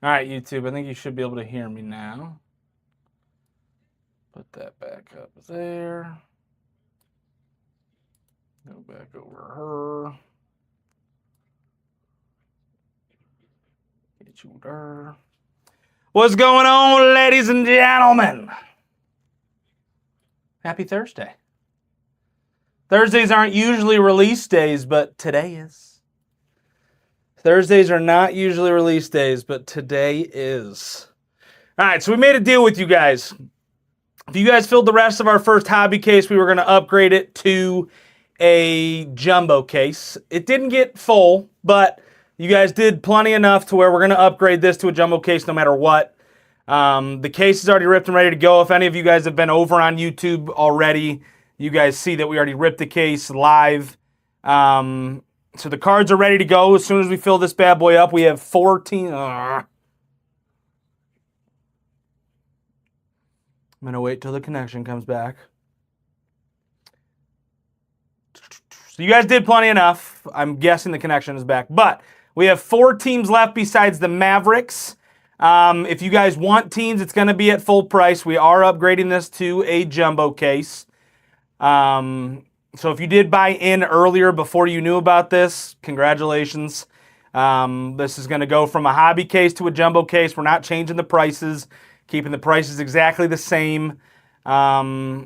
All right, YouTube, I think you should be able to hear me now. Put that back up there. Go back over her. Get you there. What's going on, ladies and gentlemen? Happy Thursday. Thursdays aren't usually release days, but today is. Thursdays are not usually release days, but today is. All right, so we made a deal with you guys. If you guys filled the rest of our first hobby case, we were going to upgrade it to a jumbo case. It didn't get full, but you guys did plenty enough to where we're going to upgrade this to a jumbo case no matter what. The case is already ripped and ready to go. If any of you guys have been over on YouTube already, you guys see that we already ripped the case live. So the cards are ready to go. As soon as we fill this bad boy up, we have 14. I'm going to wait till the connection comes back. So you guys did plenty enough. I'm guessing the connection is back. But we have 4 teams left besides the Mavericks. If you guys want teams, it's going to be at full price. We are upgrading this to a jumbo case. So if you did buy in earlier before you knew about this, congratulations. This is going to go from a hobby case to a jumbo case. We're not changing the prices, keeping the prices exactly the same.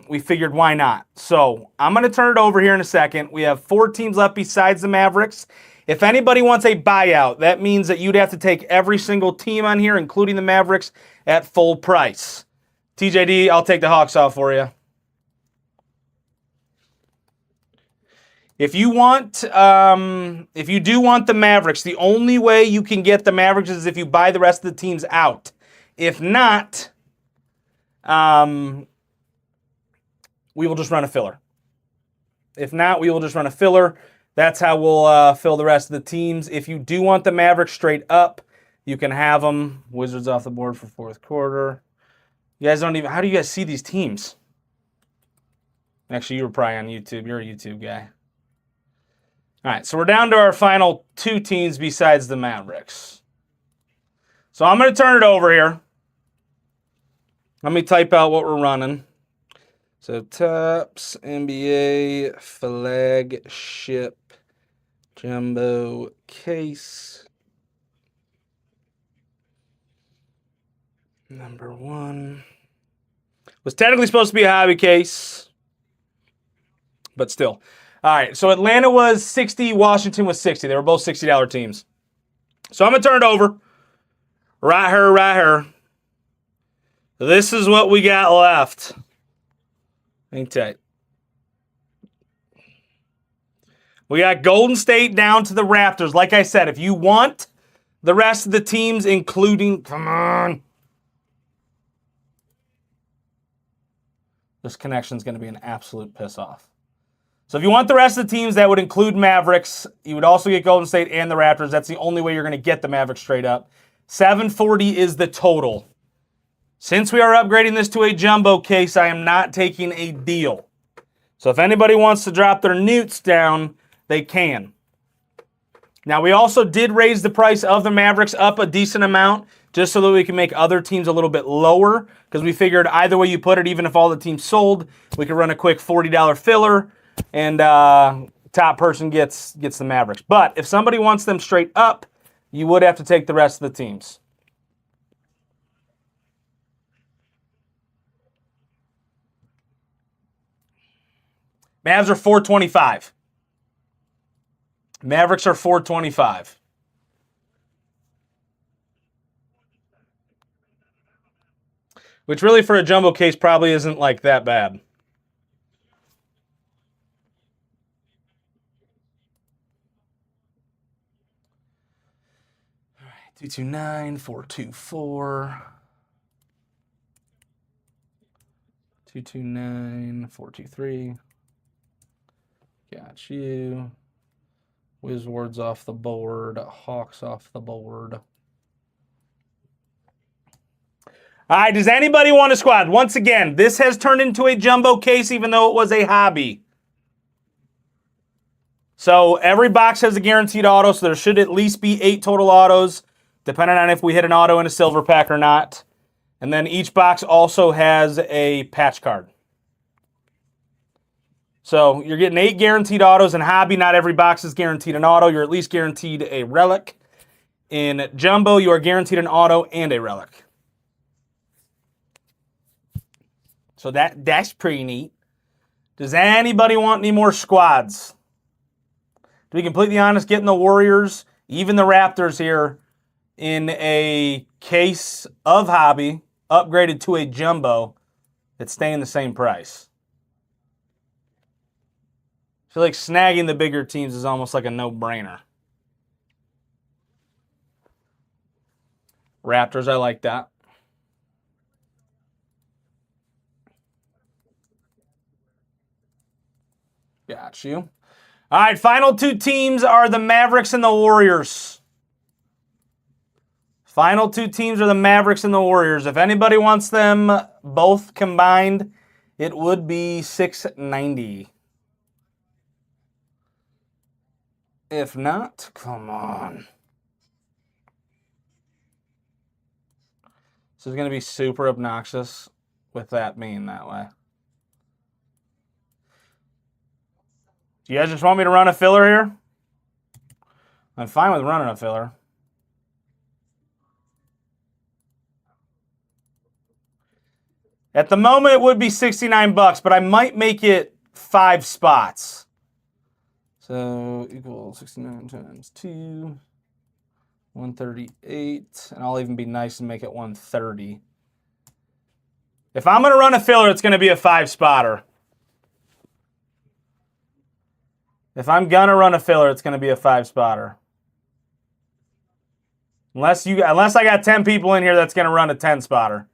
We figured why not. So I'm going to turn it over here in a second. We have 4 teams left besides the Mavericks. If anybody wants a buyout, that means that you'd have to take every single team on here, including the Mavericks, at full price. TJD, I'll take the Hawks off for you. If you want, if you do want the Mavericks, the only way you can get the Mavericks is if you buy the rest of the teams out. If not, we will just run a filler. If not, we will just run a filler. That's how we'll fill the rest of the teams. If you do want the Mavericks straight up, you can have them. Wizards off the board for fourth quarter. You guys don't even, how do you guys see these teams? Actually, you were probably on YouTube. You're a YouTube guy. All right, so we're down to our final 2 teams besides the Mavericks. So I'm going to turn it over here. Let me type out what we're running. So Topps NBA Flagship Jumbo Case. Number 1. Was technically supposed to be a hobby case, but still. All right, so Atlanta was 60, Washington was 60. They were both $60 teams. So I'm going to turn it over. Right here. This is what we got left. Hang tight. We got Golden State down to the Raptors. Like I said, if you want the rest of the teams, including... Come on. This connection's going to be an absolute piss-off. So if you want the rest of the teams, that would include Mavericks. You would also get Golden State and the Raptors. That's the only way you're going to get the Mavericks straight up. $740 is the total. Since we are upgrading this to a jumbo case, I am not taking a deal. So if anybody wants to drop their newts down, they can. Now, we also did raise the price of the Mavericks up a decent amount just so that we can make other teams a little bit lower because we figured either way you put it, even if all the teams sold, we could run a quick $40 filler. And top person gets the Mavericks. But if somebody wants them straight up, you would have to take the rest of the teams. Mavs are 425. Mavericks are 425. Which really for a jumbo case probably isn't like that bad. All right, 229, 424. 229, 423. Got you. Wizards off the board. Hawks off the board. All right, does anybody want a squad? Once again, this has turned into a jumbo case even though it was a hobby. So every box has a guaranteed auto, so there should at least be 8 total autos. depending on if we hit an auto in a silver pack or not. And then each box also has a patch card. So you're getting 8 guaranteed autos. In Hobby, not every box is guaranteed an auto. You're at least guaranteed a relic. In Jumbo, you are guaranteed an auto and a relic. So that's pretty neat. Does anybody want any more squads? To be completely honest, getting the Warriors, even the Raptors here, in a case of Hobby, upgraded to a Jumbo, it's staying the same price. I feel like snagging the bigger teams is almost like a no-brainer. Raptors, I like that. Got you. All right, final 2 teams are the Mavericks and the Warriors. Final 2 teams are the Mavericks and the Warriors. If anybody wants them both combined, it would be $690. If not, come on. This is going to be super obnoxious with that being that way. Do you guys just want me to run a filler here? I'm fine with running a filler. At the moment, it would be $69, but I might make it 5 spots. So equal 69 times 2, 138, and I'll even be nice and make it 130. If I'm going to run a filler, it's going to be a 5-spotter. If I'm going to run a filler, it's going to be a 5-spotter. Unless I got 10 people in here that's going to run a 10-spotter.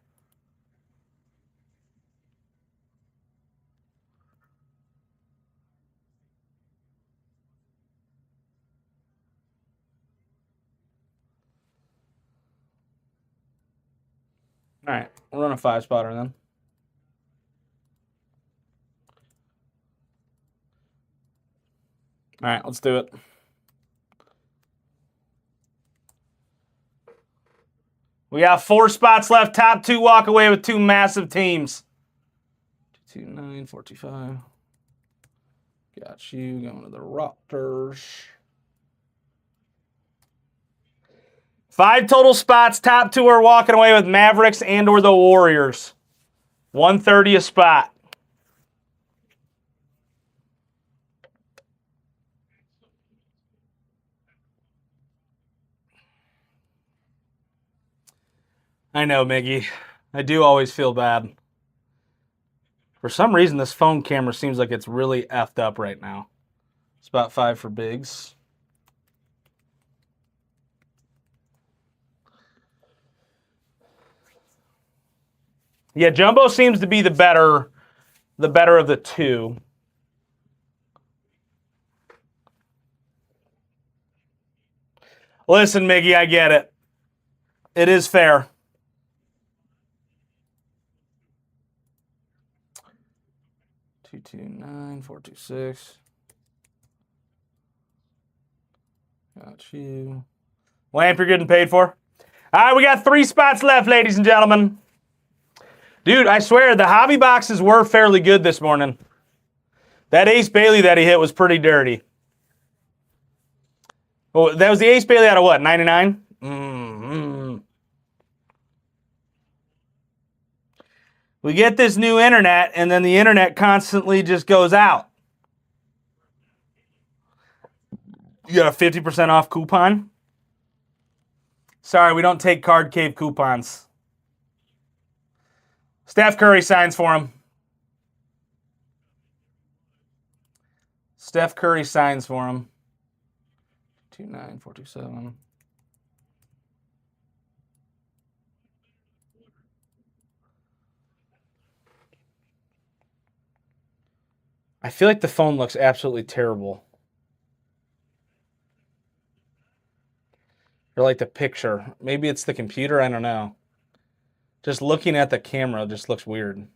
All right, we'll run a 5-spotter then. All right, let's do it. We got 4 spots left. Top 2 walk away with 2 massive teams. 229, 425. Got you going to the Raptors. 5 total spots. Top 2 are walking away with Mavericks and or the Warriors. 130 a spot. I know, Miggy. I do always feel bad. For some reason, this phone camera seems like it's really effed up right now. It's about 5 for bigs. Yeah, Jumbo seems to be the better of the 2. Listen, Miggy, I get it. It is fair. $229, $426. Got you. Lamp, you're getting paid for. All right, we got 3 spots left, ladies and gentlemen. Dude, I swear, the hobby boxes were fairly good this morning. That Ace Bailey that he hit was pretty dirty. Oh, that was the Ace Bailey out of what, 99? We get this new internet, and then the internet constantly just goes out. You got a 50% off coupon? Sorry, we don't take Card Cave coupons. Steph Curry signs for him. Steph Curry signs for him. 2.9, 427. I feel like the phone looks absolutely terrible. Or like the picture. Maybe it's the computer, I don't know. Just looking at the camera just looks weird.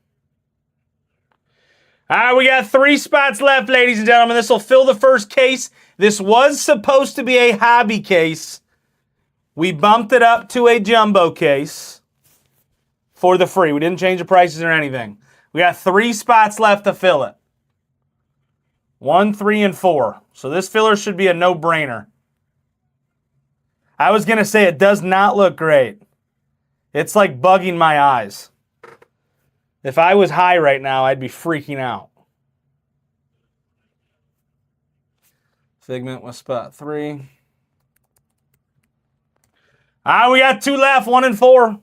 All right, we got 3 spots left, ladies and gentlemen. This will fill the first case. This was supposed to be a hobby case. We bumped it up to a jumbo case for the free. We didn't change the prices or anything. We got 3 spots left to fill it. 1, 3, and 4. So this filler should be a no-brainer. I was going to say it does not look great. It's like bugging my eyes. If I was high right now, I'd be freaking out. Figment with spot 3. We got 2 left, 1 and 4.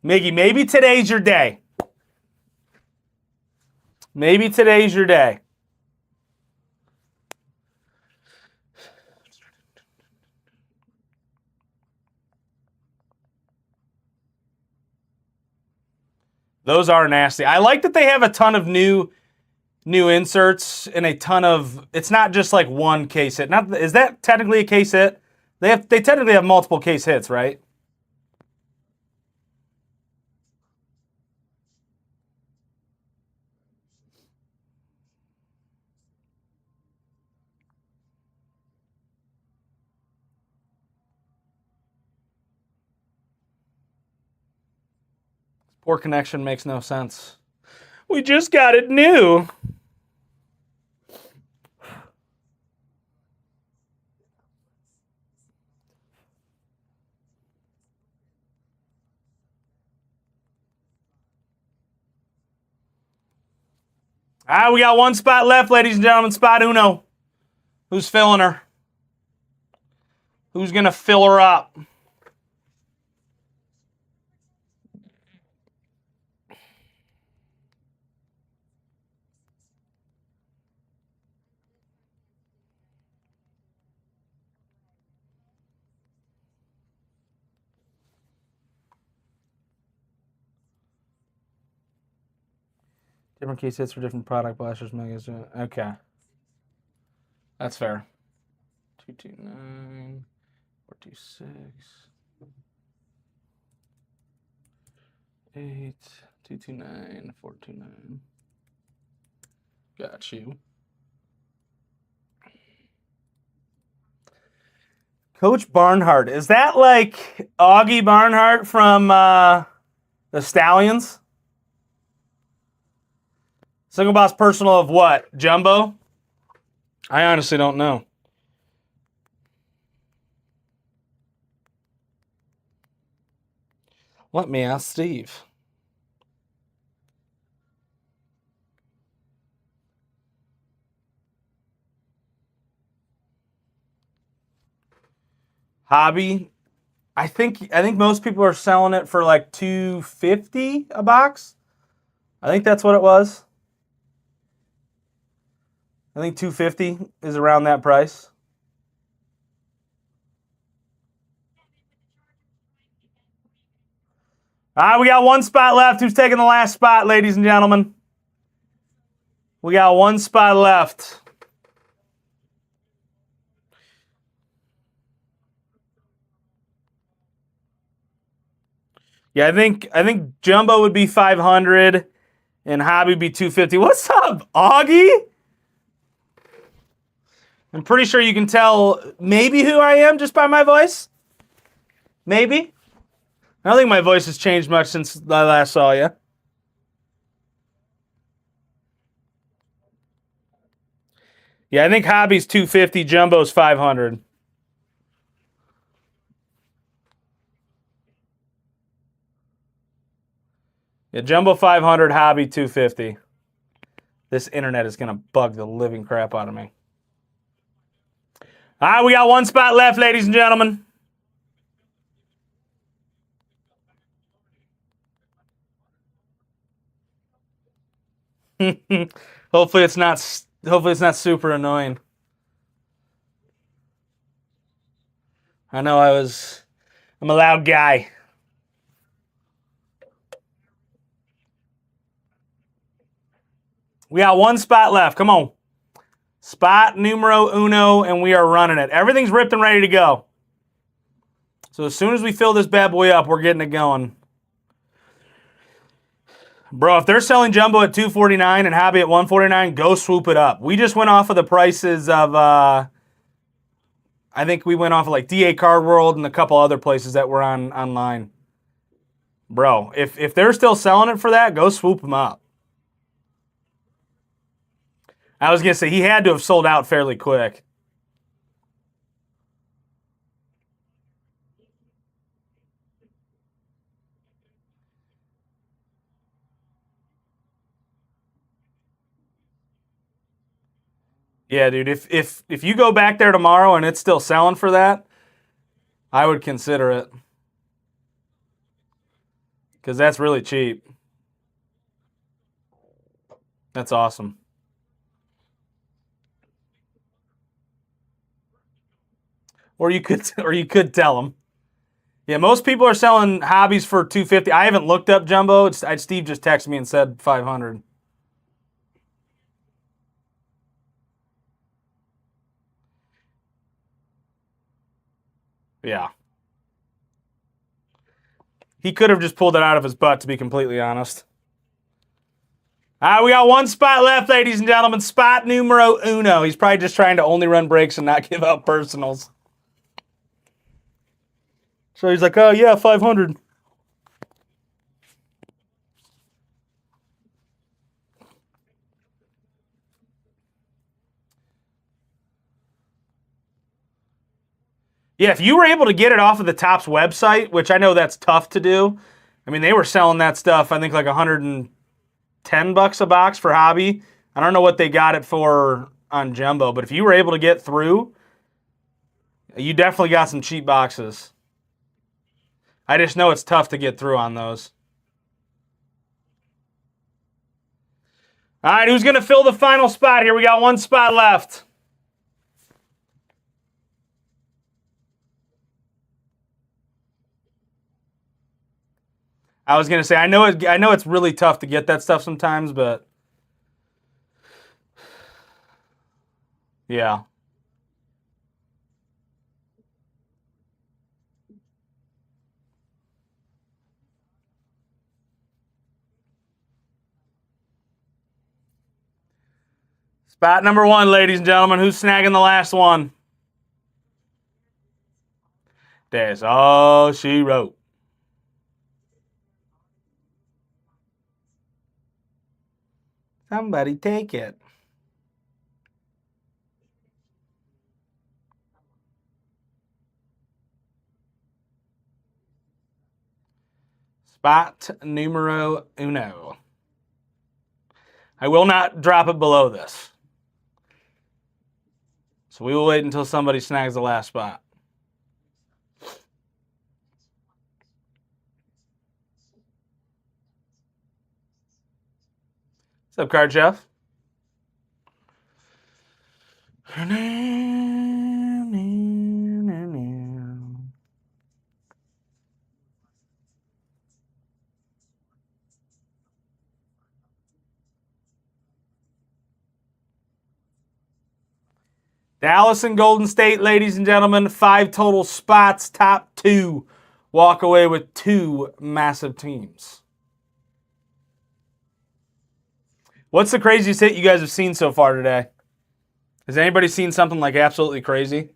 Miggy, maybe today's your day. Maybe today's your day. Those are nasty. I like that they have a ton of new inserts and a ton of. It's not just like one case hit. Is that technically a case hit? They technically have multiple case hits, right? Poor connection makes no sense. We just got it new. We got 1 spot left, ladies and gentlemen. Spot uno. Who's filling her? Who's going to fill her up? Different case hits for different product blasters. Okay. That's fair. 229, 426, 8, 229, 429. Got you. Coach Barnhart. Is that like Augie Barnhart from the Stallions? Single box personal of what? Jumbo? I honestly don't know. Let me ask Steve. Hobby. I think most people are selling it for like $250 a box. I think that's what it was. I think $250 is around that price. We got 1 spot left. Who's taking the last spot, ladies and gentlemen? We got 1 spot left. Yeah, I think Jumbo would be 500 and Hobby would be 250. What's up, Augie? I'm pretty sure you can tell maybe who I am just by my voice. Maybe. I don't think my voice has changed much since I last saw you. Yeah, I think Hobby's 250, Jumbo's 500. Yeah, Jumbo 500, Hobby 250. This internet is going to bug the living crap out of me. All right, we got 1 spot left, ladies and gentlemen. Hopefully it's not super annoying. I know I'm a loud guy. We got 1 spot left. Come on. Spot numero uno, and we are running it. Everything's ripped and ready to go. So as soon as we fill this bad boy up, we're getting it going. Bro, if they're selling jumbo at $249 and hobby at $149, go swoop it up. We just went off of the prices of, I think we went off of like DA Card World and a couple other places that were online. Bro, if they're still selling it for that, go swoop them up. I was going to say, he had to have sold out fairly quick. Yeah, dude, if you go back there tomorrow and it's still selling for that, I would consider it. Because that's really cheap. That's awesome. Or you could tell them. Yeah, most people are selling hobbies for $250. I haven't looked up jumbo. Steve just texted me and said $500. Yeah. He could have just pulled it out of his butt, to be completely honest. We got one spot left, ladies and gentlemen. Spot numero uno. He's probably just trying to only run breaks and not give out personals. So he's like, oh, yeah, 500. Yeah, if you were able to get it off of the Topps website, which I know that's tough to do. I mean, they were selling that stuff, I think, like $110 a box for hobby. I don't know what they got it for on jumbo, but if you were able to get through, you definitely got some cheap boxes. I just know it's tough to get through on those. All right, who's going to fill the final spot here? We got one spot left. I was going to say, I know it's really tough to get that stuff sometimes, but yeah. Spot number one, ladies and gentlemen. Who's snagging the last one? That's all she wrote. Somebody take it. Spot numero uno. I will not drop it below this. So we will wait until somebody snags the last spot. What's up, Card Chef? Dallas and Golden State, ladies and gentlemen. 5 total spots. Top 2 walk away with 2 massive teams. What's the craziest hit you guys have seen so far today? Has anybody seen something like absolutely crazy?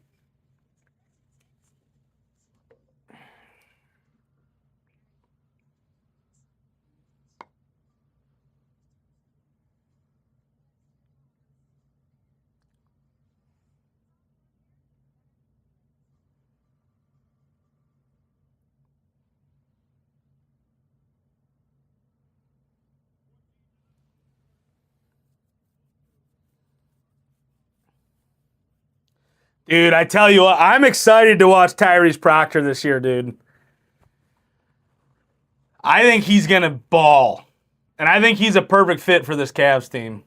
Dude, I tell you what, I'm excited to watch Tyrese Proctor this year, dude. I think he's going to ball. And I think he's a perfect fit for this Cavs team.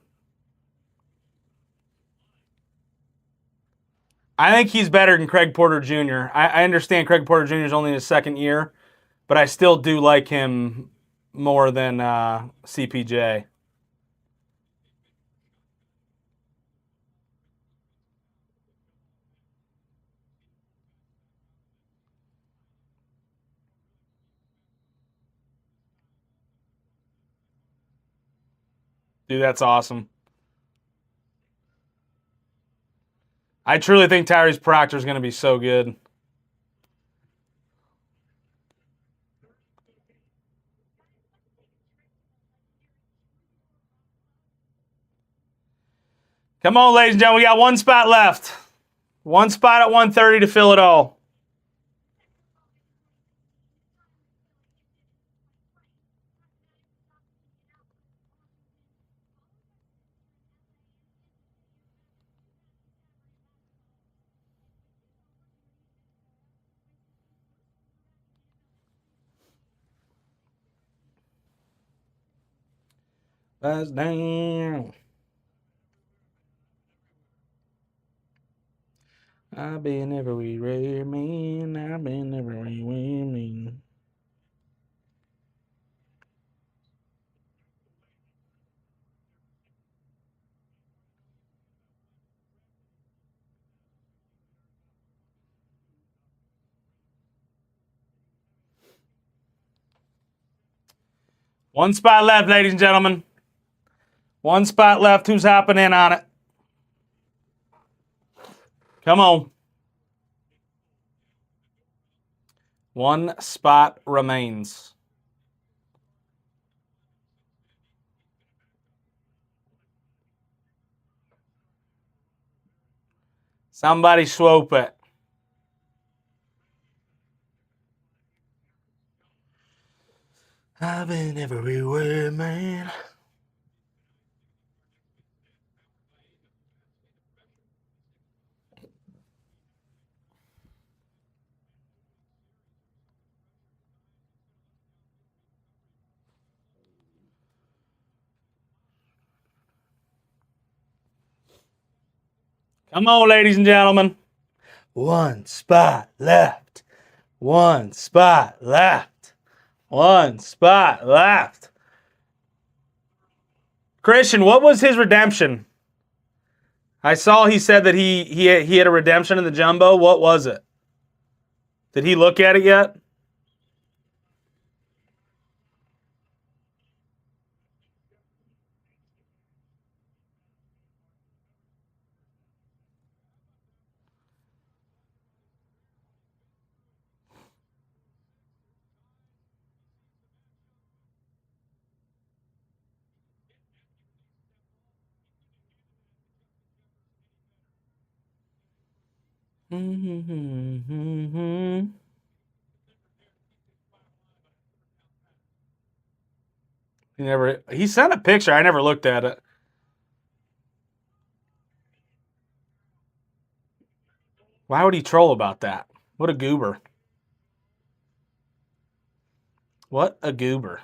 I think he's better than Craig Porter Jr. I understand Craig Porter Jr. is only in his second year, but I still do like him more than CPJ. Dude, that's awesome. I truly think Tyrese Proctor is going to be so good. Come on, ladies and gentlemen. We got one spot left. One spot at 130 to fill it all. That's down. I've been everywhere, man. I've been everywhere, man. One spot left, ladies and gentlemen. One spot left. Who's hopping in on it? Come on. One spot remains. Somebody swope it. I've been everywhere, man. Come on, ladies and gentlemen. One spot left. One spot left. One spot left. Christian, what was his redemption? I saw he said that he had a redemption in the jumbo. What was it? Did he look at it yet? Mm-hmm. He sent a picture. I never looked at it. Why would he troll about that? What a goober. What a goober.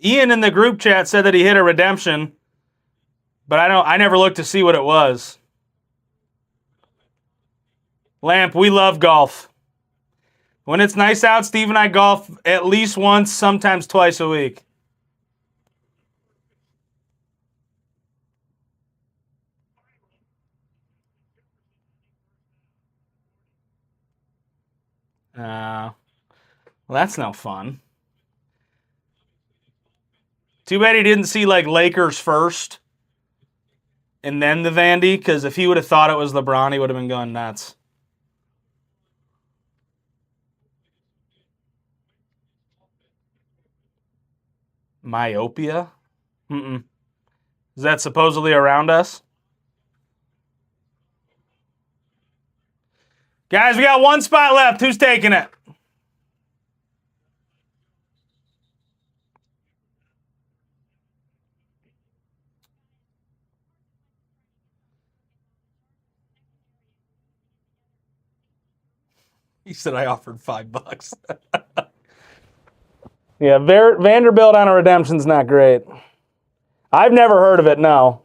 Ian in the group chat said that he hit a redemption, but I never looked to see what it was. Lamp, we love golf. When it's nice out, Steve and I golf at least once, sometimes twice a week. Well, that's no fun. Too bad he didn't see like Lakers first and then the Vandy, because if he would have thought it was LeBron, he would have been going nuts. Myopia? Mm-mm. Is that supposedly around us? Guys, we got one spot left. Who's taking it? He said I offered $5. Yeah, Vanderbilt on a redemption's not great. I've never heard of it, no.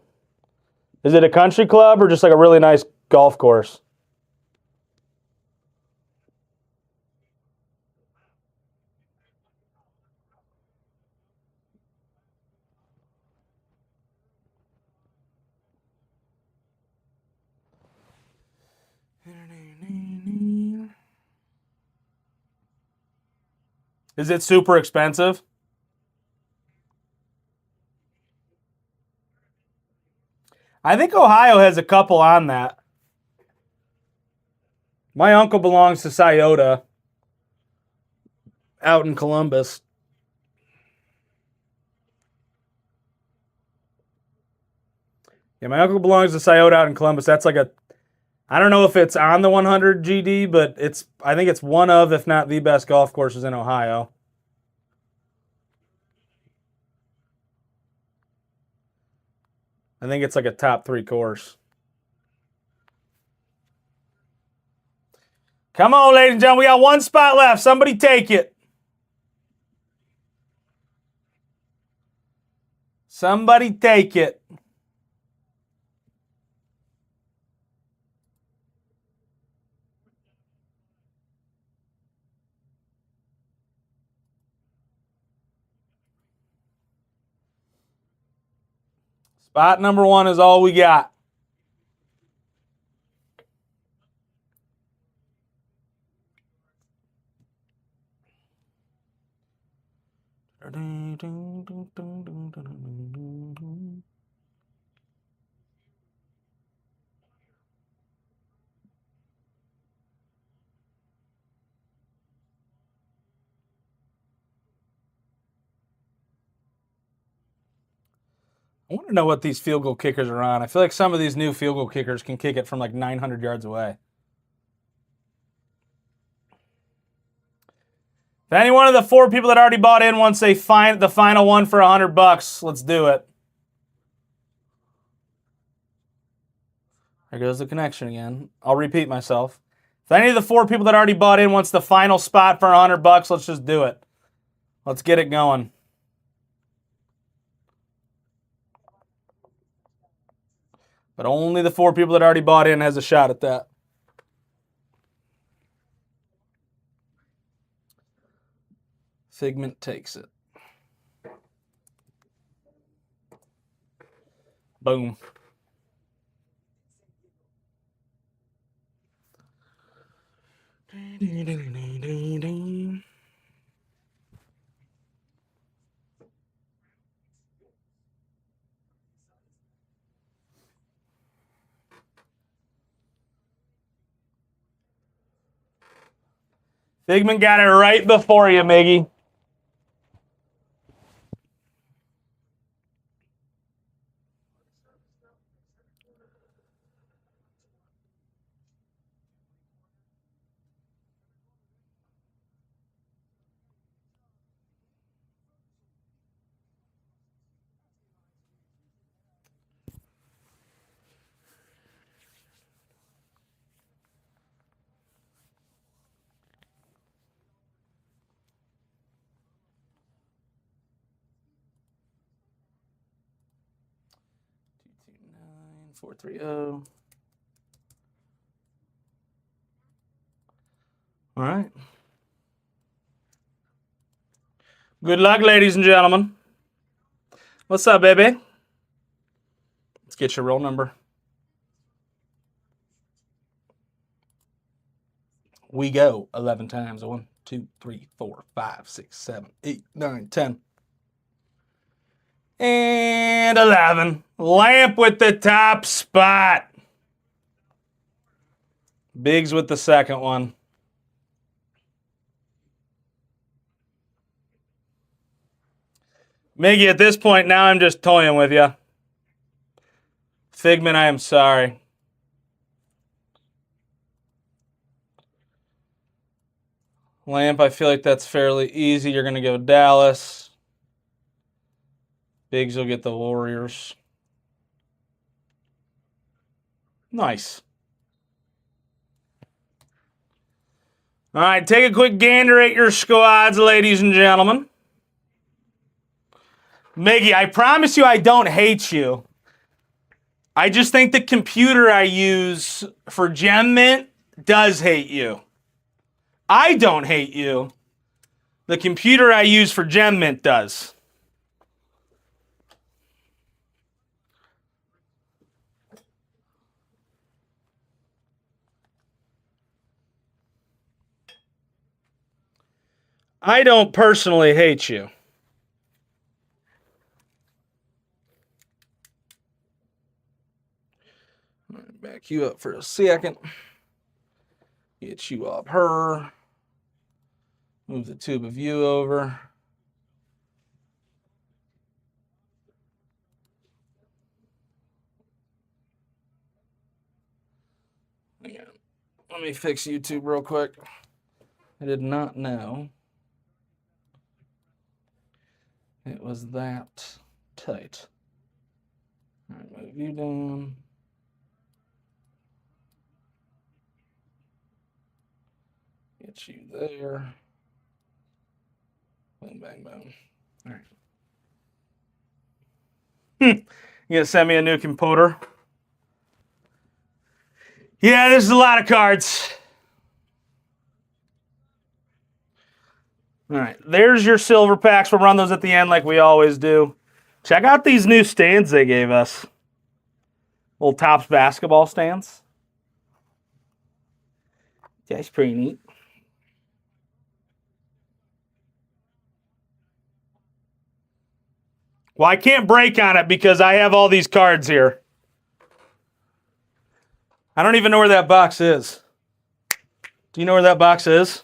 Is it a country club or just like a really nice golf course? Is it super expensive? I think Ohio has a couple on that. My uncle belongs to Scioto out in Columbus. Yeah, my uncle belongs to Scioto out in Columbus. That's like a, I don't know if it's on the 100 GD, but I think it's one of, if not the best golf courses in Ohio. I think it's like a top 3 course. Come on, ladies and gentlemen. We got one spot left. Somebody take it. Somebody take it. Spot number 1 is all we got. I want to know what these field goal kickers are on. I feel like some of these new field goal kickers can kick it from like 900 yards away. If any one of the 4 people that already bought in wants the final one for $100, let's do it. There goes the connection again. I'll repeat myself. If any of the 4 people that already bought in wants the final spot for $100, let's just do it. Let's get it going. But only the 4 people that already bought in has a shot at that. Figment takes it. Boom. Figment got it right before you, Miggy. Nine 430. All right. Good luck, ladies and gentlemen. What's up, baby? Let's get your roll number. We go 11 times. 1, 2, 3, 4, 5, 6, 7, 8, 9, 10. And 11. Lamp with the top spot. Biggs with the second one. Miggy, at this point, now I'm just toying with you. Figment, I am sorry. Lamp, I feel like that's fairly easy. You're going to go Dallas. Biggs will get the Warriors. Nice. All right, take a quick gander at your squads, ladies and gentlemen. Miggy, I promise you I don't hate you. I just think the computer I use for Gem Mint does hate you. I don't hate you. The computer I use for Gem Mint does. I don't personally hate you. Back you up for a second. Get you up her. Move the tube of you over. Again, let me fix YouTube real quick. I did not know it was that tight. All right, move you down. Get you there. Boom, bang, boom. All right. You gonna send me a new computer? Yeah, this is a lot of cards. All right, there's your silver packs. We'll run those at the end like we always do. Check out these new stands they gave us. Little Topps basketball stands. That's pretty neat. Well, I can't break on it because I have all these cards here. I don't even know where that box is. Do you know where that box is?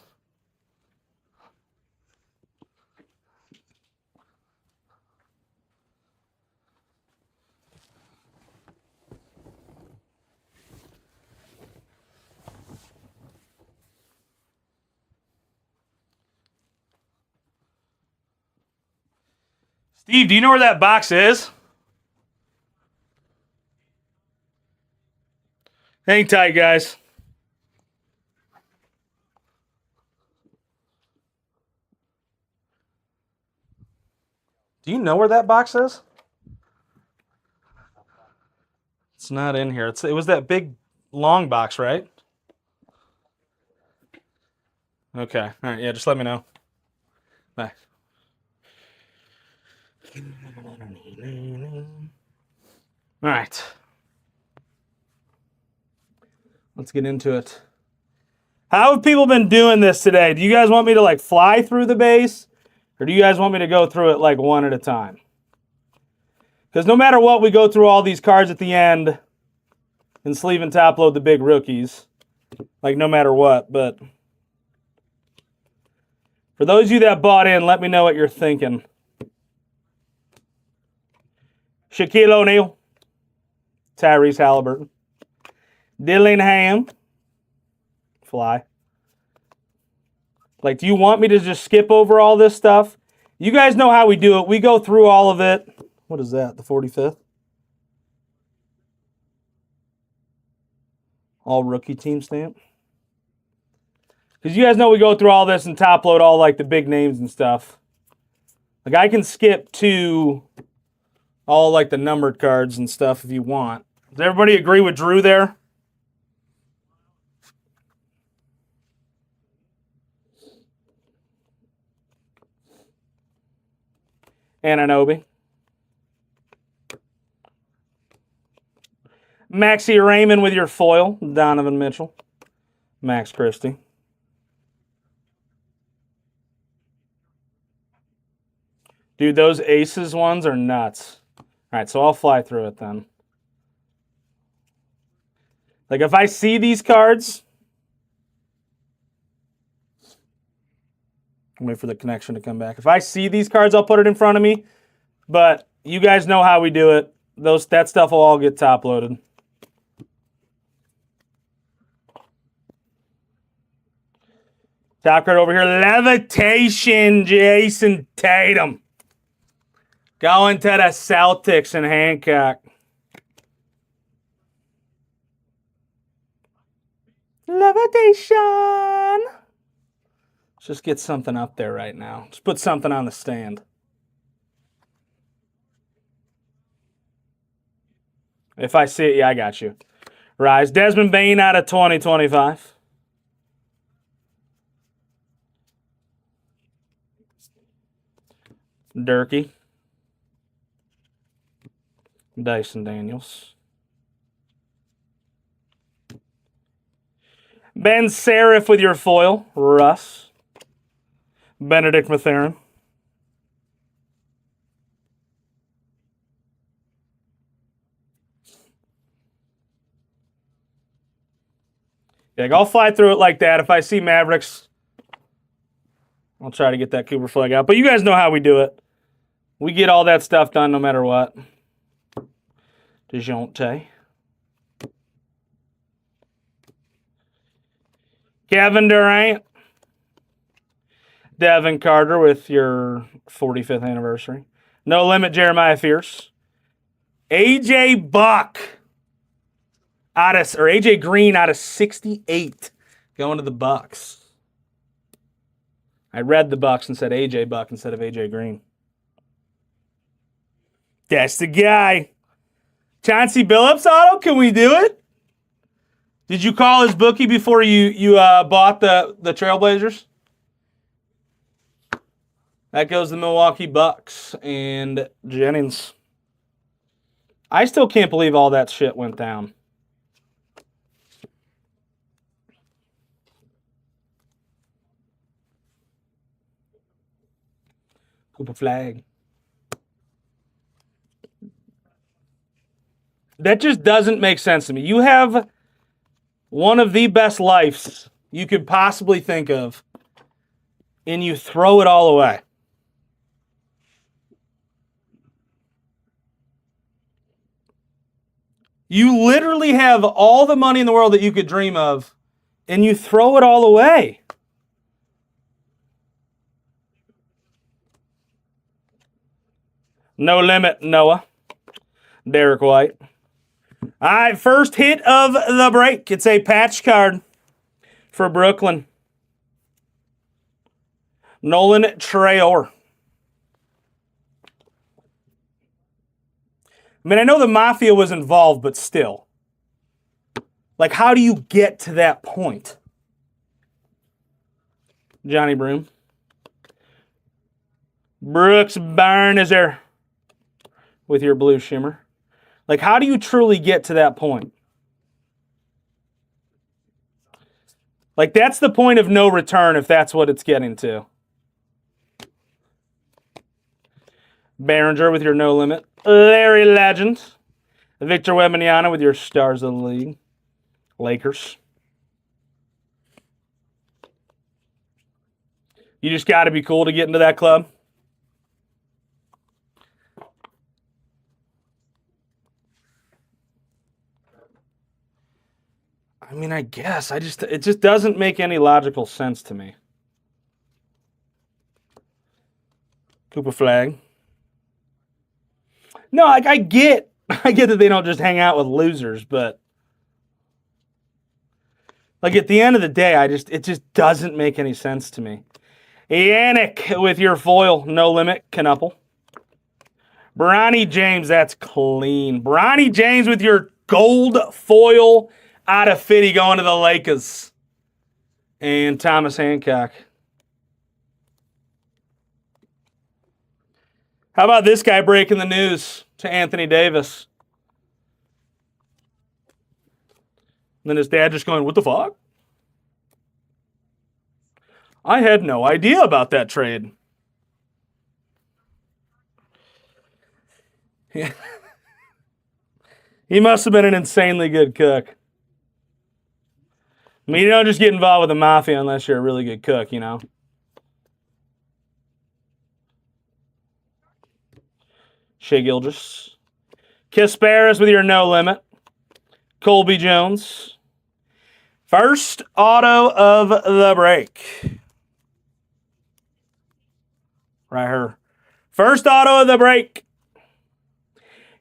Steve, do you know where that box is? Hang tight, guys. Do you know where that box is? It's not in here. It was that big, long box, right? Okay. All right. Yeah, just let me know. Bye. All right. Let's get into it. How have people been doing this today? Do you guys want me to like fly through the base? Or do you guys want me to go through it like one at a time? Because no matter what, we go through all these cards at the end and sleeve and top load the big rookies. Like no matter what. But for those of you that bought in, let me know what you're thinking. Shaquille O'Neal. Tyrese Halliburton. Dillingham. Fly. Like, do you want me to just skip over all this stuff? You guys know how we do it. We go through all of it. What is that, the 45th? All rookie team stamp. Because you guys know we go through all this and top load all like the big names and stuff. Like I can skip to all like the numbered cards and stuff if you want. Does everybody agree with Drew there? Ananobi. Maxie Raymond with your foil. Donovan Mitchell. Max Christie. Dude, those Aces ones are nuts. All right, so I'll fly through it then. Like if I see these cards, wait for the connection to come back. If I see these cards, I'll put it in front of me. But you guys know how we do it. That stuff will all get top loaded. Top card over here, Levitation, Jason Tatum. Going to the Celtics and Hancock. Levitation. Let's just get something up there right now. Just put something on the stand. If I see it, yeah, I got you. Rise. Desmond Bain out of 2025. Durkee. Dyson Daniels. Ben Serif with your foil. Russ. Benedict Mathurin. Yeah, I'll fly through it like that. If I see Mavericks, I'll try to get that Cooper flag out. But you guys know how we do it. We get all that stuff done no matter what. DeJounte. Kevin Durant. Devin Carter with your 45th anniversary. No Limit Jeremiah Fierce. AJ Buck. AJ Green out of 68. Going to the Bucks. I read the Bucks and said AJ Buck instead of AJ Green. That's the guy. Chauncey Billups auto, can we do it? Did you call his bookie before you bought the Trailblazers? That goes to the Milwaukee Bucks and Jennings. I still can't believe all that shit went down. Cooper flag. That just doesn't make sense to me. You have one of the best lives you could possibly think of, and you throw it all away. You literally have all the money in the world that you could dream of, and you throw it all away. No Limit, Noah. Derek White. All right, first hit of the break. It's a patch card for Brooklyn. Nolan Traore. I mean, I know the Mafia was involved, but still. Like, how do you get to that point? Johnny Broom. Brooks Barnes with your blue shimmer. Like, how do you truly get to that point? Like, that's the point of no return if that's what it's getting to. Behringer with your No Limit. Larry Legend. Victor Wembanyama with your Stars of the League. Lakers. You just got to be cool to get into that club. I mean, I guess. It just doesn't make any logical sense to me. Cooper flag. No, like I get that they don't just hang out with losers, but like at the end of the day, it just doesn't make any sense to me. Yannick with your foil, No Limit, Knuckle. Bronny James, that's clean. Bronny James with your gold foil out of 50 going to the Lakers. And Thomas Hancock. How about this guy breaking the news to Anthony Davis? And then his dad just going, what the fuck? I had no idea about that trade. Yeah. He must have been an insanely good cook. I mean, you don't just get involved with the Mafia unless you're a really good cook, you know? Shea Gilgeous. Kisparis with your No Limit. Colby Jones. First auto of the break. Right here. First auto of the break.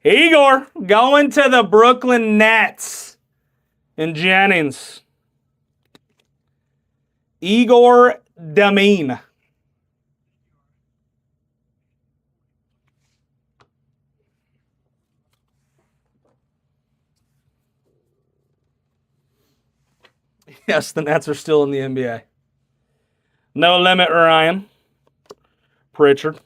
Igor going to the Brooklyn Nets. And Jennings. Igor Damine. Yes, the Nets are still in the NBA. No Limit, Ryan. Pritchard.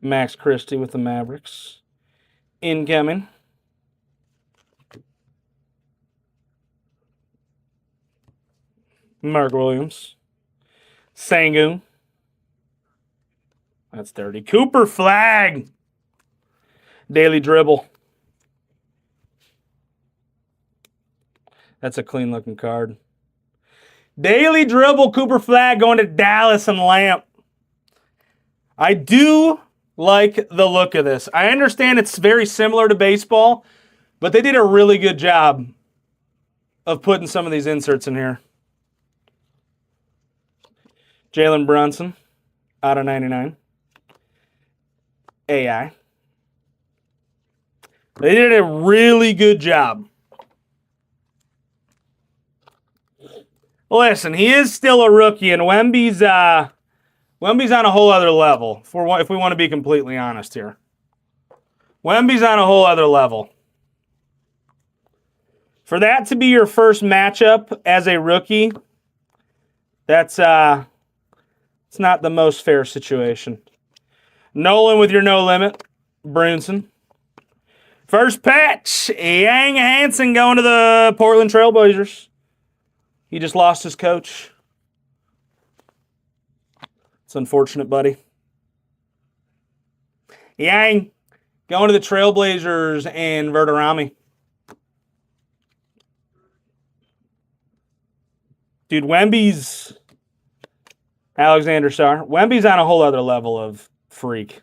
Max Christie with the Mavericks. Incoming. Mark Williams. Sangoon. That's dirty. Cooper Flag. Daily Dribble. That's a clean looking card. Daily Dribble, Cooper Flag going to Dallas and Lamp. I do like the look of this. I understand it's very similar to baseball, but they did a really good job of putting some of these inserts in here. Jalen Brunson, out of 99. AI. They did a really good job. Listen, he is still a rookie, and Wemby's on a whole other level, if we want to be completely honest here. Wemby's on a whole other level. For that to be your first matchup as a rookie, that's it's not the most fair situation. Nolan with your no limit. Brunson. First patch. Yang Hansen going to the Portland Trailblazers. He just lost his coach. It's unfortunate, buddy. Yang going to the Trailblazers and Verderami. Dude, Wemby's Alexander Sarr. Wemby's on a whole other level of freak.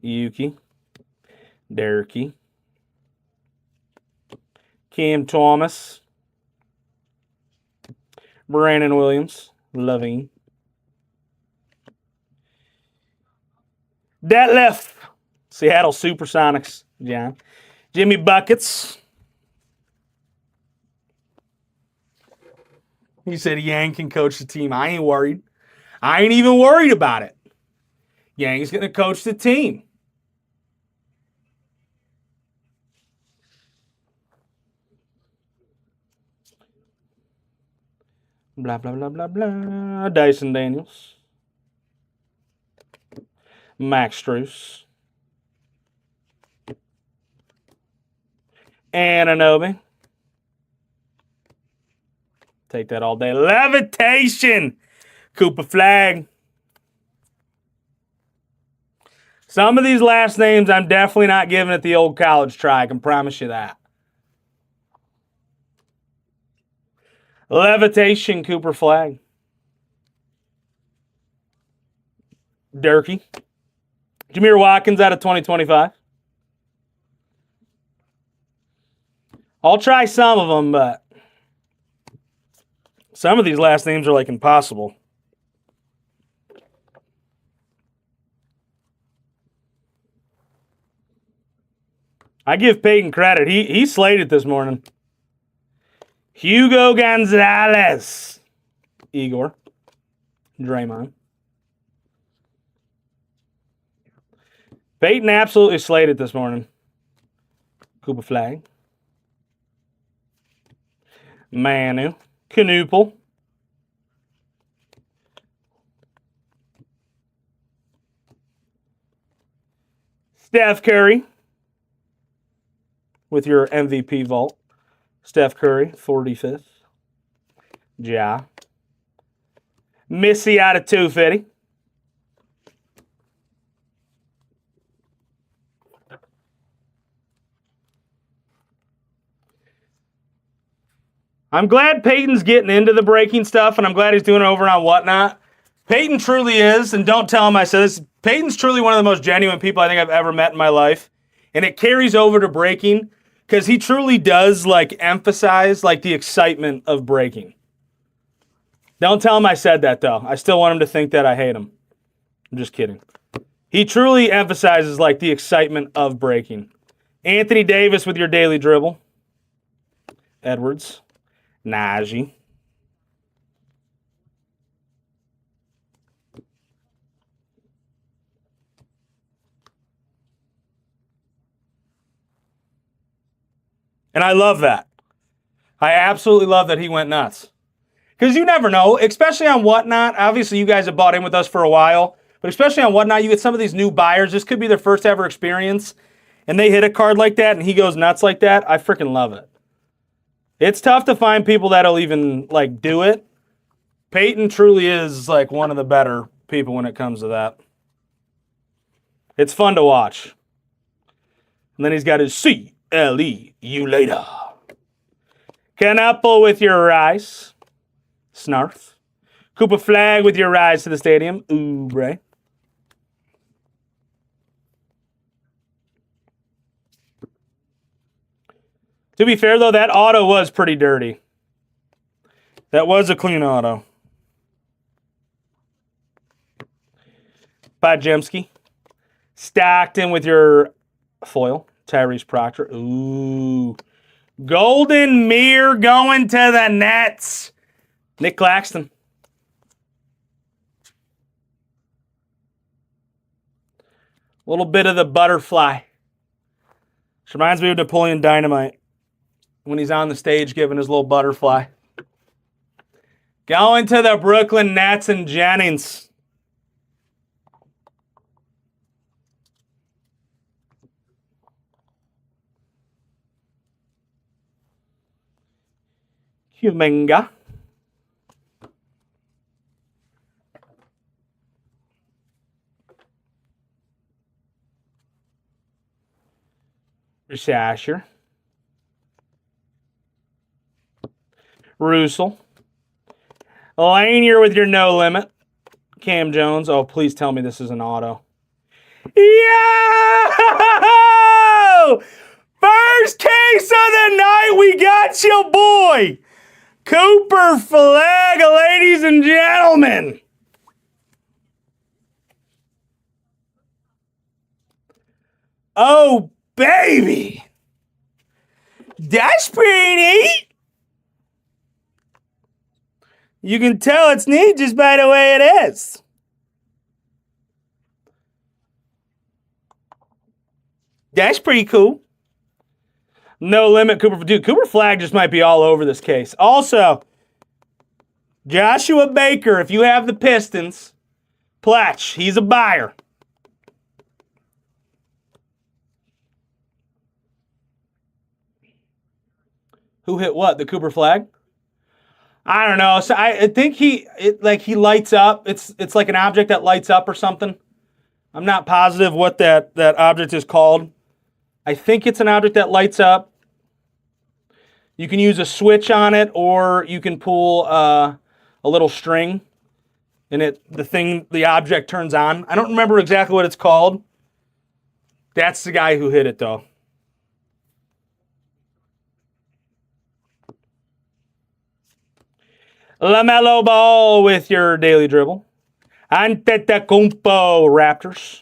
Yuki. Derricky. Cam Thomas. Brandon Williams. Loving. Detlef. Seattle Supersonics. John. Jimmy Buckets. He said Yang can coach the team. I ain't worried. I ain't even worried about it. Yang's going to coach the team. Blah, blah, blah, blah, blah. Dyson Daniels. Max Strus. Anunoby. Take that all day. Levitation. Cooper Flag. Some of these last names, I'm definitely not giving it the old college try. I can promise you that. Levitation, Cooper Flag. Durkee. Jameer Watkins out of 2025. I'll try some of them, but some of these last names are like impossible. I give Peyton credit. He slayed it this morning. Hugo Gonzalez. Igor. Draymond. Peyton absolutely slayed it this morning. Cooper Flag. Manu. Canoopel. Steph Curry. With your MVP vault. Steph Curry, 45th. Ja. Missy out of 250. I'm glad Peyton's getting into the breaking stuff, and I'm glad he's doing it over on Whatnot. Peyton truly is, and don't tell him I said this, Peyton's truly one of the most genuine people I think I've ever met in my life. And it carries over to breaking, because he truly does like emphasize like the excitement of breaking. Don't tell him I said that though. I still want him to think that I hate him. I'm just kidding. He truly emphasizes like the excitement of breaking. Anthony Davis with your daily dribble. Edwards. Najee. And I love that. I absolutely love that he went nuts. Because you never know, especially on Whatnot. Obviously, you guys have bought in with us for a while. But especially on Whatnot, you get some of these new buyers. This could be their first ever experience. And they hit a card like that and he goes nuts like that. I freaking love it. It's tough to find people that'll even like do it. Peyton truly is like one of the better people when it comes to that. It's fun to watch. And then he's got his CLE, you later. Canapple with your rice. Snarf. Cooper Flag with your rise to the stadium. Ooh, Bray. To be fair, though, that auto was pretty dirty. That was a clean auto. Pajemski. Stockton with your foil. Tyrese Proctor. Ooh. Golden Mirror going to the Nets. Nick Claxton. A little bit of the butterfly. Which reminds me of Napoleon Dynamite when he's on the stage giving his little butterfly. Going to the Brooklyn Nets and Jennings. Huminga. Sasher. Russell. Lanier with your no limit. Cam Jones. Oh, please tell me this is an auto. Yo! First case of the night, we got your boy, Cooper Flag, ladies and gentlemen. Oh, baby. That's pretty neat. You can tell it's neat just by the way it is. That's pretty cool. No limit, Cooper. Dude, Cooper Flag just might be all over this case. Also, Joshua Baker, if you have the Pistons, Pletch, he's a buyer. Who hit what? The Cooper Flag? I don't know. So I think he lights up. It's like an object that lights up or something. I'm not positive what that object is called. I think it's an object that lights up. You can use a switch on it, or you can pull a little string, and the object turns on. I don't remember exactly what it's called. That's the guy who hit it, though. LaMelo Ball with your daily dribble. Antetokounmpo Raptors.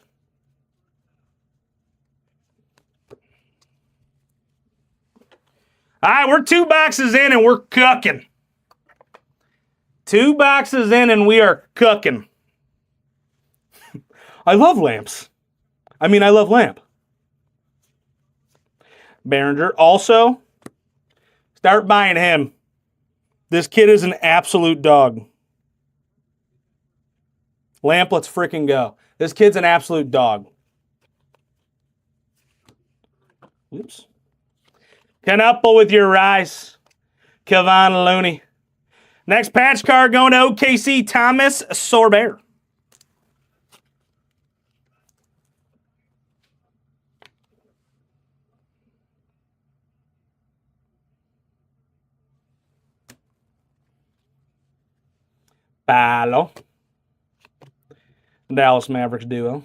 All right, we're 2 boxes in and we're cooking. 2 boxes in and we are cooking. I love lamps. I love lamp. Behringer. Also, start buying him. This kid is an absolute dog. Lamp, let's freaking go. This kid's an absolute dog. Oops. Canapple with your rice. Kevon Looney. Next patch card going to OKC, Thomas Sorbert. Palo. Dallas Mavericks duo.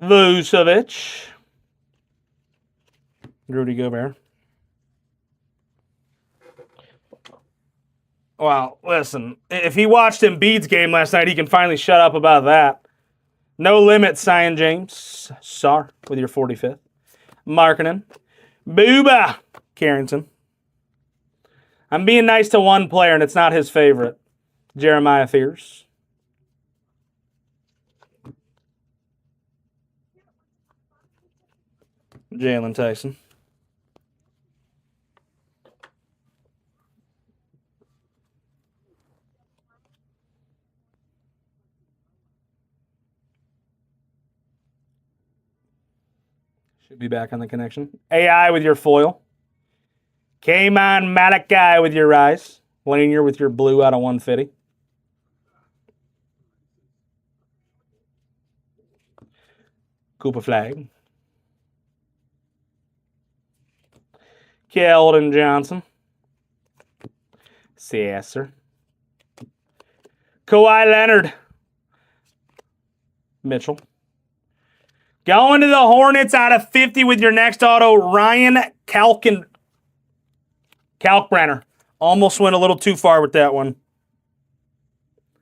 Vucevic. Rudy Gobert. Well, listen, if he watched Embiid's game last night, he can finally shut up about that. No limit, Cyan James. Sar with your 45th. Markkanen. Booba. Carrington. I'm being nice to one player, and it's not his favorite. Jeremiah Fears. Jalen Tyson. Should be back on the connection. AI with your foil. Kayman Malachi with your rise. Lanier with your blue out of 150. Cooper Flag. Keldon Johnson. Sasser. Kawhi Leonard. Mitchell. Going to the Hornets out of 50 with your next auto, Ryan Kalkbrenner. Almost went a little too far with that one.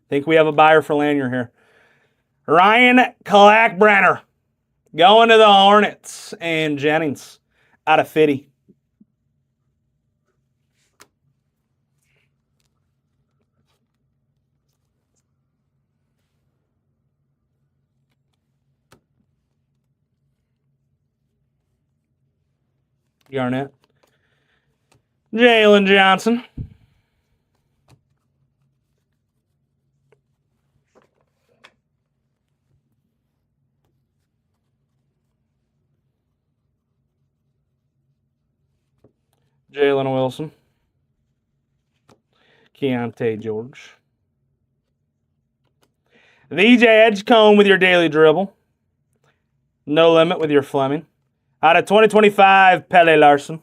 Think we have a buyer for Lanier here. Ryan Kalkbrenner. Going to the Hornets. And Jennings out of 50. Garnett. Jalen Johnson. Jalen Wilson. Keontae George. VJ Edgecombe with your daily dribble. No Limit with your Fleming. Out of 2025, Pele Larson.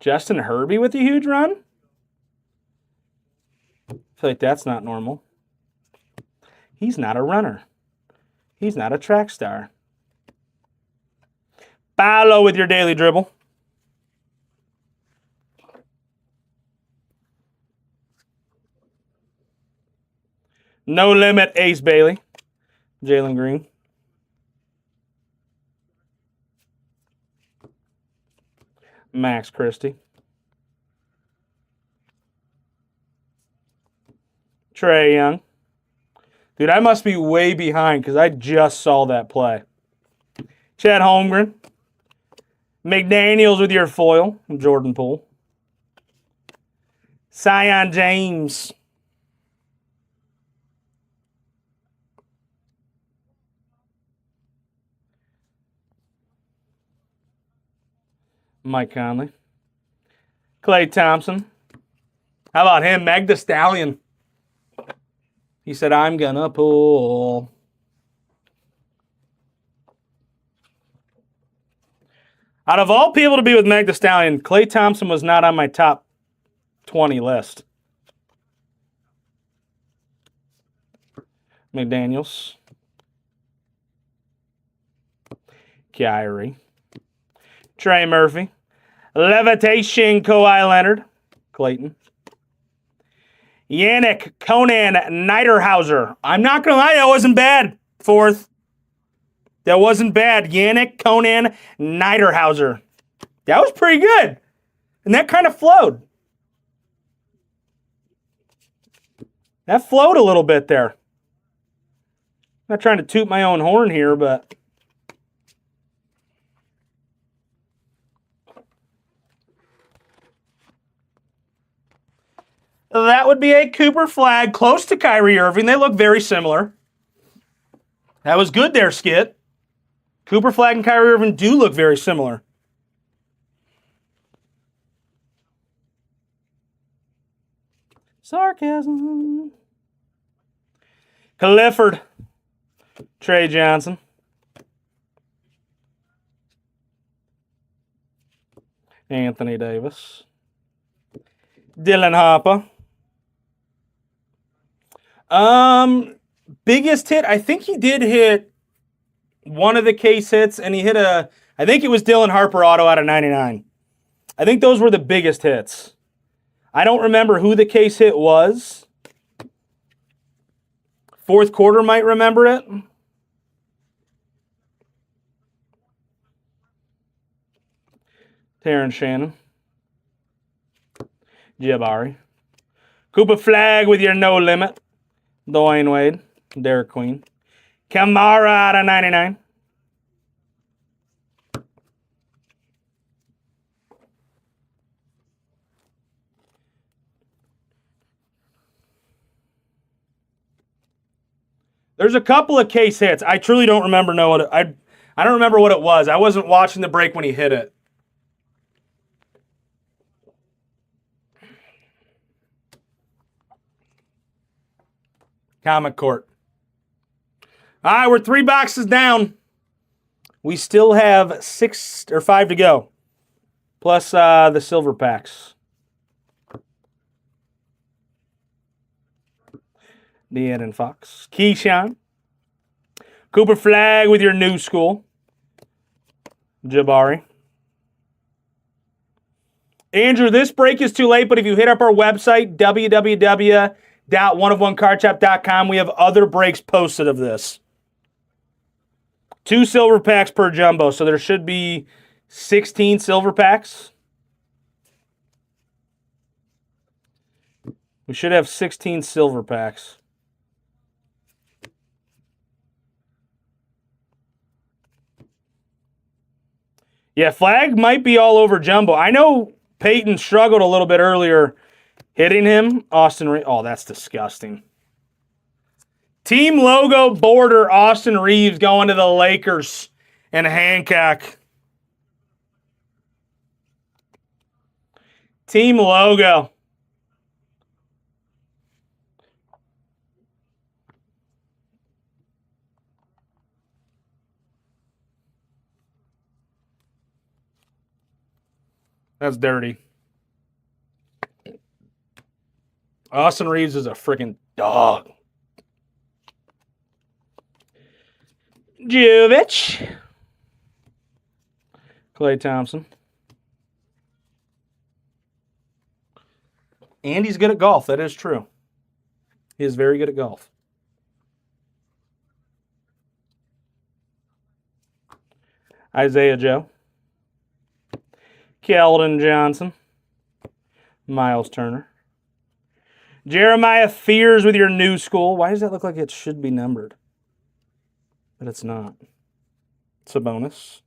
Justin Herbie with a huge run? I feel like that's not normal. He's not a runner. He's not a track star. Paolo with your daily dribble. No Limit, Ace Bailey. Jalen Green. Max Christie. Trae Young. Dude, I must be way behind because I just saw that play. Chad Holmgren. McDaniels with your foil. Jordan Poole. Zion James. Mike Conley. Klay Thompson. How about him? Meg the Stallion. He said, I'm gonna pull. Out of all people to be with Meg the Stallion, Klay Thompson was not on my top 20 list. McDaniels. Kyrie. Trey Murphy. Levitation, Kawhi Leonard. Clayton. Yannick Conan Niederhauser. I'm not going to lie, that wasn't bad. Fourth. That wasn't bad. Yannick Conan Niederhauser. That was pretty good. And that kind of flowed. That flowed a little bit there. Not trying to toot my own horn here, but that would be a Cooper Flag close to Kyrie Irving. They look very similar. That was good there, Skit. Cooper Flag and Kyrie Irving do look very similar. Sarcasm. Clifford. Trey Johnson. Anthony Davis. Dylan Hopper. Biggest hit, I think he did hit one of the case hits, and he hit I think it was Dylan Harper auto out of 99. I think those were the biggest hits. I don't remember who the case hit was. Fourth quarter might remember it. Terrence Shannon. Jabari. Cooper Flag with your No Limit. Dwayne Wade. Derek Queen. Kamara out of 99. There's a couple of case hits. I truly don't remember. I don't remember what it was. I wasn't watching the break when he hit it. Comic Court. All right, we're 3 boxes down. We still have 6 or 5 to go, plus the silver packs. Deanna Fox. Keyshawn. Cooper Flag with your new school. Jabari. Andrew, this break is too late, but if you hit up our website, www.oneofonecardshop.com, we have other breaks posted of this. 2 silver packs per jumbo, so there should be 16 silver packs. We should have 16 silver packs. Yeah, Flag might be all over jumbo. I know Peyton struggled a little bit earlier hitting him. Austin Reeves. Oh, that's disgusting. Team logo border, Austin Reeves going to the Lakers and Hancock. Team logo. That's dirty. Austin Reeves is a freaking dog. Jovich. Klay Thompson. And he's good at golf. That is true. He is very good at golf. Isaiah Joe. Keldon Johnson. Miles Turner. Jeremiah Fears with your new school. Why does that look like it should be numbered? But it's not. It's a bonus.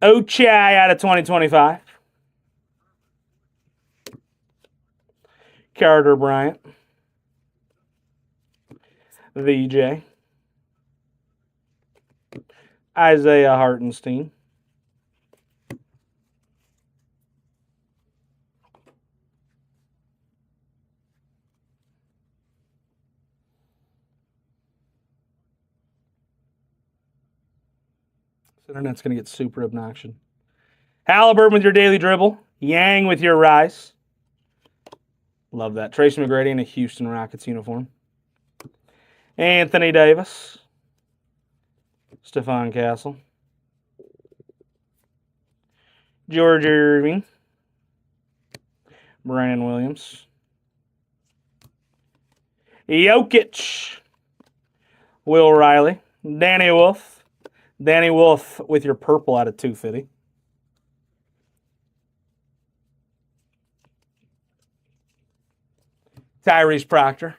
Ochai out of 2025. Carter Bryant. VJ. Isaiah Hartenstein. This internet's going to get super obnoxious. Halliburton with your daily dribble. Yang with your rise. Love that. Tracy McGrady in a Houston Rockets uniform. Anthony Davis. Stephon Castle. George Irving. Brandon Williams. Jokic. Will Riley. Danny Wolf. Danny Wolf with your purple out of 250. Tyrese Proctor.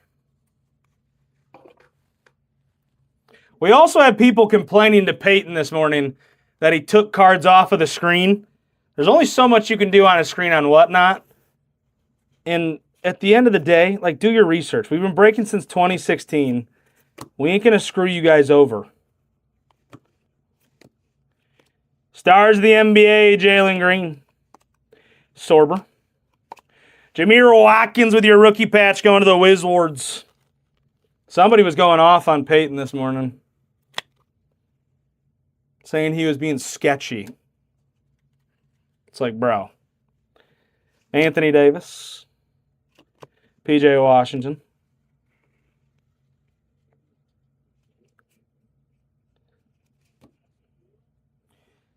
We also have people complaining to Peyton this morning that he took cards off of the screen. There's only so much you can do on a screen on whatnot. And at the end of the day, like, do your research. We've been breaking since 2016. We ain't going to screw you guys over. Stars of the NBA, Jalen Green. Sorber. Jameer Watkins with your rookie patch going to the Wizards. Somebody was going off on Peyton this morning, saying he was being sketchy. It's like, bro. Anthony Davis. PJ Washington.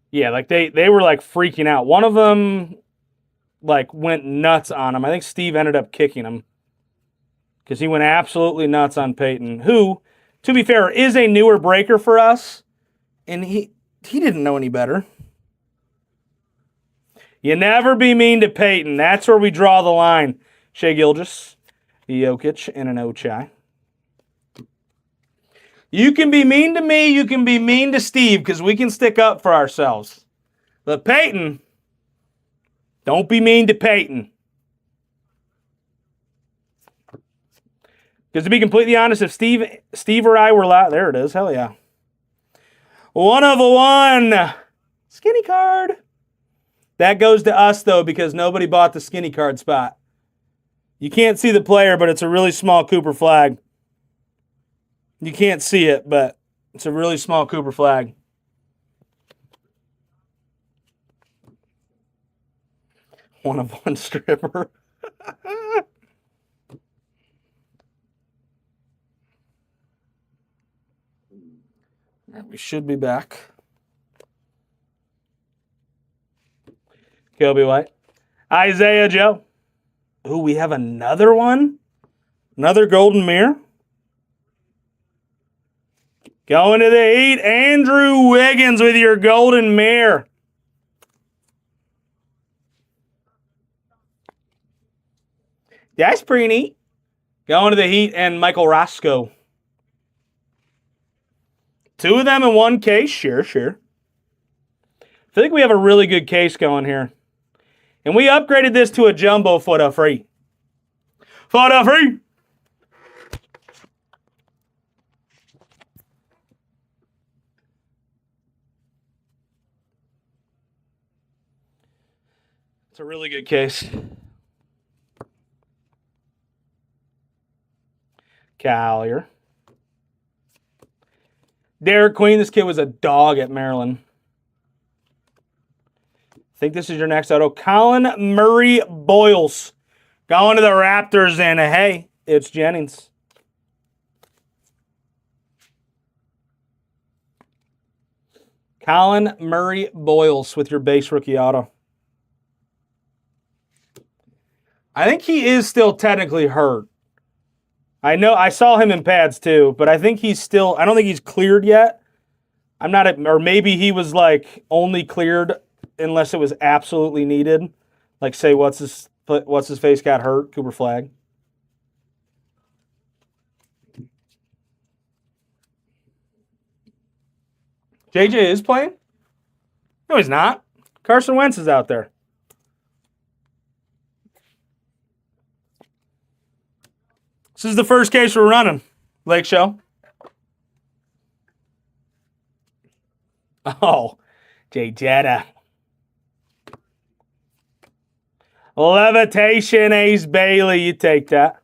Yeah, like they were like freaking out. One of them like went nuts on him. I think Steve ended up kicking him because he went absolutely nuts on Peyton, who, to be fair, is a newer breaker for us, and he didn't know any better. You never be mean to Peyton. That's where we draw the line. Shai Gilgeous, Jokic, and an Ochai. You can be mean to me. You can be mean to Steve because we can stick up for ourselves. But Peyton, don't be mean to Peyton. Because to be completely honest, if Steve or I were there it is. Hell yeah. 1 of 1. Skinny card. That goes to us, though, because nobody bought the skinny card spot. You can't see the player, but it's a really small Cooper flag. You can't see it, but it's a really small Cooper flag. 1 of 1 stripper. We should be back. Kobe White. Isaiah Joe. Ooh, we have another one. Another golden mirror. Going to the Heat, Andrew Wiggins with your golden mirror. That's pretty neat. Going to the Heat and Michael Roscoe. 2 of them in 1 case. Sure. I think we have a really good case going here. And we upgraded this to a jumbo photo free. Photo free. It's a really good case. Collier. Derek Queen. This kid was a dog at Maryland. I think this is your next auto. Colin Murray Boyles. Going to the Raptors, and hey, it's Jennings. Colin Murray Boyles with your base rookie auto. I think he is still technically hurt. I know I saw him in pads too, but I think he's still, I don't think he's cleared yet. I'm not, or maybe he was like only cleared unless it was absolutely needed. Like say what's his face got hurt, Cooper Flag. JJ is playing? No, he's not. Carson Wentz is out there. This is the first case we're running, Lake Show. Oh, Jay Jetta. Levitation, Ace Bailey. You take that.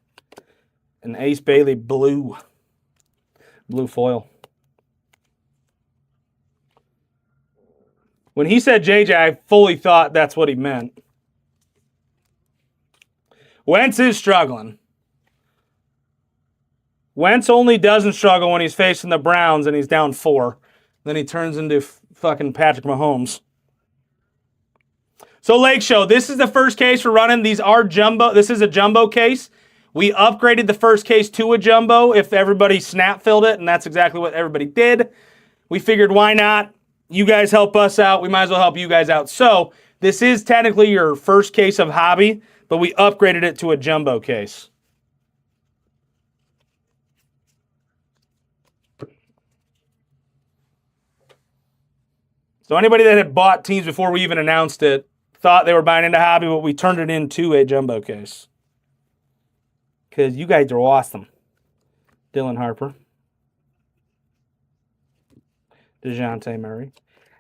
An Ace Bailey blue. Blue foil. When he said JJ, I fully thought that's what he meant. Wentz is struggling. Wentz only doesn't struggle when he's facing the Browns and he's down 4. Then he turns into fucking Patrick Mahomes. So Lake Show, this is the first case we're running. These are jumbo. This is a jumbo case. We upgraded the first case to a jumbo if everybody snap filled it, and that's exactly what everybody did. We figured why not? You guys help us out. We might as well help you guys out. So this is technically your first case of hobby, but we upgraded it to a jumbo case. So anybody that had bought teams before we even announced it thought they were buying into hobby, but we turned it into a jumbo case. Because you guys are awesome. Dylan Harper. DeJounte Murray.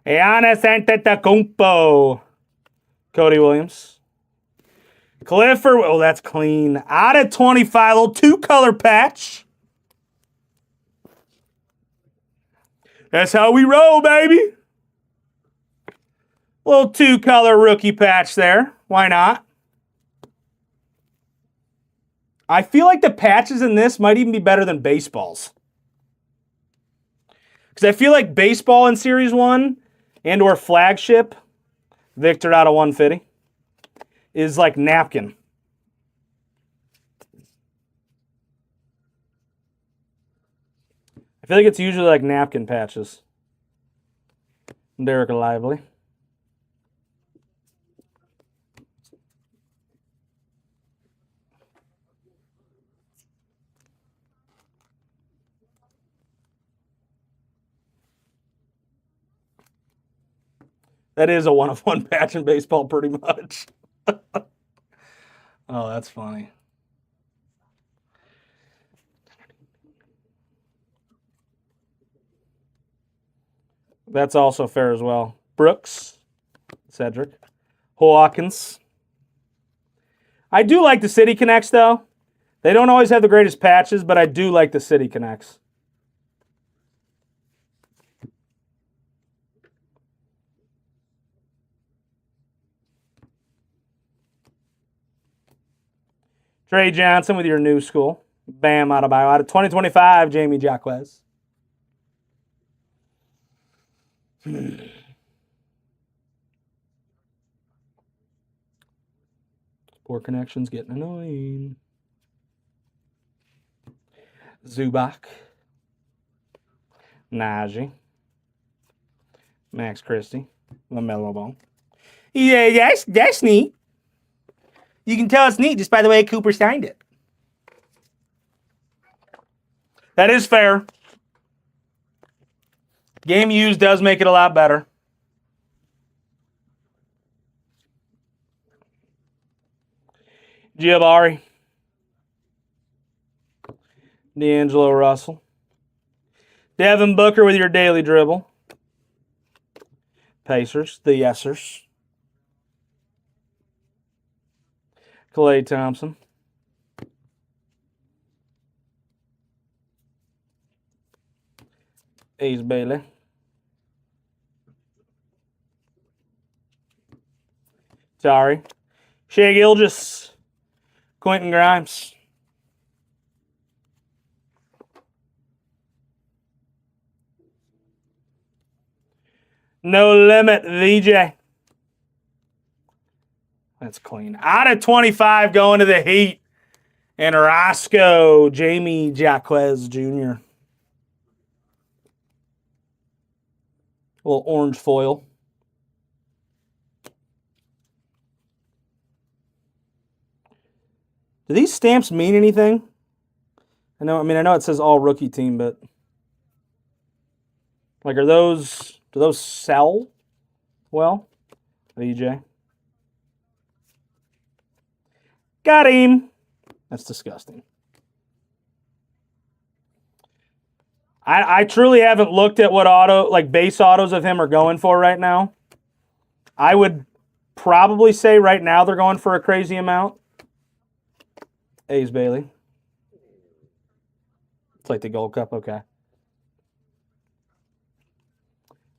Giannis Antetokounmpo. Cody Williams. Clifford. Oh, that's clean. Out of 25. Little 2-color patch. That's how we roll, baby. Little 2-color rookie patch there. Why not? I feel like the patches in this might even be better than baseballs. Because I feel like baseball in Series 1 and or Flagship, Victor out of 150, is like napkin. I feel like it's usually like napkin patches. Derek Lively. That is a 1-of-1 patch in baseball pretty much. Oh, that's funny. That's also fair as well. Brooks, Cedric, Hawkins. I do like the City Connects, though. They don't always have the greatest patches, but I do like the City Connects. Trey Johnson with your new school. Bam, out of bio. Out of 2025, Jamie Jaquez. Poor connections getting annoying. Zubac. Najee. Max Christie. LaMelo Ball. Yeah, that's neat. You can tell it's neat just by the way Cooper signed it. That is fair. Game used does make it a lot better. Jabari. D'Angelo Russell. Devin Booker with your daily dribble. Pacers, the Yesers. Klay Thompson. Ace Bailey. Sorry. Shea Gilgeous. Quentin Grimes. No limit, VJ. That's clean. Out of 25 going to the Heat. And Roscoe, Jamie Jaquez Jr. A little orange foil. Do these stamps mean anything? I know it says all rookie team, but like do those sell well? VJ. Got him. That's disgusting. I truly haven't looked at what base autos of him are going for right now. I would probably say right now they're going for a crazy amount. Ace Bailey. It's like the Gold Cup, okay.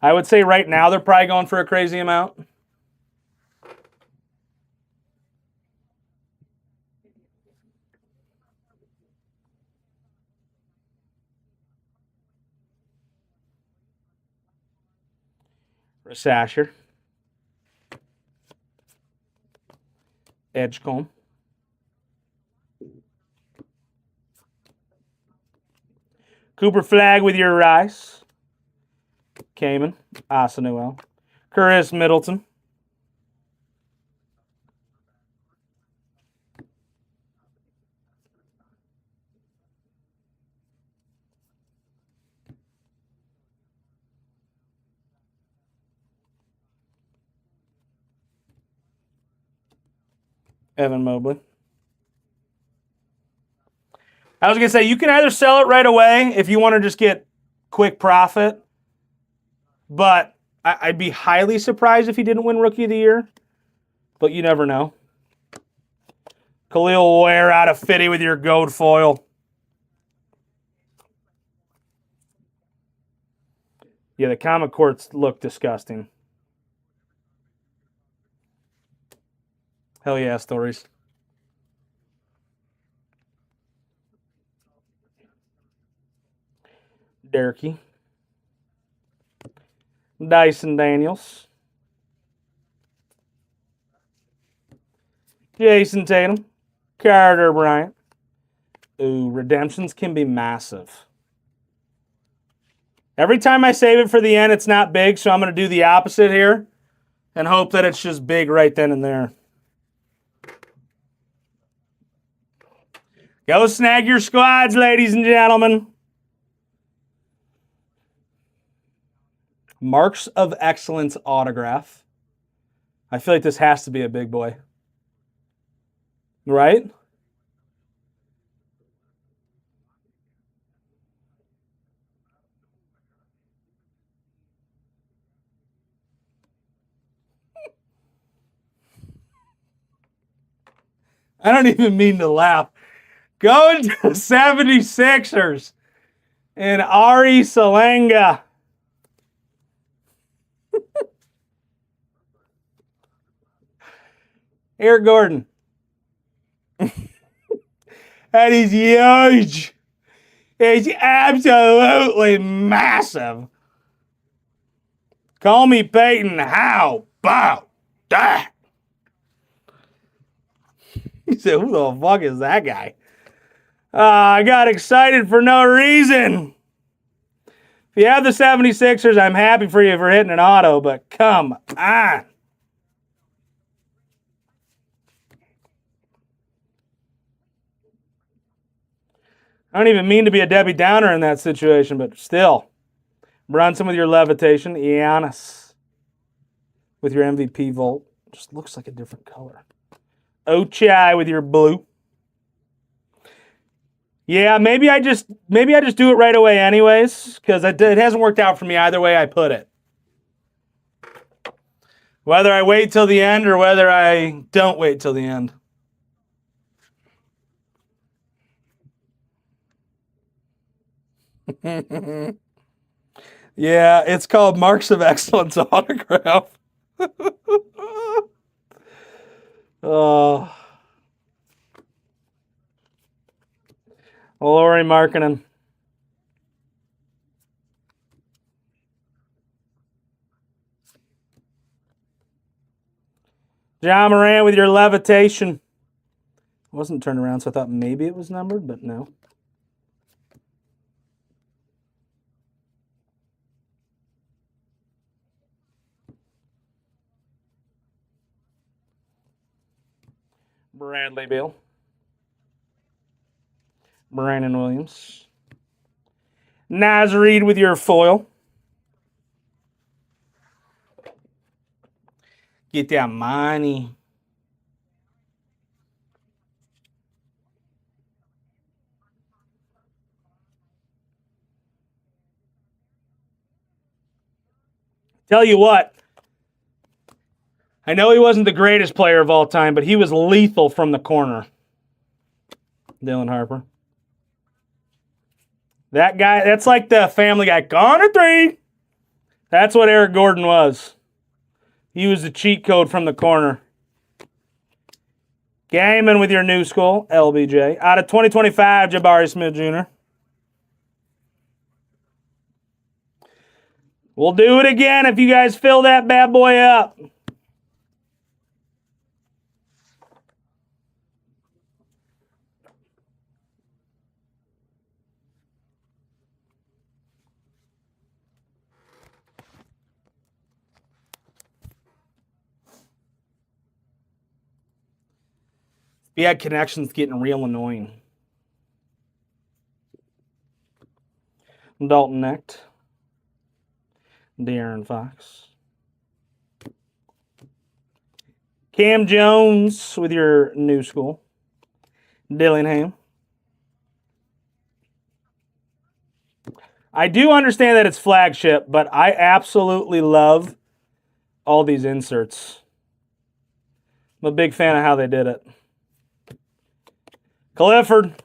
I would say right now they're probably going for a crazy amount. Sasher. Edgecombe. Cooper Flag with your Rice. Kamen. Asanuel. Chris Middleton. Evan Mobley. I was going to say, you can either sell it right away if you want to just get quick profit, but I'd be highly surprised if he didn't win Rookie of the Year, but you never know. Khalil Ware out of 50 with your gold foil. Yeah, the comic courts look disgusting. Hell yeah, stories. Derky. Dyson Daniels. Jason Tatum. Carter Bryant. Ooh, redemptions can be massive. Every time I save it for the end, it's not big, so I'm going to do the opposite here and hope that it's just big right then and there. Go snag your squads, ladies and gentlemen. Marks of Excellence autograph. I feel like this has to be a big boy. Right? I don't even mean to laugh. Going to the 76ers and Ari Salanga. Eric Gordon. That is huge. It's absolutely massive. Call me Peyton. How about that? He said, who the fuck is that guy? I got excited for no reason. If you have the 76ers, I'm happy for you for hitting an auto, but come on. I don't even mean to be a Debbie Downer in that situation, but still. Brunson with your levitation. Giannis with your MVP Volt. Just looks like a different color. Ochai with your blue. Yeah, maybe I just do it right away anyways, because it hasn't worked out for me either way I put it. Whether I wait till the end or whether I don't wait till the end. Yeah, it's called Marks of Excellence autograph. Oh. Lauri Markkanen. John Morant with your levitation. It wasn't turned around, so I thought maybe it was numbered, but no. Bradley Beal. Brandon Williams. Naz Reid with your foil. Get that money. Tell you what, I know he wasn't the greatest player of all time, but he was lethal from the corner. Dylan Harper. That guy, that's like the Family Guy. Corner three. That's what Eric Gordon was. He was the cheat code from the corner. Gaiman with your new school, LBJ. Out of 2025, Jabari Smith Jr. We'll do it again if you guys fill that bad boy up. We had connections getting real annoying. Dalton Knecht. De'Aaron Fox. Cam Jones with your new school. Dillingham. I do understand that it's Flagship, but I absolutely love all these inserts. I'm a big fan of how they did it. Clifford,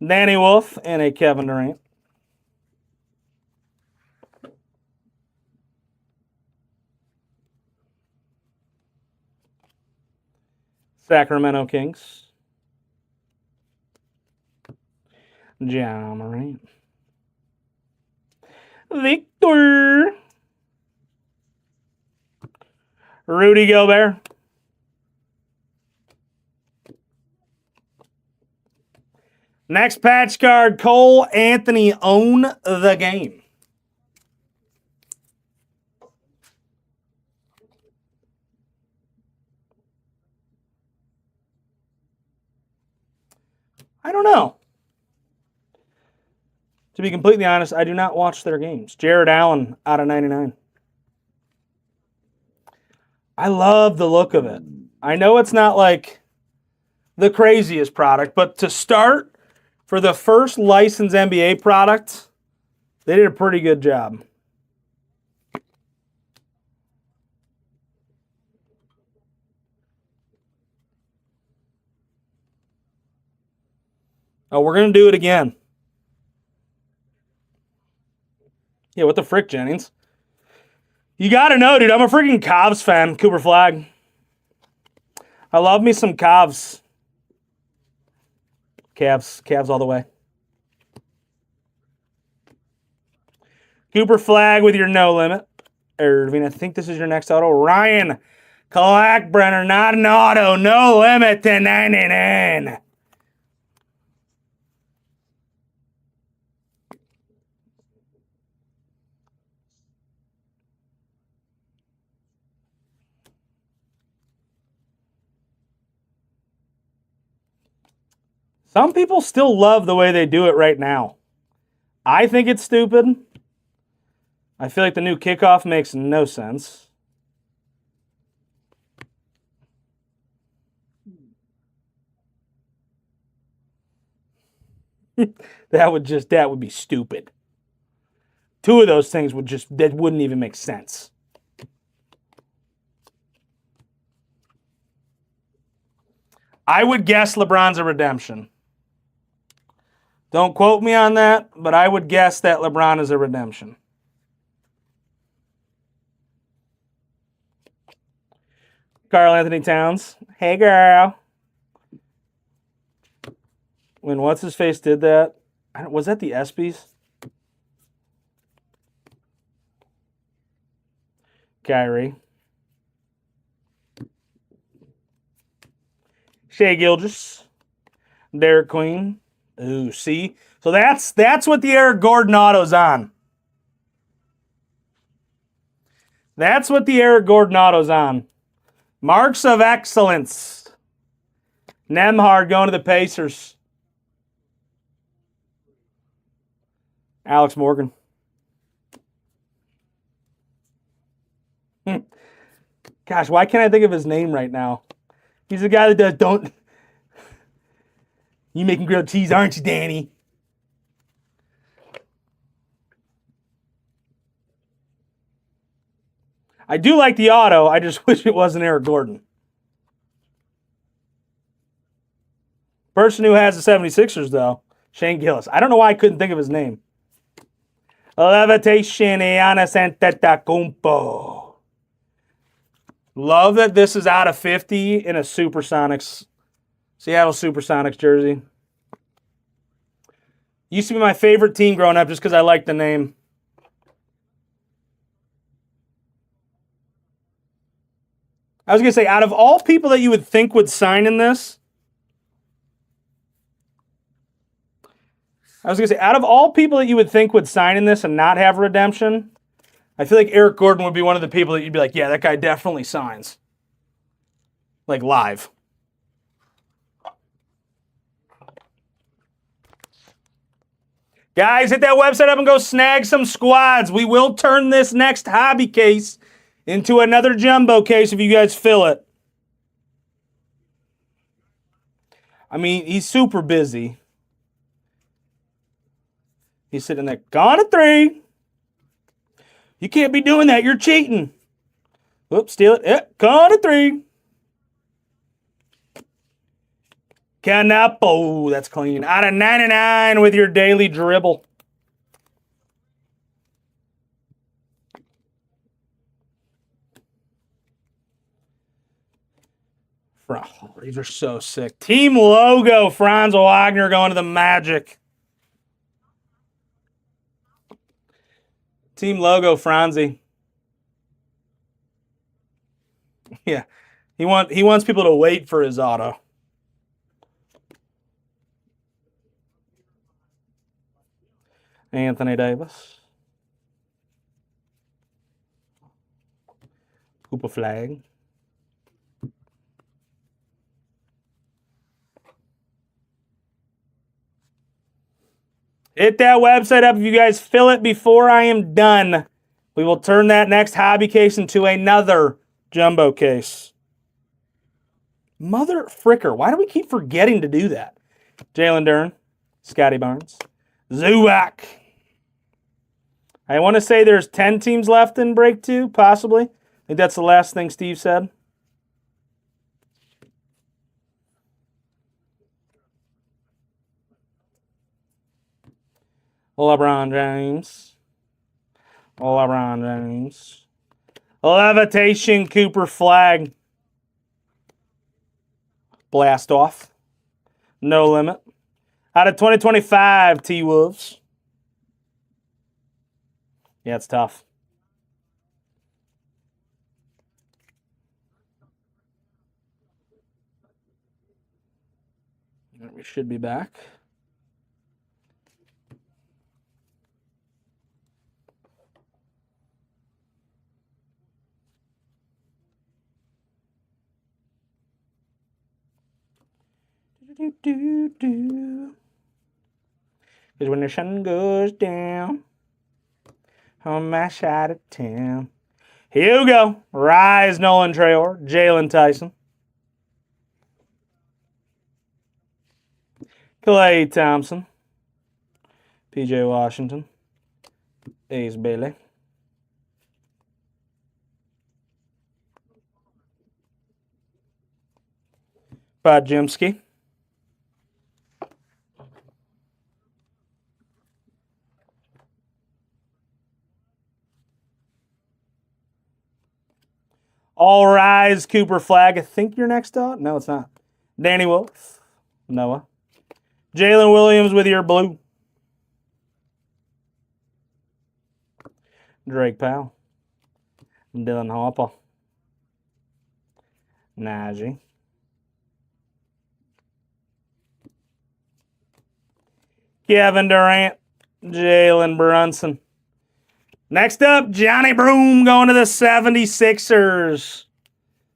Danny Wolf, and a Kevin Durant. Sacramento Kings. John Morant. Victor. Rudy Gobert. Next patch card, Cole Anthony, own the game. I don't know. To be completely honest, I do not watch their games. Jared Allen out of 99. I love the look of it. I know it's not like the craziest product, but to start for the first licensed NBA product, they did a pretty good job. Oh, we're going to do it again. Yeah, what the frick, Jennings? You got to know, dude, I'm a freaking Cavs fan, Cooper Flag. I love me some Cavs. Cavs all the way. Cooper Flag with your no limit. Irving, I think this is your next auto. Ryan Kalakbrenner, not an auto. No limit to 99. Some people still love the way they do it right now. I think it's stupid. I feel like the new kickoff makes no sense. that would be stupid. Two of those things that wouldn't even make sense. I would guess LeBron's a redemption. Don't quote me on that, but I would guess that LeBron is a redemption. Karl Anthony Towns. Hey, girl. When What's-His-Face did that, was that the ESPYs? Kyrie. Shea Gilgeous. Derek Queen. Ooh, see? So that's what the Eric Gordon auto's on. That's what the Eric Gordon auto's on. Marks of excellence. Nemhard going to the Pacers. Alex Morgan. Gosh, why can't I think of his name right now? He's the guy that does don't... You making grilled cheese, aren't you, Danny? I do like the auto. I just wish it wasn't Eric Gordon. Person who has the 76ers, though, Shane Gillis. I don't know why I couldn't think of his name. Levitation Giannis Antetokounmpo. Love that this is out of 50 in a Supersonics, Seattle Supersonics jersey. Used to be my favorite team growing up just because I liked the name. I was going to say, out of all people that you would think would sign in this, out of all people that you would think would sign in this and not have redemption, I feel like Eric Gordon would be one of the people that you'd be like, yeah, that guy definitely signs. Like live. Guys, hit that website up and go snag some squads. We will turn this next hobby case into another jumbo case if you guys fill it. I mean, he's super busy. He's sitting there, gone to 3. You can't be doing that. You're cheating. Oops, steal it. Yep, gone to 3. Canapo, that's clean. Out of 99 with your daily dribble. Oh, these are so sick. Team logo, Franz Wagner going to the Magic. Team logo, Franzi. Yeah, he wants people to wait for his auto. Anthony Davis. Cooper Flag. Hit that website up if you guys fill it before I am done. We will turn that next hobby case into another jumbo case. Mother fricker, why do we keep forgetting to do that? Jalen Duren, Scotty Barnes, Zubac. I want to say there's 10 teams left in break 2, possibly. I think that's the last thing Steve said. LeBron James. LeBron James. Levitation Cooper Flag. Blast off. No limit. Out of 2025 T-Wolves. Yeah, it's tough. We should be back. Because when the sun goes down on my side of town. Here we go. Rise Nolan Traore. Jalen Tyson. Klay Thompson. PJ Washington. Ace Bailey. Podziemski. All Rise Cooper Flag. I think you're next up. No, it's not. Danny Wolf. Noah. Jalen Williams with your blue. Drake Powell. Dylan Harper. Najee. Kevin Durant. Jalen Brunson. Next up, Johnny Broom going to the 76ers.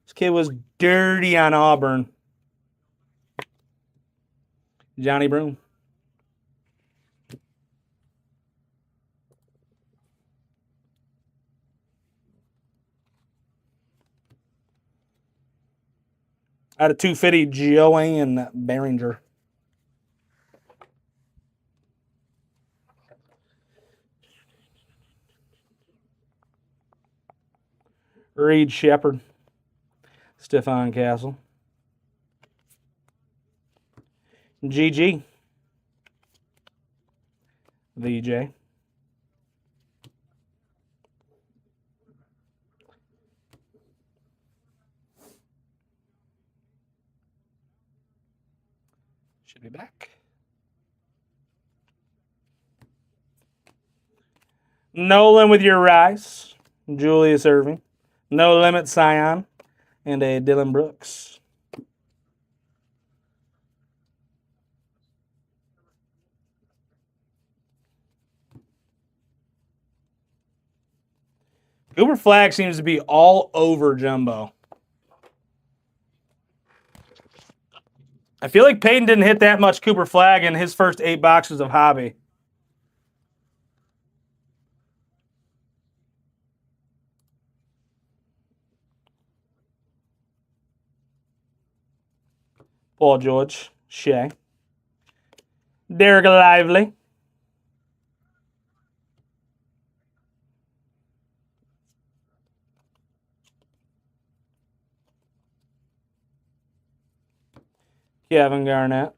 This kid was dirty on Auburn. Johnny Broom. Out of 250, Joanne Behringer. Reed Shepard. Stephon Castle. GG. VJ. Should be back. Nolan with your Rice. Julius Irving. No Limit Scion. And a Dylan Brooks. Cooper Flag seems to be all over Jumbo. I feel like Peyton didn't hit that much Cooper Flag in his first 8 boxes of Hobby. Paul George. Shea. Derek Lively. Kevin Garnett.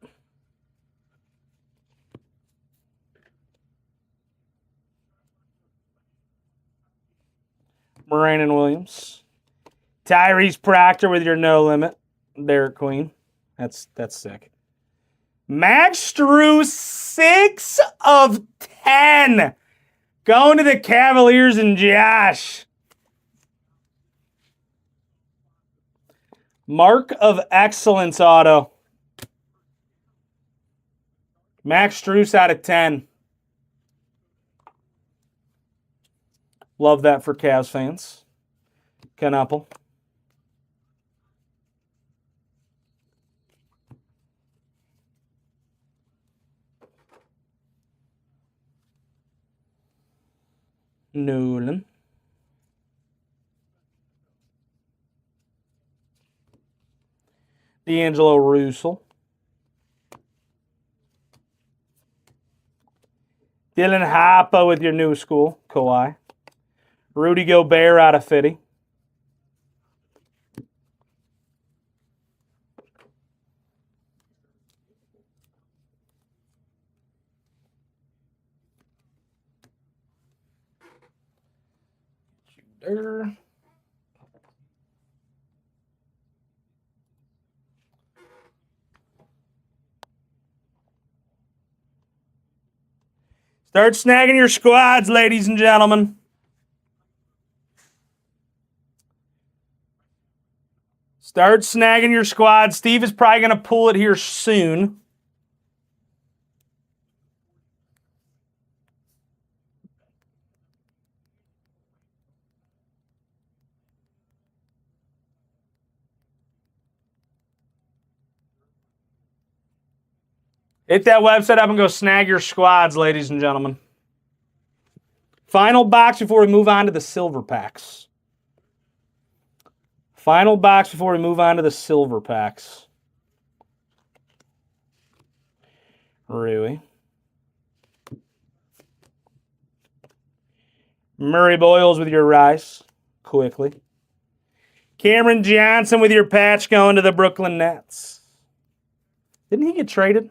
Brandon Williams. Tyrese Proctor with your No Limit. Derek Queen. That's sick. Max Strus, 6 of 10. Going to the Cavaliers and Josh. Mark of Excellence auto. Max Strus out of 10. Love that for Cavs fans. Knuppel. Nolan. D'Angelo Russell. Dylan Harper with your new school, Kawhi. Rudy Gobert out of 50. Start snagging your squads, ladies and gentlemen. Start snagging your squad. Steve is probably going to pull it here soon. Hit that website up and go snag your squads, ladies and gentlemen. Final box before we move on to the silver packs. Final box before we move on to the silver packs. Rui. Murray Boyles with your rice. Quickly. Cameron Johnson with your patch going to the Brooklyn Nets. Didn't he get traded?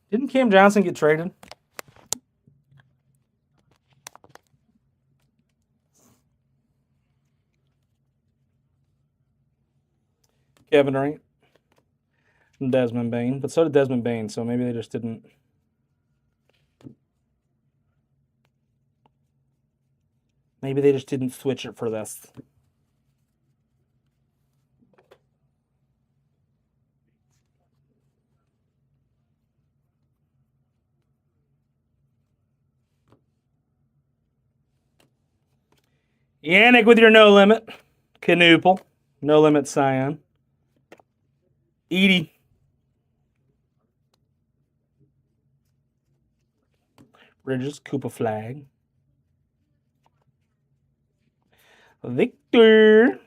Didn't Cam Johnson get traded? Kevin Durant. And Desmond Bain. But so did Desmond Bain, so maybe they just didn't. Maybe they just didn't switch it for this. Yannick with your no limit. Canoopel. No limit Scion. Edie. Bridges. Koopa Flag. Victor.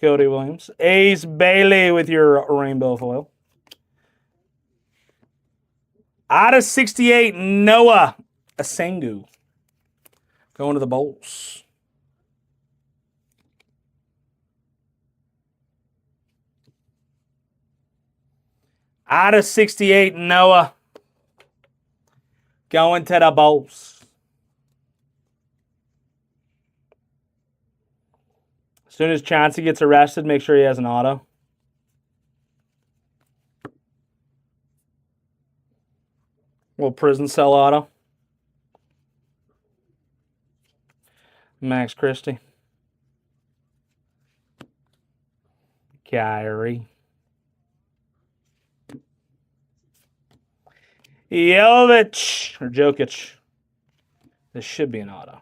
Cody Williams. Ace Bailey with your rainbow foil. Out of 68, Noah Asengu. Going to the Bulls. Out of 68, Noah. Going to the Bulls. As soon as Chauncey gets arrested, make sure he has an auto. Little prison cell auto. Max Christie. Kyrie. Jovic. Or Jokic. This should be an auto.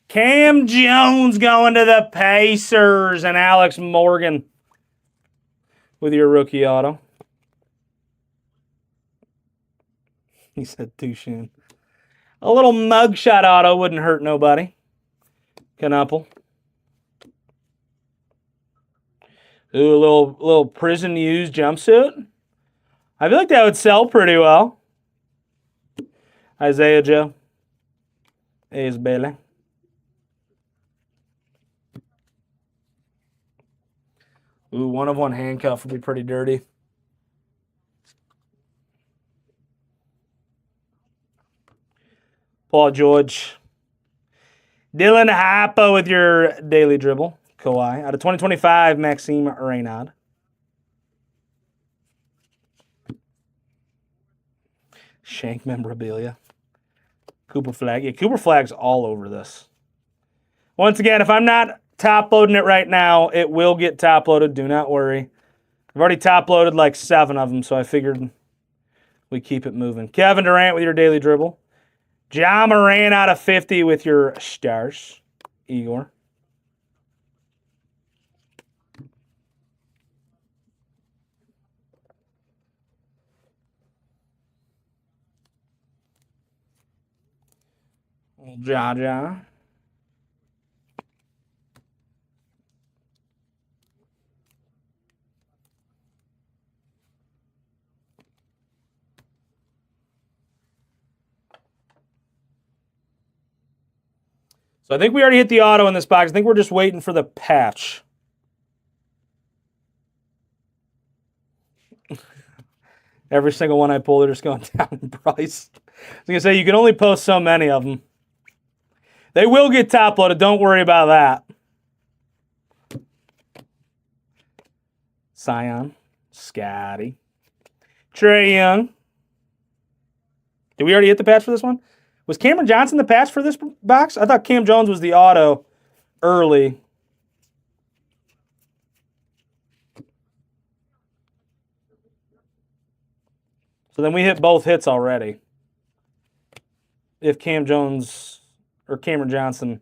Cam Jones going to the Pacers. And Alex Morgan with your rookie auto. He said Touchine. A little mugshot auto wouldn't hurt nobody. Canapple. Ooh, a little prison used jumpsuit. I feel like that would sell pretty well. Isaiah Joe. Ace Bailey. Ooh, 1/1 handcuff would be pretty dirty. Paul George. Dylan Hapa with your daily dribble. Kawhi. Out of 2025, Maxime Reynaud. Shank memorabilia. Cooper Flag. Yeah, Cooper Flag's all over this. Once again, if I'm not top loading it right now, it will get top loaded. Do not worry. I've already top loaded like 7 of them, so I figured we keep it moving. Kevin Durant with your daily dribble. John Moran out of 50 with your stars. Igor. Jaja. So I think we already hit the auto in this box. I think we're just waiting for the patch. Every single one I pull, they're just going down in price. I was going to say, you can only post so many of them. They will get top loaded. Don't worry about that. Sion, Scotty, Trae Young. Did we already hit the patch for this one? Was Cameron Johnson the patch for this box? I thought Cam Jones was the auto early. So then we hit both hits already. If Cam Jones or Cameron Johnson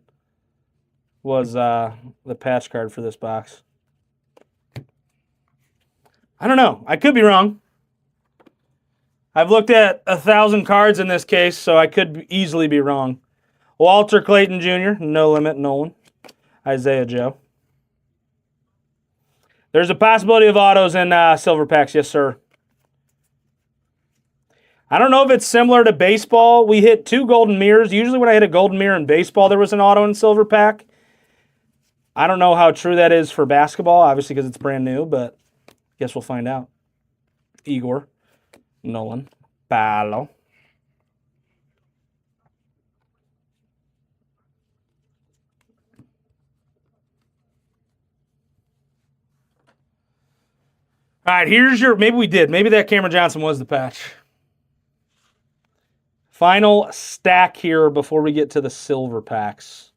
was the patch card for this box. I don't know. I could be wrong. I've looked at 1,000 cards in this case, so I could easily be wrong. Walter Clayton Jr., No Limit Nolan. Isaiah Joe. There's a possibility of autos in silver packs, yes, sir. I don't know if it's similar to baseball. We hit 2 golden mirrors. Usually when I hit a golden mirror in baseball, there was an auto in silver pack. I don't know how true that is for basketball, obviously because it's brand new, but I guess we'll find out. Igor, Nolan, Paolo. All right, here's your, maybe we did. Maybe that Cameron Johnson was the patch. Final stack here before we get to the silver packs.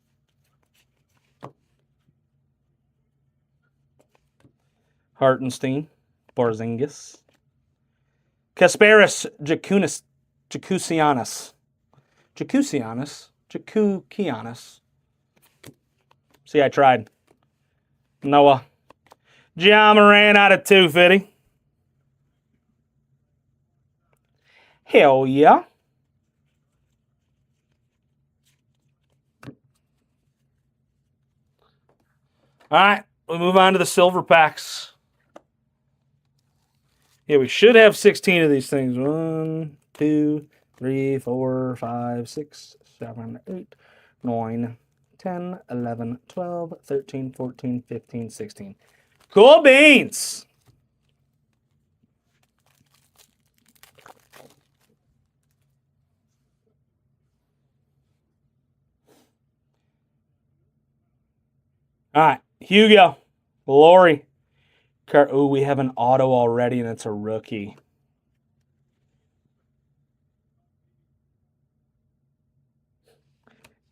Hartenstein, Porzingis, Kasparis, Jakusianis. See, I tried. Noah. Ja Morant out of 250. Hell yeah. All right, we move on to the silver packs. Yeah, we should have 16 of these things. 1, 2, 3, 4, 5, 6, 7, 8, 9, 10, 11, 12, 13, 14, 15, 16. Cool beans. All right, Hugo, Lori. Oh, we have an auto already, and it's a rookie.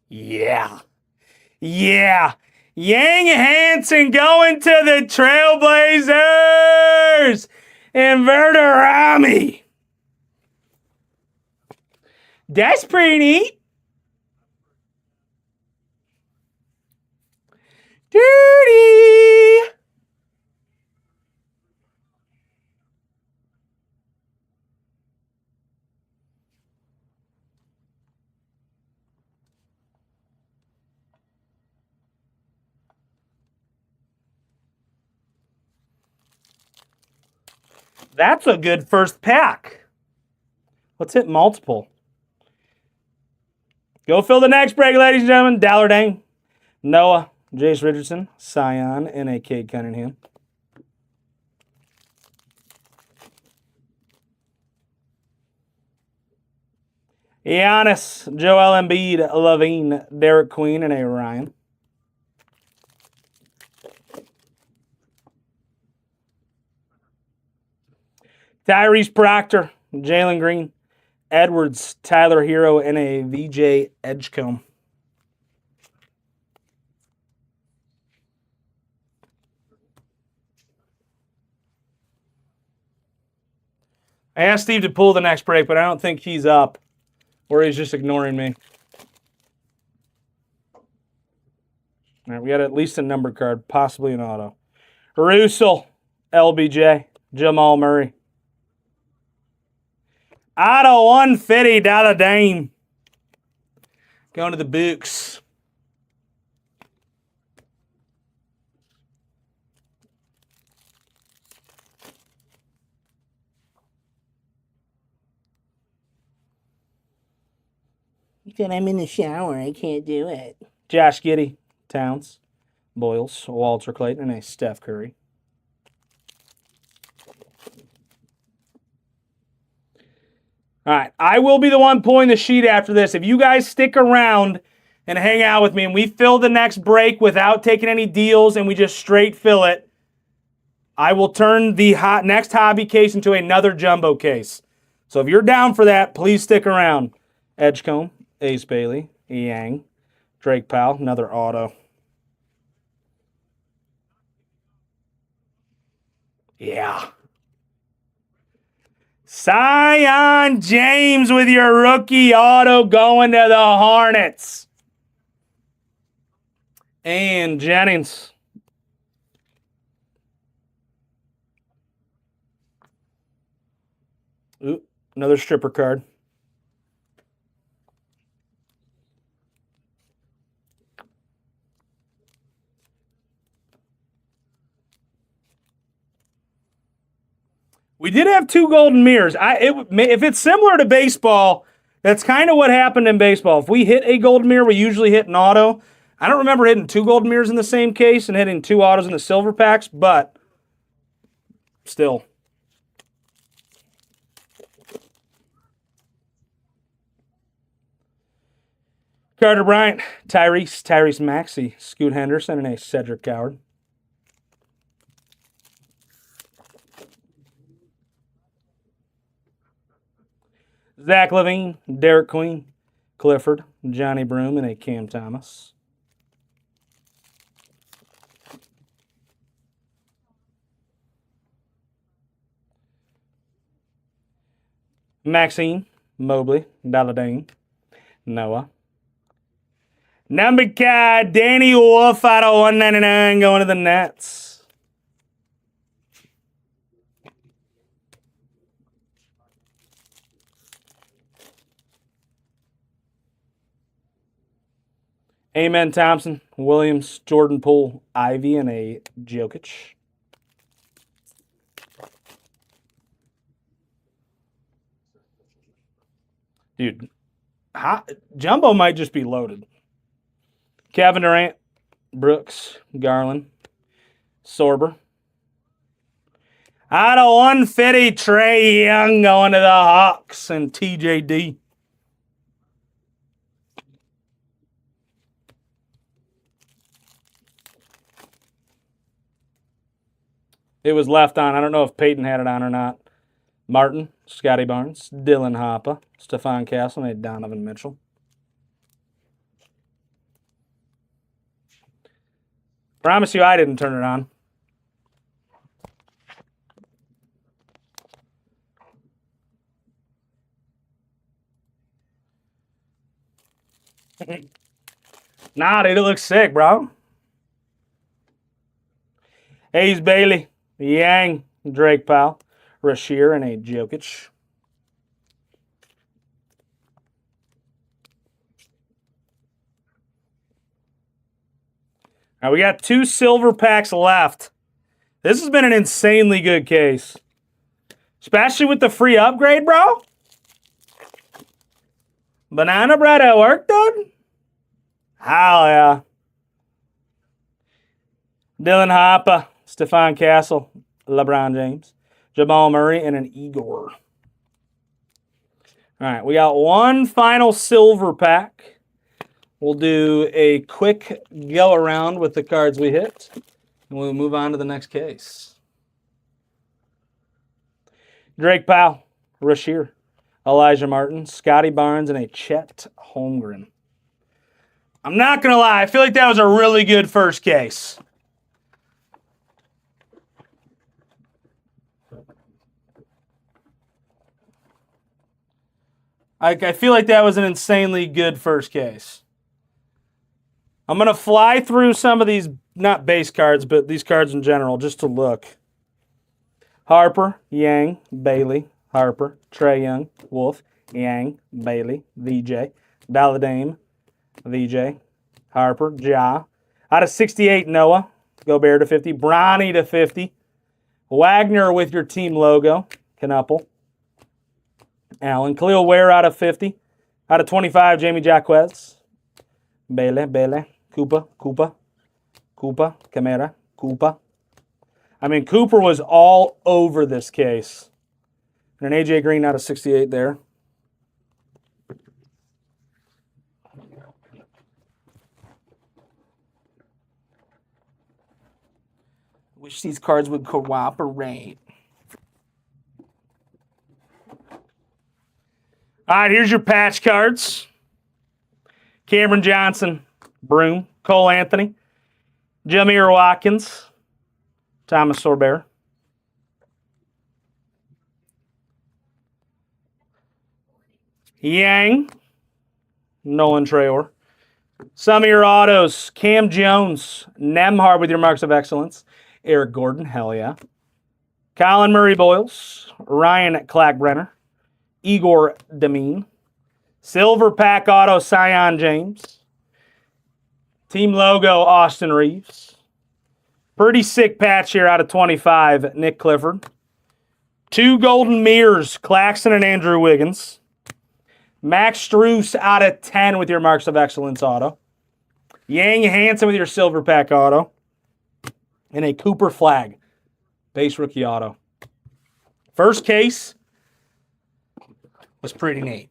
Yeah. Yeah. Yang Hansen going to the Trailblazers. And Verderami. That's pretty neat. Dirty. That's a good first pack. Let's hit multiple. Go fill the next break, ladies and gentlemen. Dallardane, Noah, Jace Richardson, Sion, and a Cade Cunningham. Giannis, Joel Embiid, Levine, Derek Queen, and a Ryan. Tyrese Proctor, Jalen Green, Edwards, Tyler Hero, and a VJ Edgecombe. I asked Steve to pull the next break, but I don't think he's up, or he's just ignoring me. All right, we got at least a number card, possibly an auto. Russell, LBJ, Jamal Murray. Auto 150, Dallardane. Going to the Books. He said, I'm in the shower. I can't do it. Josh Giddey, Towns, Boyles, Walter Clayton, and a Steph Curry. All right, I will be the one pulling the sheet after this. If you guys stick around and hang out with me and we fill the next break without taking any deals and we just straight fill it, I will turn the next hobby case into another jumbo case. So if you're down for that, please stick around. Edgecombe, Ace Bailey, Yang, Drake Powell, another auto. Yeah. Zion James with your rookie auto going to the Hornets. And Jennings. Ooh, another stripper card. We did have 2 golden mirrors. If it's similar to baseball, that's kind of what happened in baseball. If we hit a golden mirror, we usually hit an auto. I don't remember hitting 2 golden mirrors in the same case and hitting 2 autos in the silver packs, but still. Carter Bryant, Tyrese Maxey, Scoot Henderson, and a Cedric Coward. Zach LaVine, Derek Queen, Clifford, Johnny Broom, and a Cam Thomas. Maxine, Mobley, Dalladine, Noah. Number card, Danny Wolf out of 199 going to the Nets. Amen Thompson, Williams, Jordan Poole, Ivy, and a Jokic. Dude, Jumbo might just be loaded. Kevin Durant, Brooks, Garland, Sorber. Out of 150, Trae Young going to the Hawks and TJD. It was left on. I don't know if Peyton had it on or not. Martin, Scotty Barnes, Dylan Hoppa, Stephon Castle, and Donovan Mitchell. Promise you I didn't turn it on. Nah, dude, it looks sick, bro. Ace Bailey, Yang, Drake Powell, Rasheer, and a Jokic. All right, we got 2 silver packs left. This has been an insanely good case. Especially with the free upgrade, bro. Banana bread at work, dude? Hell yeah. Dylan Hoppa, Stephon Castle, LeBron James, Jamal Murray, and an Igor. All right, we got 1 final silver pack. We'll do a quick go around with the cards we hit, and we'll move on to the next case. Drake Powell, Rasheer, Elijah Martin, Scotty Barnes, and a Chet Holmgren. I'm not going to lie, I feel like that was a really good first case. I feel like that was an insanely good first case. I'm going to fly through some of these, not base cards, but these cards in general, just to look. Harper, Yang, Bailey, Harper, Trae Young, Wolf, Yang, Bailey, VJ, Dalladine, VJ, Harper, Ja. Out of 68, Noah, Gobert to 50, Bronny to 50, Wagner with your team logo, Knuppel, Allen, Khalil Ware out of 50, out of 25, Jamie Jaquez, Bailey, Camara, Koopa. I mean, Cooper was all over this case. And an AJ Green out of 68 there. Wish these cards would cooperate. All right, here's your patch cards. Cameron Johnson, Broom, Cole Anthony, Jameer Watkins, Thomas Sorbear. Yang, Nolan Traore. Some of your autos, Cam Jones, Nemhard with your marks of excellence. Eric Gordon, hell yeah. Colin Murray Boyles, Ryan Clackbrenner, Igor Demine. Silver pack auto, Sion James. Team logo, Austin Reeves. Pretty sick patch here out of 25, Nick Clifford. 2 golden mirrors, Claxton and Andrew Wiggins. Max Strus out of 10 with your marks of excellence auto. Yang Hansen with your silver pack auto. And a Cooper Flag, base rookie auto. First case was pretty neat.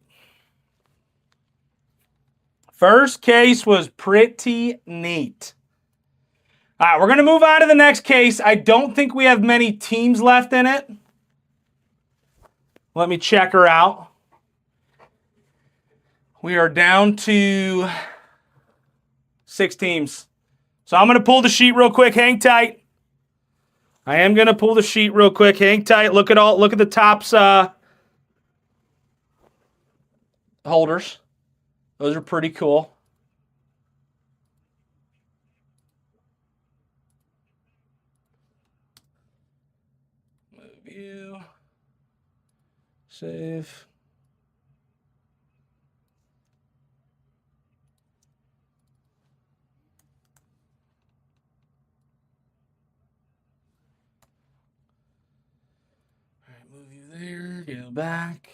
First case was pretty neat. All right, we're going to move on to the next case. I don't think we have many teams left in it. Let me check her out. We are down to 6 teams. So I'm going to pull the sheet real quick. Hang tight. I am going to pull the sheet real quick. Hang tight. Look at the Topps holders. Those are pretty cool. Move you. Save. Move you there, go back.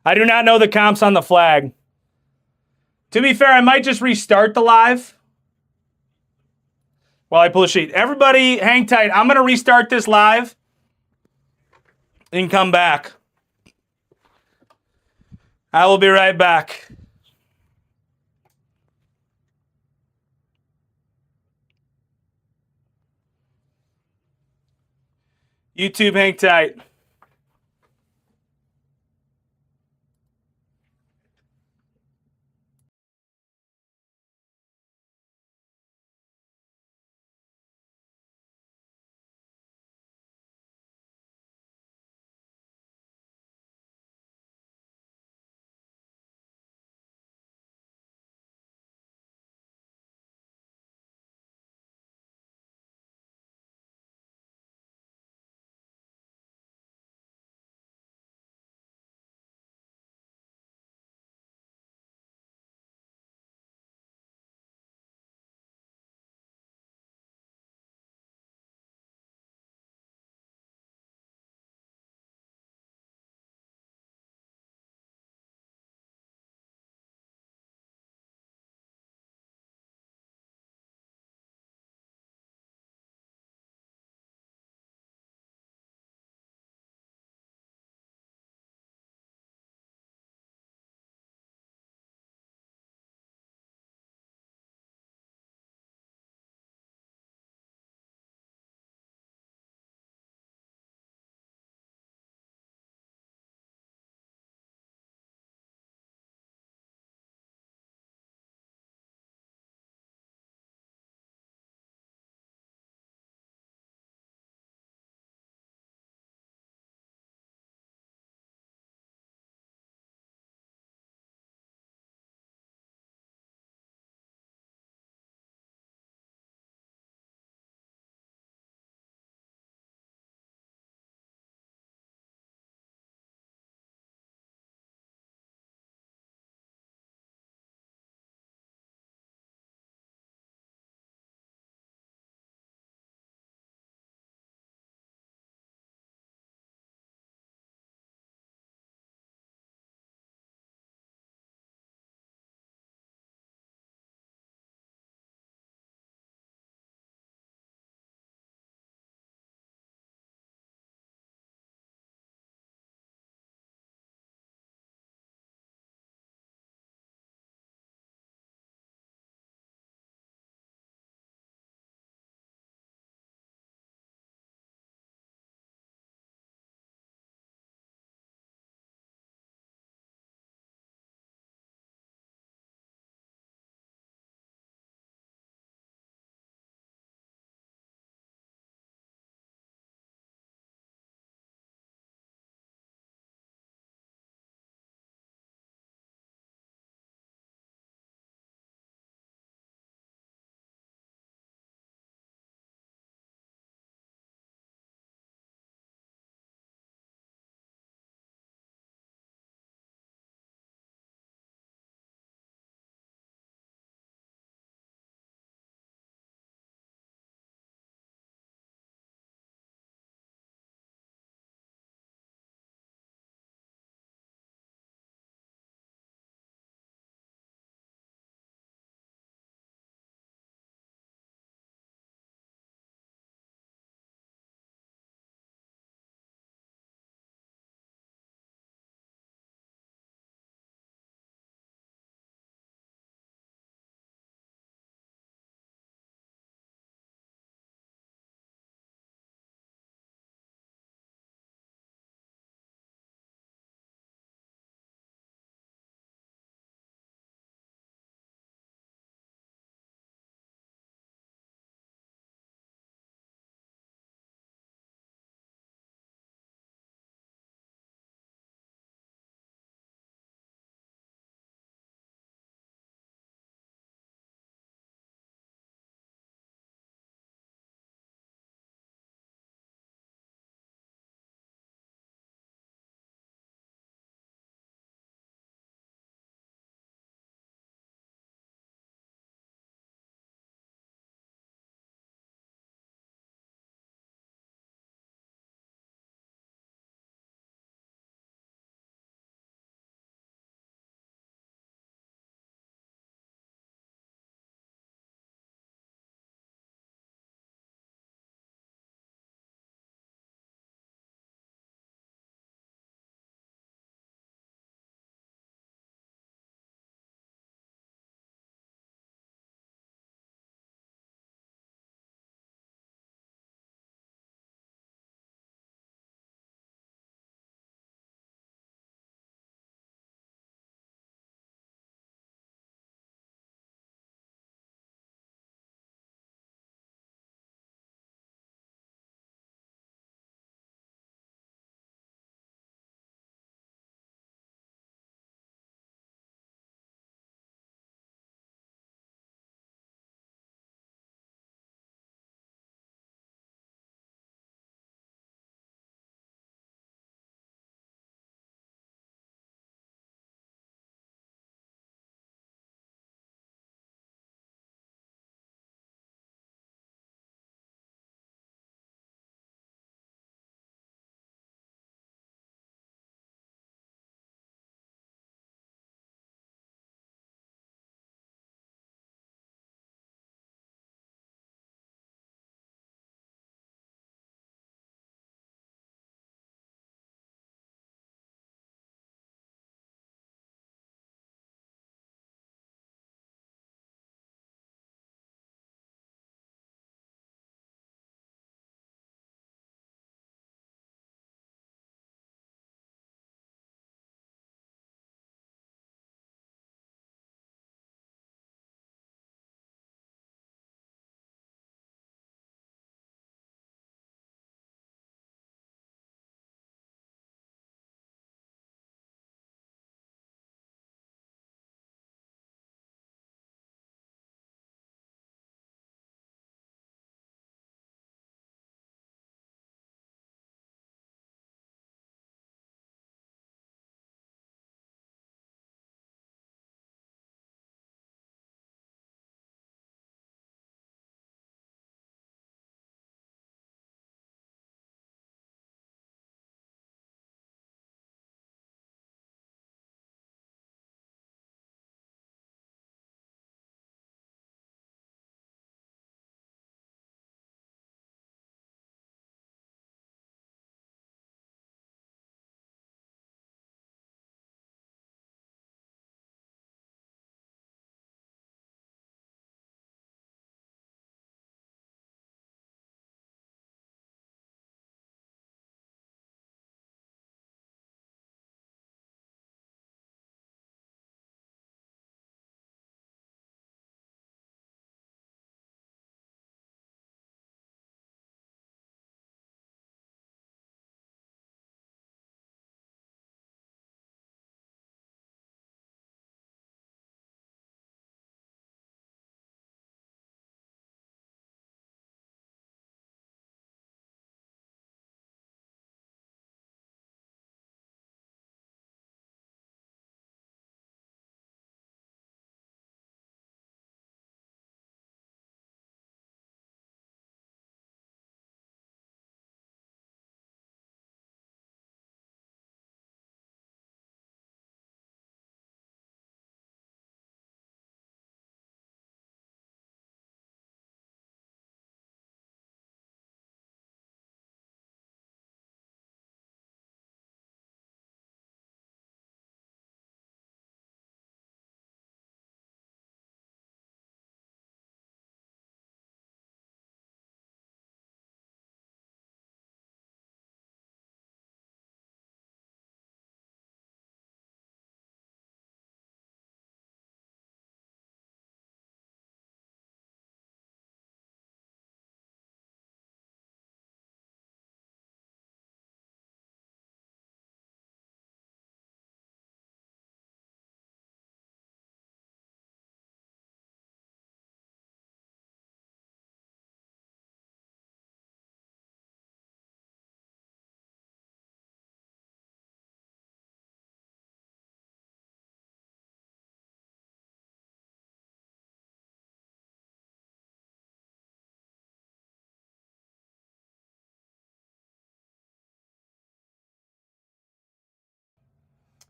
I do not know the comps on the flag. To be fair, I might just restart the live while I pull the sheet. Everybody, hang tight. I'm going to restart this live and come back. I will be right back. YouTube, hang tight.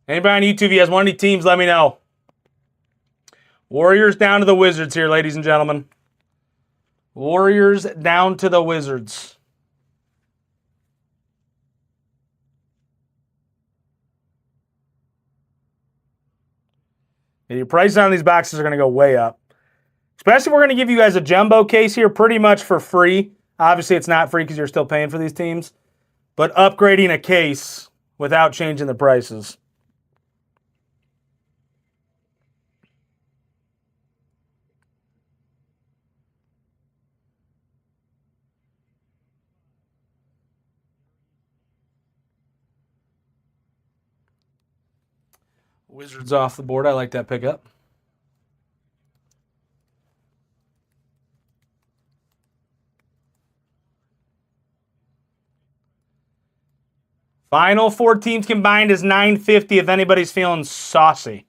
Anybody on YouTube, if you guys want any teams, let me know. Warriors down to the Wizards here, ladies and gentlemen. Warriors down to the Wizards. And your prices on these boxes are going to go way up. Especially if we're going to give you guys a jumbo case here pretty much for free. Obviously, it's not free because you're still paying for these teams. But upgrading a case without changing the prices. Wizards off the board. I like that pickup. Final 4 teams combined is $950 if anybody's feeling saucy.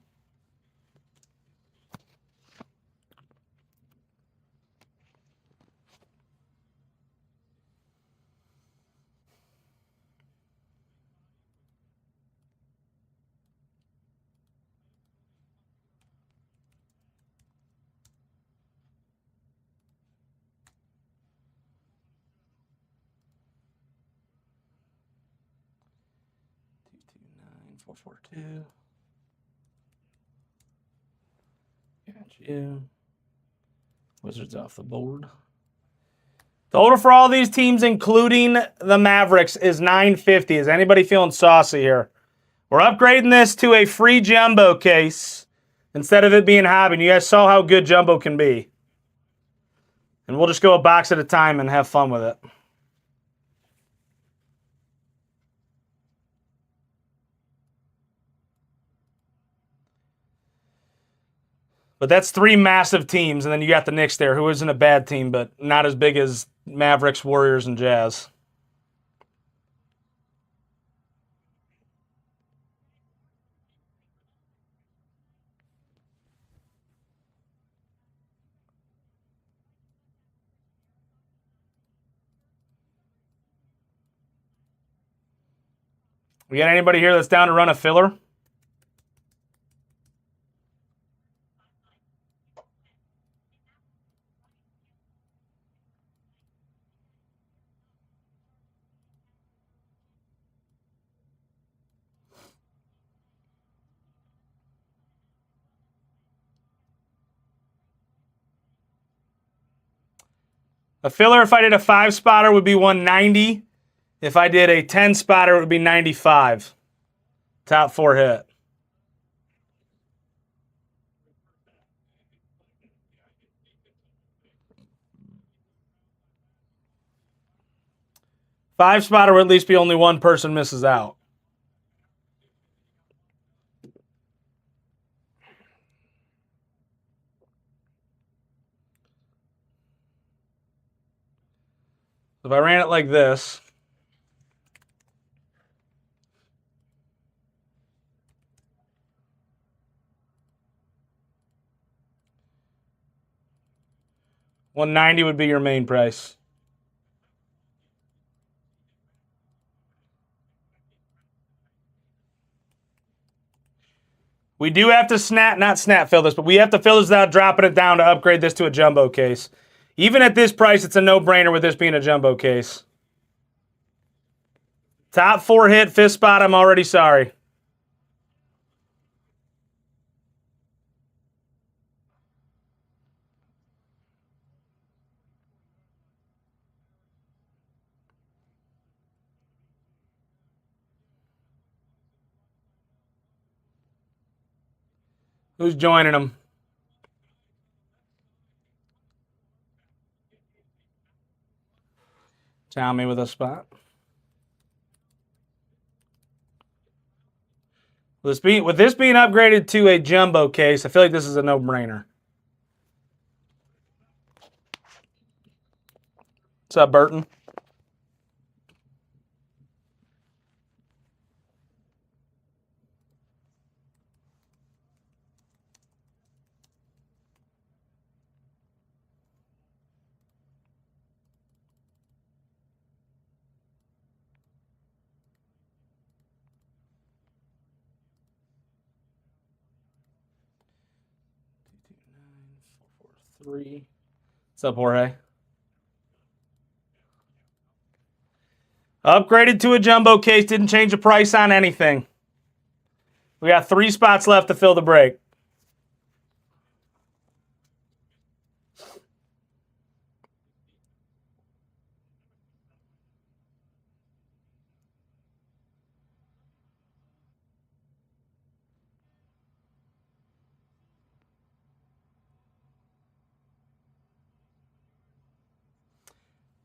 Four, 2. Got you. Wizards off the board. Total for all these teams, including the Mavericks, is $950. Is anybody feeling saucy here? We're upgrading this to a free jumbo case instead of it being hobby. And you guys saw how good jumbo can be. And we'll just go a box at a time and have fun with it. But that's 3 massive teams, and then you got the Knicks there, who isn't a bad team, but not as big as Mavericks, Warriors, and Jazz. We got anybody here that's down to run a filler? A filler, if I did a 5-spotter, would be $190. If I did a 10-spotter, it would be $95. Top 4 hit. Five-spotter would at least be only one person misses out. If I ran it like this, $190 would be your main price. We do have to not snap fill this, but we have to fill this without dropping it down to upgrade this to a jumbo case. Even at this price, it's a no-brainer with this being a jumbo case. Top 4 hit, 5th spot, I'm already sorry. Who's joining them? Tommy with a spot. With this being upgraded to a jumbo case, I feel like this is a no-brainer. What's up, Burton? 3. What's up, Jorge? Upgraded to a jumbo case. Didn't change the price on anything. We got 3 spots left to fill the break.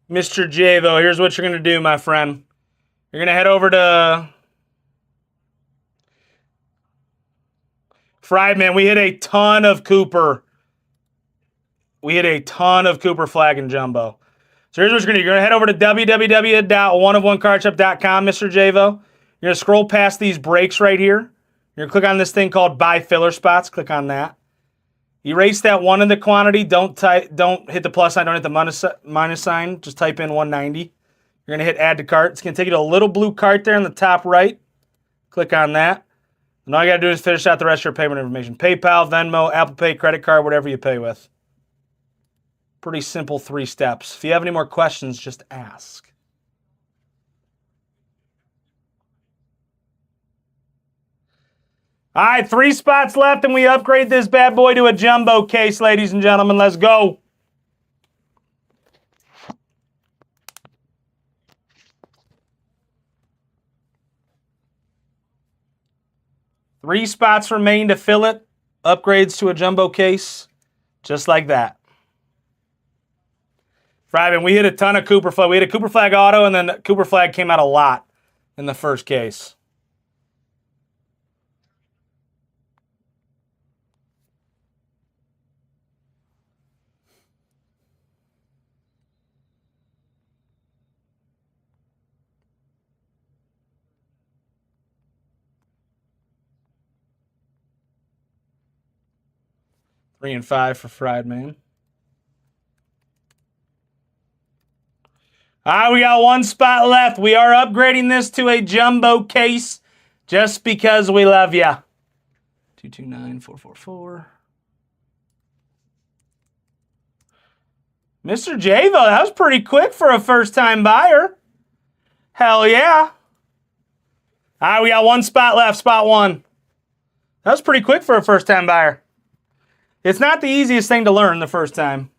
Mr. Javo, here's what you're going to do, my friend. You're going to head over to Friedman. We hit a ton of Cooper. We hit a ton of Cooper Flag and Jumbo. So here's what you're going to do. You're going to head over to www.oneofonecardshop.com, Mr. Javo. You're going to scroll past these breaks right here. You're going to click on this thing called Buy Filler Spots. Click on that. Erase that 1 in the quantity. Don't hit the plus sign. Don't hit the minus sign. Just type in 190. You're going to hit Add to Cart. It's going to take you to a little blue cart there in the top right. Click on that. And all you got to do is finish out the rest of your payment information. PayPal, Venmo, Apple Pay, credit card, whatever you pay with. Pretty simple 3 steps. If you have any more questions, just ask. All right, 3 spots left, and we upgrade this bad boy to a jumbo case, ladies and gentlemen. Let's go. Three spots remain to fill it. Upgrades to a jumbo case, just like that. Friday, we hit a ton of Cooper Flag. We hit a Cooper Flag auto, and then Cooper Flag came out a lot in the first case. Three and 5 for Friedman. All right, we got 1 spot left. We are upgrading this to a jumbo case just because we love ya. 229444. Mr. Javo, that was pretty quick for a first-time buyer. Hell yeah. All right, we got 1 spot left, spot 1. That was pretty quick for a first-time buyer. It's not the easiest thing to learn the first time.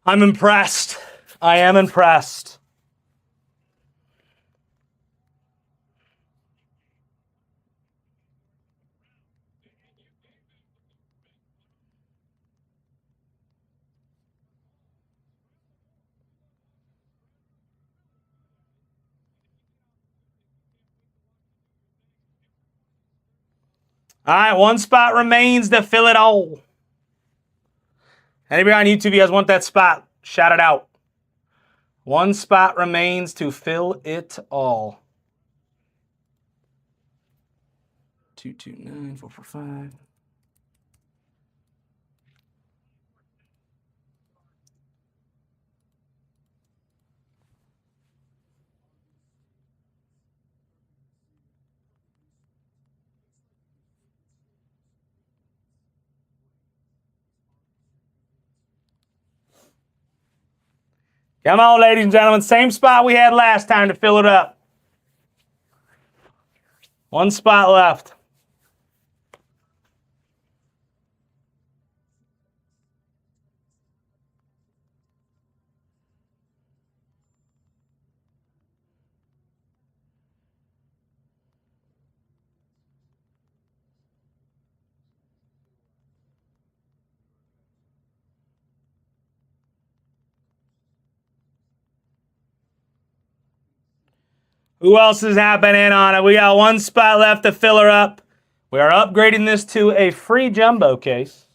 I'm impressed. I am impressed. All right, 1 spot remains to fill it all. Anybody on YouTube, you guys want that spot? Shout it out. 1 spot remains to fill it all. 229445. Come on, ladies and gentlemen. Same spot we had last time to fill it up. 1 spot left. Who else is happening on it? We got 1 spot left to fill her up. We are upgrading this to a free jumbo case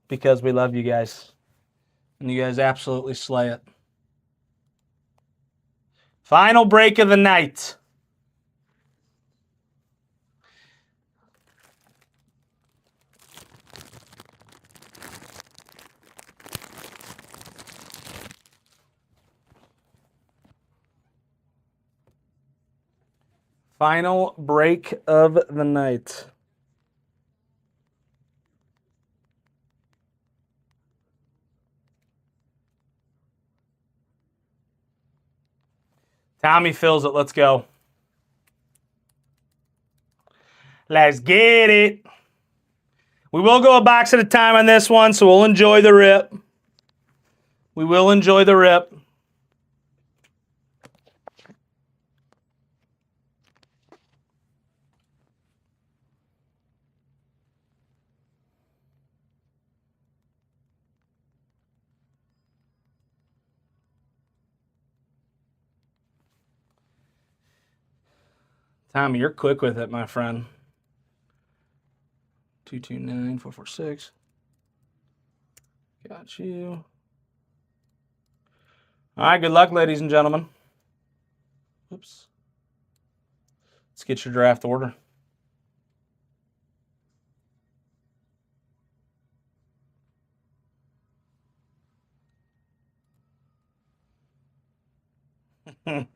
because we love you guys. And you guys absolutely slay it. Final break of the night. Final break of the night. Tommy fills it. Let's go. Let's get it. We will go a box at a time on this one, so we'll enjoy the rip. We will enjoy the rip. Tommy, you're quick with it, my friend. 229 446. Got you. All right, good luck, ladies and gentlemen. Oops. Let's get your draft order. I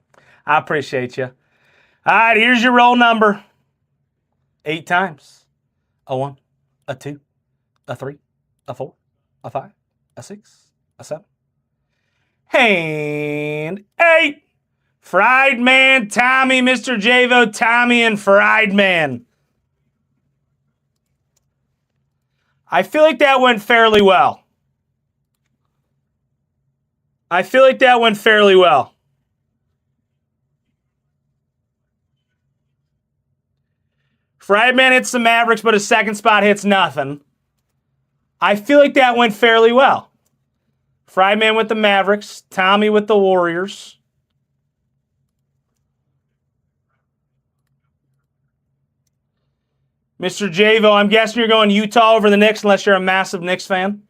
appreciate you. All right, here's your roll number. 8 times. A 1, a 2, a 3, a 4, a 5, a 6, a 7. And 8. Fried Man, Tommy, Mr. Javo, Tommy, and Fried Man. I feel like that went fairly well. Fried Man hits the Mavericks, but his second spot hits nothing. I feel like that went fairly well. Fried Man with the Mavericks, Tommy with the Warriors. Mr. Javo, I'm guessing you're going Utah over the Knicks unless you're a massive Knicks fan.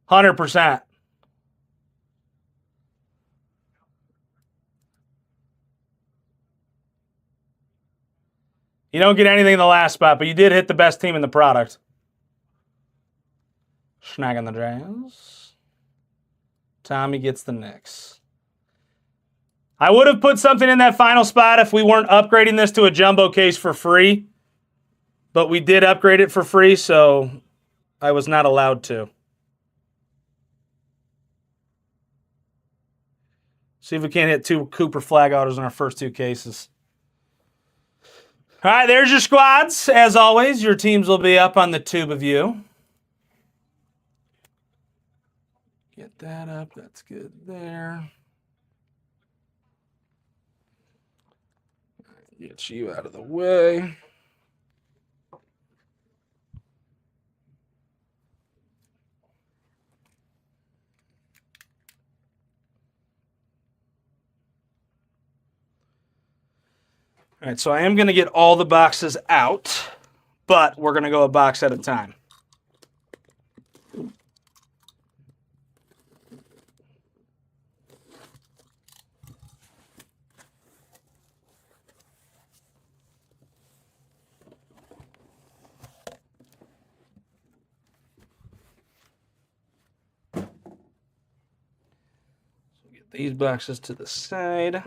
%. You don't get anything in the last spot, but you did hit the best team in the product. Snagging the Jazz. Tommy gets the Knicks. I would have put something in that final spot if we weren't upgrading this to a jumbo case for free. But we did upgrade it for free, so I was not allowed to. See if we can't hit 2 Cooper flag autos in our first 2 cases. All right, there's your squads. As always, your teams will be up on the tube of you. Get that up. That's good there. Get you out of the way. All right, so I am going to get all the boxes out, but we're going to go a box at a time. So get these boxes to the side.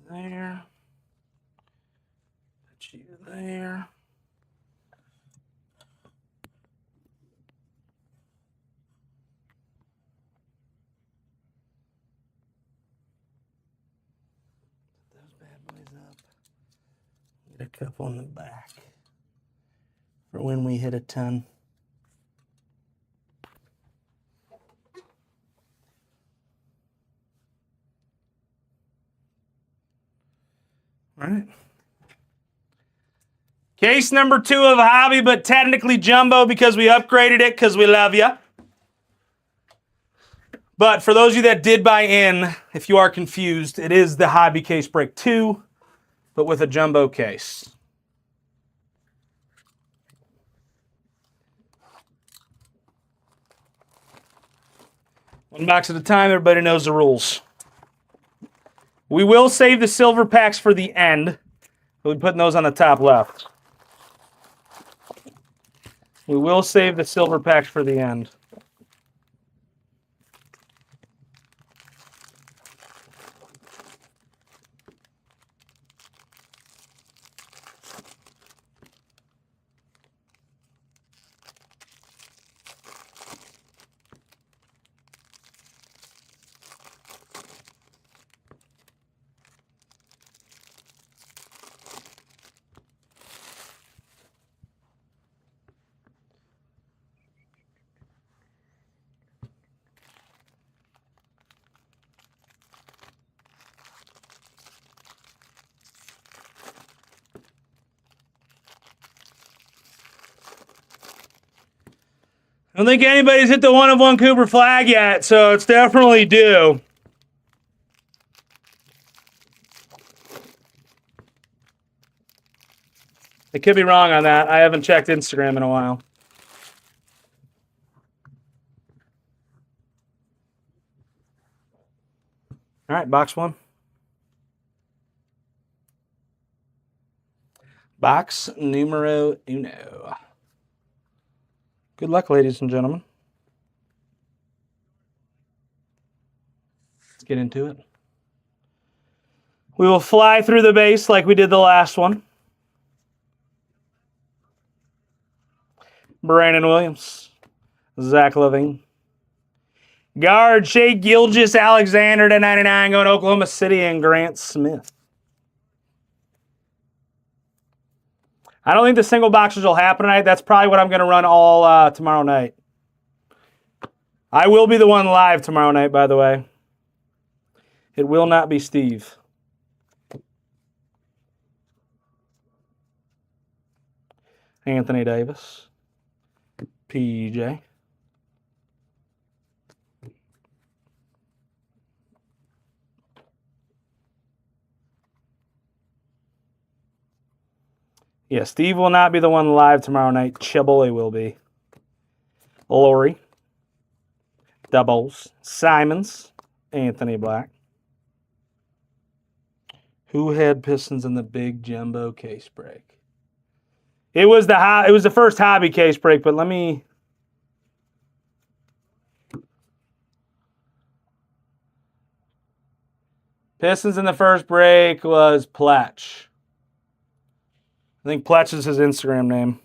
There. Put you there. Put those bad boys up. Get a couple in the back for when we hit a 10. All right. Case number 2 of Hobby, but technically jumbo because we upgraded it because we love you. But for those of you that did buy in, if you are confused, it is the Hobby Case Break 2, but with a jumbo case. One box at a time. Everybody knows the rules. We will save the silver packs for the end. We'll be putting those on the top left. We will save the silver packs for the end. I don't think anybody's hit the 1-of-1 Cooper flag yet, so it's definitely due. I could be wrong on that. I haven't checked Instagram in a while. All right, box one. Box numero uno. Good luck, ladies and gentlemen. Let's get into it. We will fly through the base like we did the last one. Brandon Williams. Zach Levine. Guard Shea Gilgeous Alexander to 99 going to Oklahoma City and Grant Smith. I don't think the single boxes will happen tonight. That's probably what I'm going to run all tomorrow night. I will be the one live tomorrow night, by the way. It will not be Steve. Anthony Davis. PJ. Yeah, Steve will not be the one live tomorrow night. Chiboli will be. Lori. Doubles. Simons. Anthony Black. Who had Pistons in the big jumbo case break? It was the first hobby case break, but let me. Pistons in the first break was Pletch. I think Pletch is his Instagram name.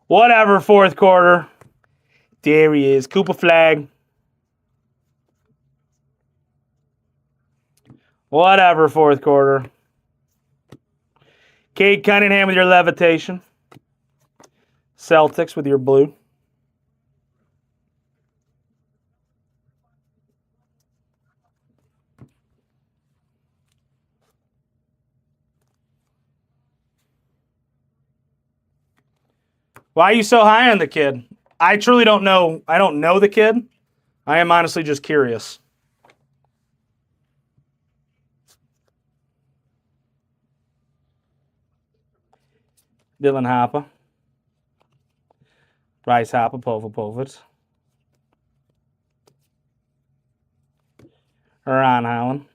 Whatever, fourth quarter. There he is. Cooper flag. Whatever, fourth quarter. Cade Cunningham with your levitation. Celtics with your blue. Why are you so high on the kid? I truly don't know. I don't know the kid. I am honestly just curious. Dylan Harper. Bryce Harper, Povic. Ron Allen.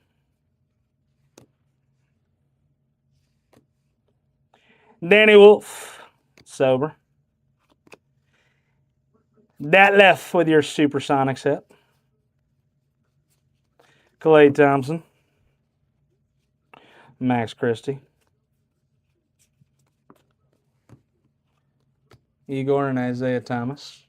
Danny Wolf. Sober. That left with your Supersonics hit. Klay Thompson. Max Christie. Igor and Isaiah Thomas.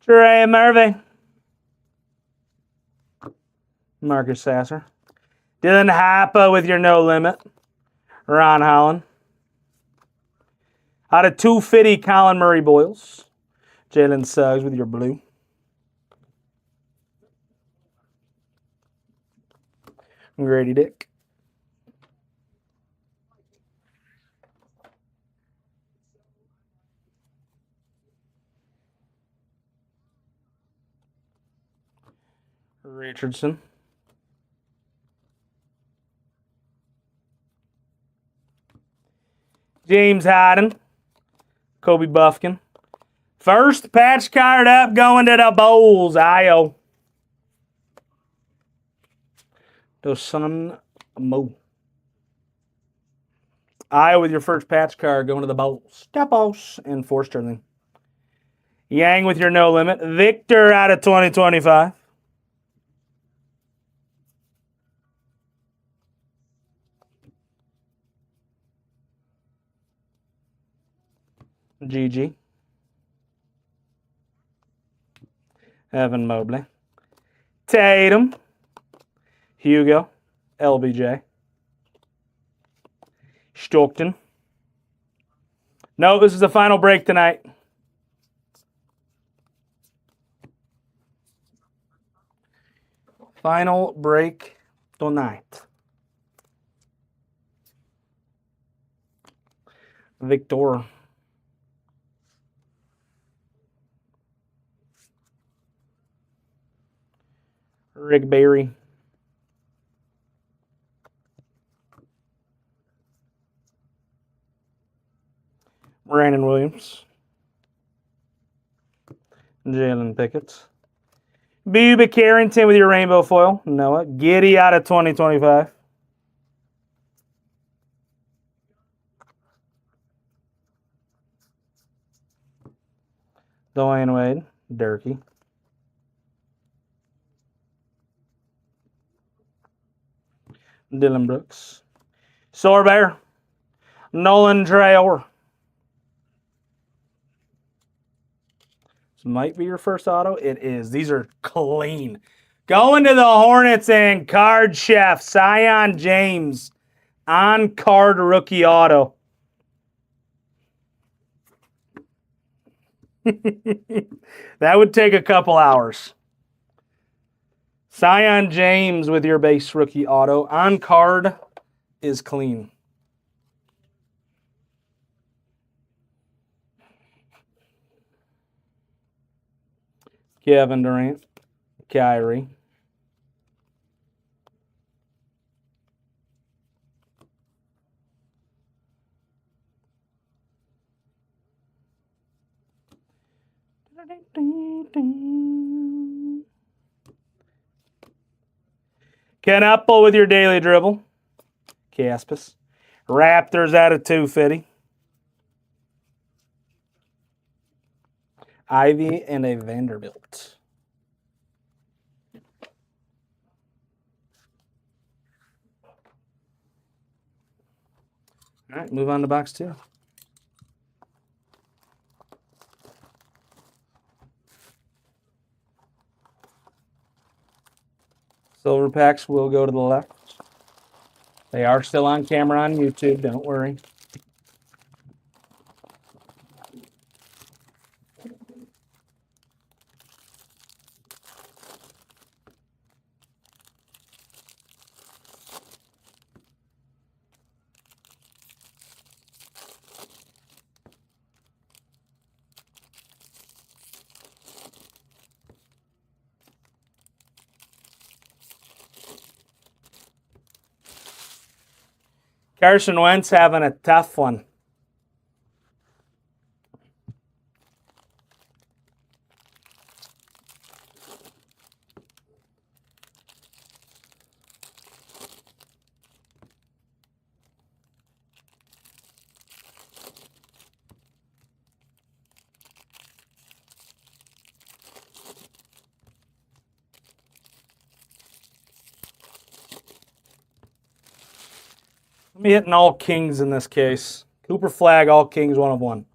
Trey Murphy. Marcus Sasser. Dylan Harper with your no limit. Ron Holland. Out of 250, Colin Murray Boyles. Jalen Suggs with your blue. Grady Dick. Richardson. James Harden. Kobe Buffkin. First patch card up going to the Bulls. Io. Dosun Mo. Io with your first patch card going to the Bulls. Stepos and Sterling. Yang with your no limit. Victor out of 2025. GG. Evan Mobley. Tatum. Hugo. LBJ. Stockton. No, this is the final break tonight. Final break tonight. Victor. Rick Barry. Brandon Williams. Jalen Pickett. Bubba Carrington with your rainbow foil. Noah. Giddy out of 2025. Dwayne Wade. Durkee. Dylan Brooks. Sorbear. Nolan Traore. This might be your first auto. It is. These are clean. Going to the Hornets and Card Chef. Zion James. On card rookie auto. That would take a couple hours. Zion James with your base rookie auto. On card is clean. Kevin Durant. Kyrie. Ken Apple with your daily dribble. Caspus. Raptors out of 250. Ivy and a Vanderbilt. All right, move on to box 2. Silver packs will go to the left. They are still on camera on YouTube, don't worry. Carson Wentz having a tough one. Let me hit an all kings in this case. Cooper Flag, all kings, 1 of 1.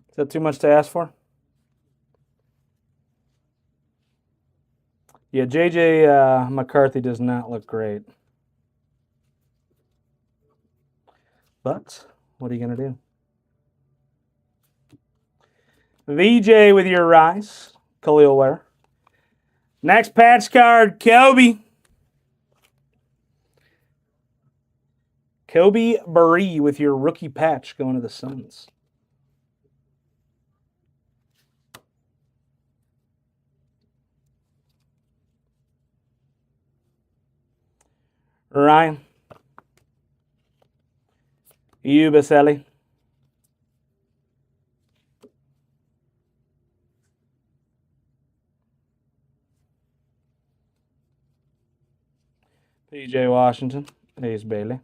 Is that too much to ask for? Yeah, JJ McCarthy does not look great. But what are you going to do? VJ with your rise. Khalil Ware. Next patch card, Kobe. Kobe Barry with your rookie patch going to the Suns. Ryan. Ubaselli. PJ Washington. Ace Bailey.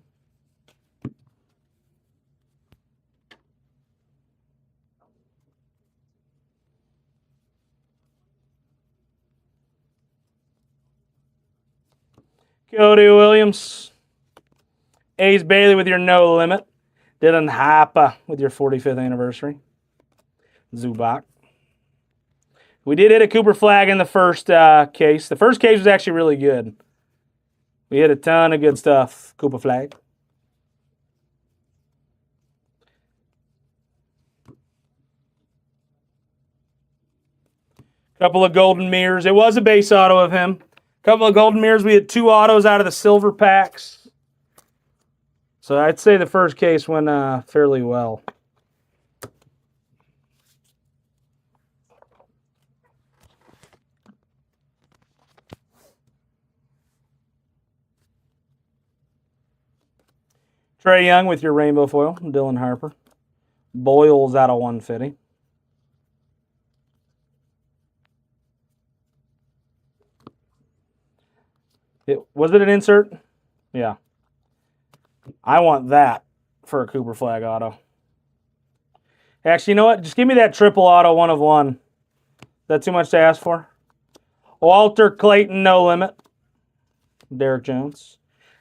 Cody Williams. Ace Bailey with your no limit. Dylan Hapa with your 45th anniversary. Zubac. We did hit a Cooper flag in the first case. The first case was actually really good. We hit a ton of good stuff. Cooper flag. Couple of golden mirrors. It was a base auto of him. Couple of golden mirrors. We had 2 autos out of the silver packs. So I'd say the first case went fairly well. Trey Young with your rainbow foil. Dylan Harper. Boyles out of 150. Was it an insert? Yeah. I want that for a Cooper flag auto. Actually, you know what? Just give me that triple auto 1 of 1. Is that too much to ask for? Walter Clayton, no limit. Derek Jones.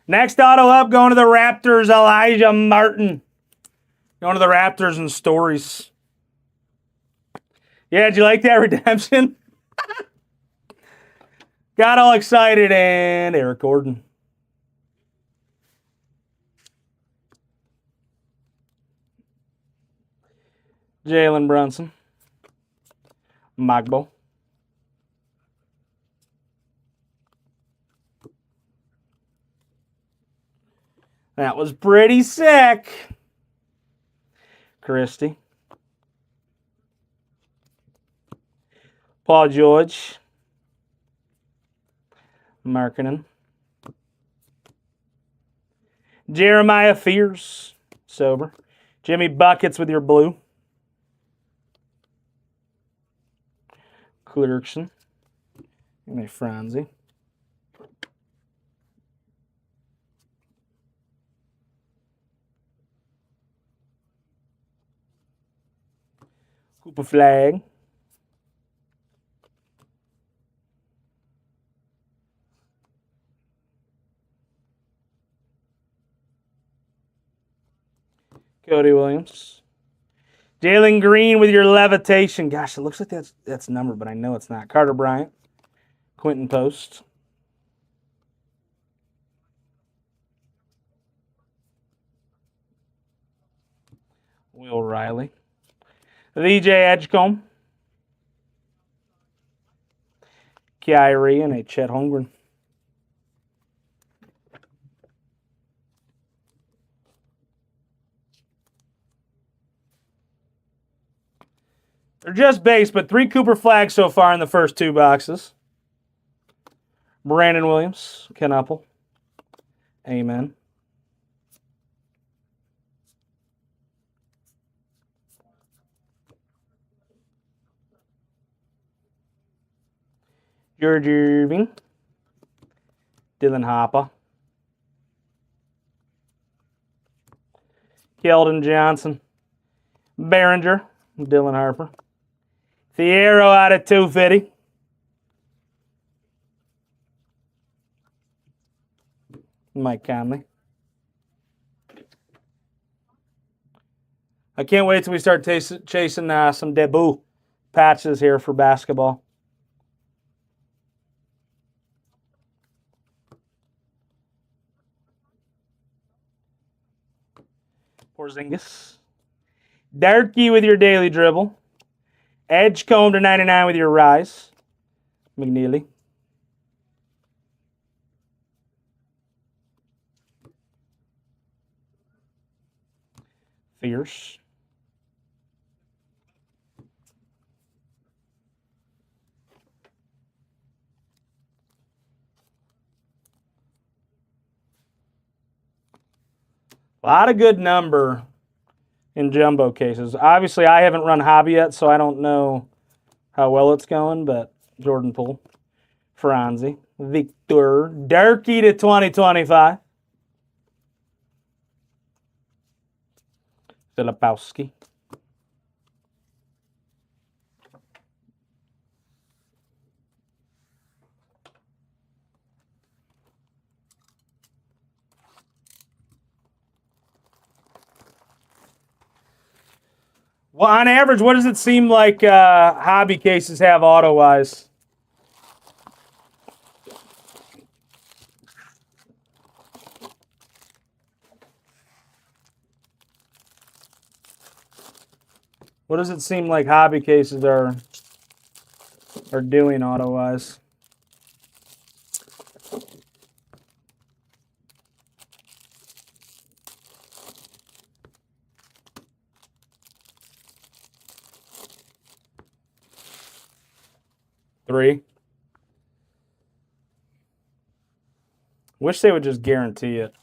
Next auto up, going to the Raptors, Elijah Martin. Going to the Raptors and stories. Yeah, did you like that redemption? Got all excited, and Eric Gordon. Jalen Brunson. Magbo. That was pretty sick. Christie. Paul George. Markkinen. Jeremiah Fears. Sober. Jimmy Buckets with your blue. Clerkson. And a Franzi. Cooper flag. Cody Williams. Jalen Green with your levitation. Gosh, it looks like that's numbered, but I know it's not. Carter Bryant. Quentin Post. Will Riley. VJ Edgecombe. Kyrie and a Chet Holmgren. They're just base, but 3 Cooper flags so far in the first 2 boxes. Brandon Williams, Ken Uppel. Amen. George Irving. Dylan Hopper. Keldon Johnson. Behringer. Dylan Harper. Fierro out of 250. Mike Conley. I can't wait till we start chasing some debut patches here for basketball. Porzingis. Darky with your daily dribble. Edgecombe to 99 with your rise. McNeely. Fierce. A lot of good number in jumbo cases. Obviously, I haven't run hobby yet, so I don't know how well it's going, but Jordan Poole, Franzi, Victor, Durkee to 2025, Filipowski. Well, on average, what does it seem like hobby cases have auto-wise? What does it seem like hobby cases are doing auto-wise? Three. Wish they would just guarantee it.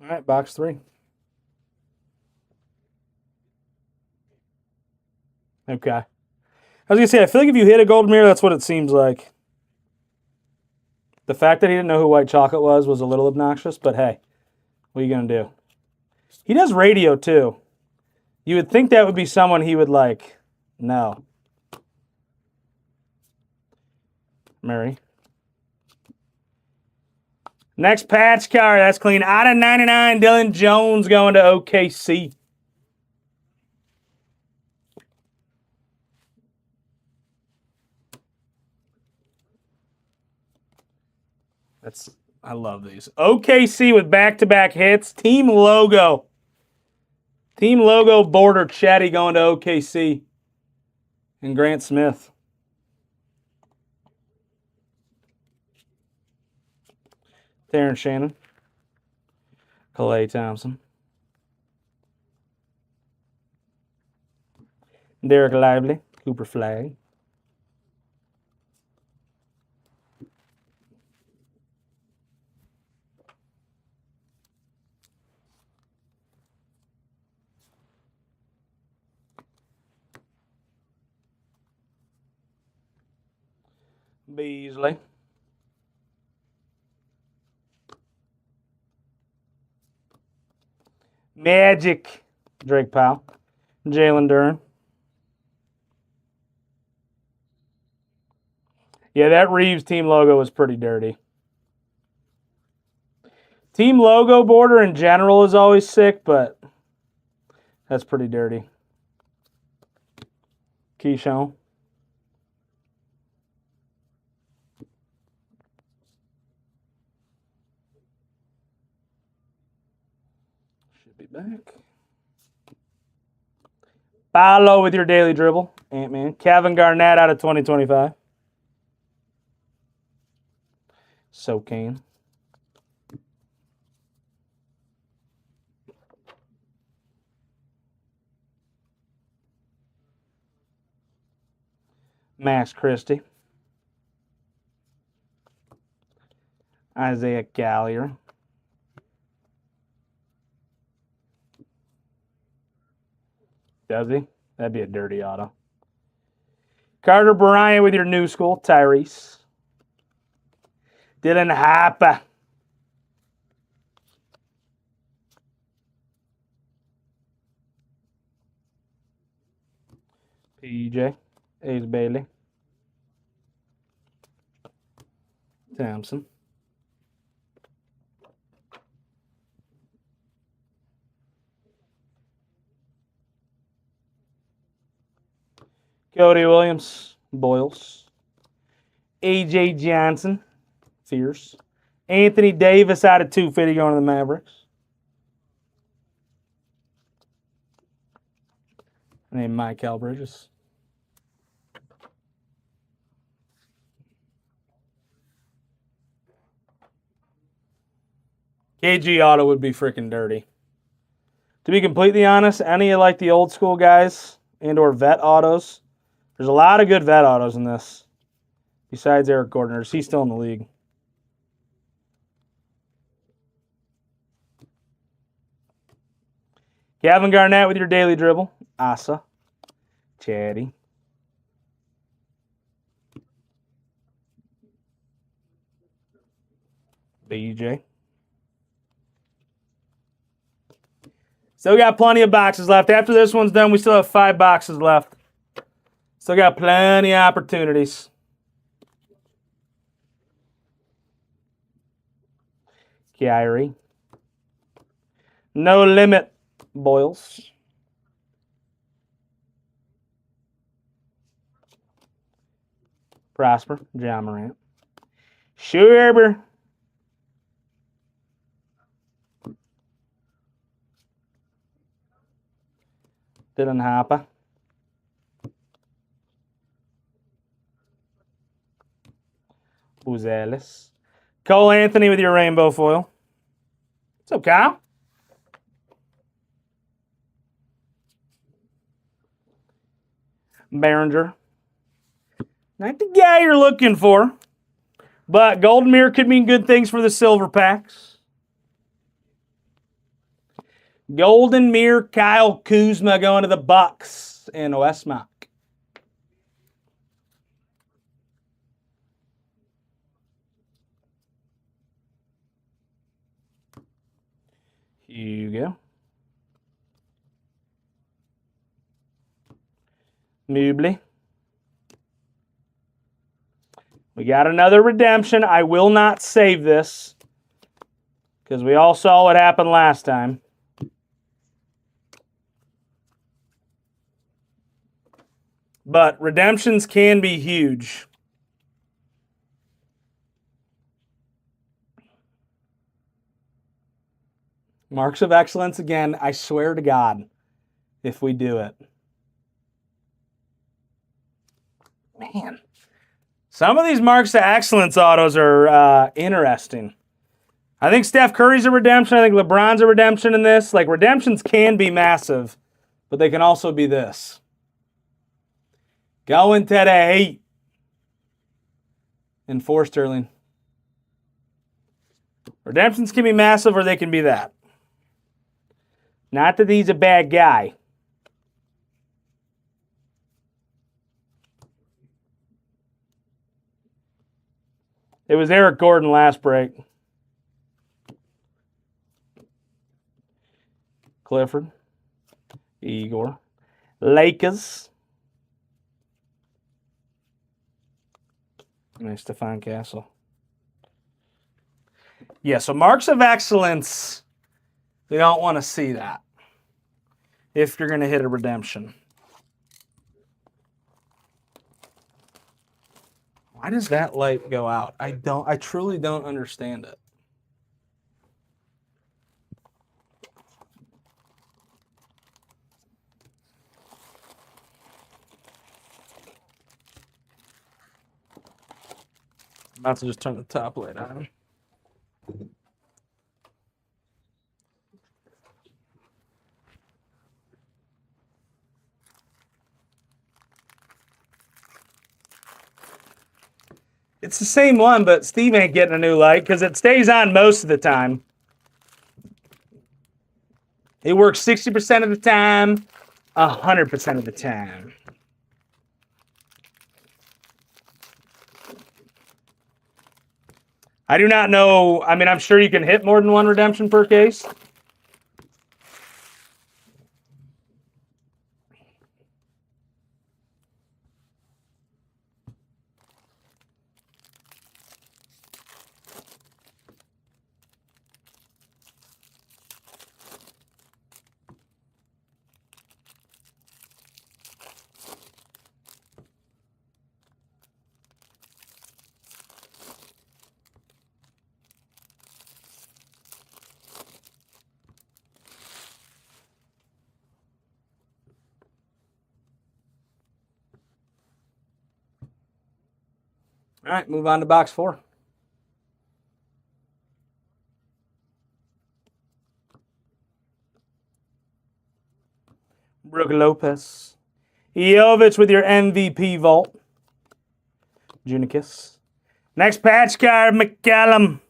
All right, box 3. Okay. I was going to say, I feel like if you hit a gold mirror, that's what it seems like. The fact that he didn't know who White Chocolate was a little obnoxious, but hey, what are you going to do? He does radio, too. You would think that would be someone he would like. No. Murray. Next patch card, that's clean. Out of 99, Dylan Jones going to OKC. I love these. OKC with back-to-back hits. Team logo. Team logo border Chatty going to OKC. And Grant Smith. Darren Shannon. Clay Thompson. Derek Lively. Cooper Flag. Beasley. Magic. Drake Powell. Jalen Duren. Yeah, that Reeves team logo was pretty dirty. Team logo border in general is always sick, but that's pretty dirty. Keyshawn. Should be back. Follow with your daily dribble, Ant-Man. Kevin Garnett out of 2025. So can. Max Christie. Isaiah Gallier. Does he? That'd be a dirty auto. Carter Bryant with your new school, Tyrese. Dylan Harper. PJ. Ace Bailey. Thompson. Cody Williams. Boyles. AJ Johnson. Fierce. Anthony Davis out of 250 going to the Mavericks. Named Michael Bridges. KG auto would be freaking dirty. To be completely honest, any of like the old school guys and or vet autos, there's a lot of good vet autos in this. Besides Eric Gordon, or is he still in the league? Gavin Garnett with your daily dribble. Asa. Chatty. BJ. Still got plenty of boxes left. After this one's done, we still have 5 boxes left. Still got plenty of opportunities. Kyrie. No limit. Boyles. Prosper. John Morant. Schwarber. Dylan Harper. Uzelis. Cole Anthony with your rainbow foil. What's up, Kyle? Behringer. Not the guy you're looking for, but Golden Mirror could mean good things for the silver packs. Golden Mirror, Kyle Kuzma going to the Bucks and Westmark. Here you go. Mobley. We got another redemption. I will not save this because we all saw what happened last time. But redemptions can be huge. Marks of excellence again. I swear to God, if we do it. Man. Some of these marks of excellence autos are interesting. I think Steph Curry's a redemption. I think LeBron's a redemption in this. Like, redemptions can be massive, but they can also be this. Going to the Heat. And 4 Sterling. Redemptions can be massive or they can be that. Not that he's a bad guy. It was Eric Gordon last break. Clifford. Igor. Lakers. Nice Stephon Castle. Yeah, so marks of excellence, they don't want to see that if you're going to hit a redemption. Why does that light go out? I truly don't understand it. I'm about to just turn the top light on. It's the same one, but Steve ain't getting a new light because it stays on most of the time. It works 60% of the time, 100% of the time. I do not know. I mean, I'm sure you can hit more than one redemption per case. All right, move on to box 4. Brooke Lopez. Jovic with your MVP vault. Junicus. Next patch card, McCallum.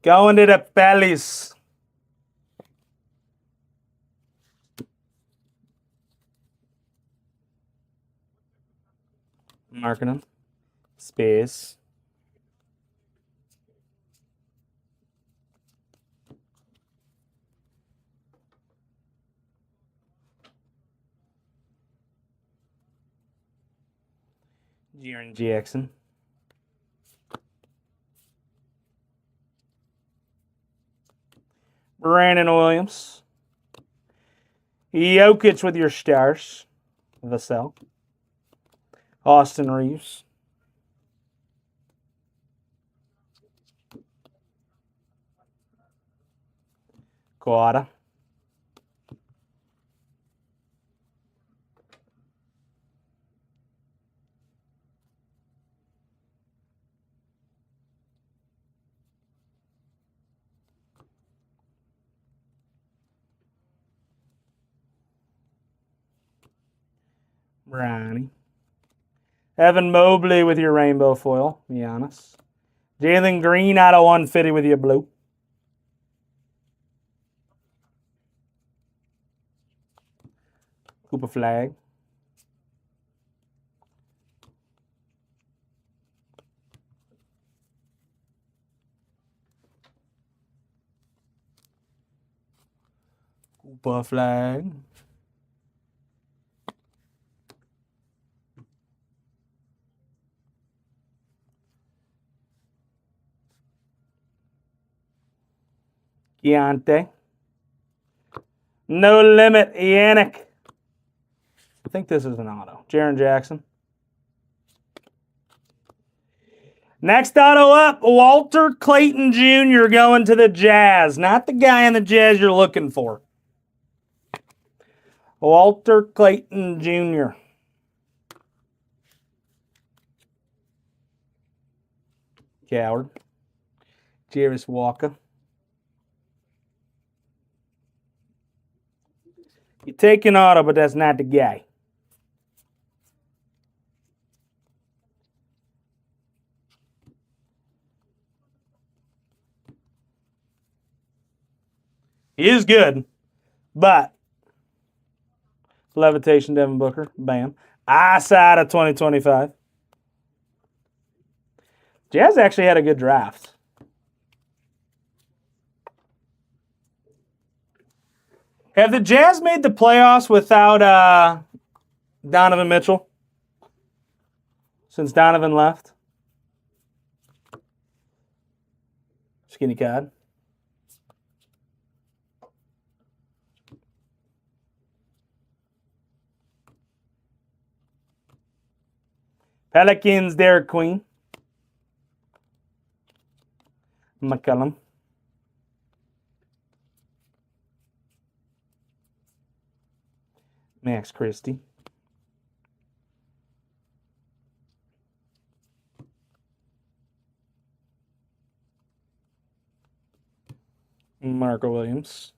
Going to the Phillies. Marking them. Space. Jaren Jackson. Brandon Williams. Jokic with your stars. Vassell. Austin Reeves. Kawada. Brownie. Evan Mobley with your rainbow foil. Giannis. Jalen Green out of 150 with your blue. Cooper Flag. Cooper Flag. Keontae. No limit, Yannick. I think this is an auto. Jaren Jackson. Next auto up, Walter Clayton Jr. going to the Jazz. Not the guy in the Jazz you're looking for. Walter Clayton Jr. Coward. Jarvis Walker. You take an auto, but that's not the guy. He is good, but levitation Devin Booker, bam. Eyesight of 2025. Jazz actually had a good draft. Have the Jazz made the playoffs without Donovan Mitchell since Donovan left? Skinny Cod. Pelicans, Derek Queen. McCullum. Max Christie. Marco Williams.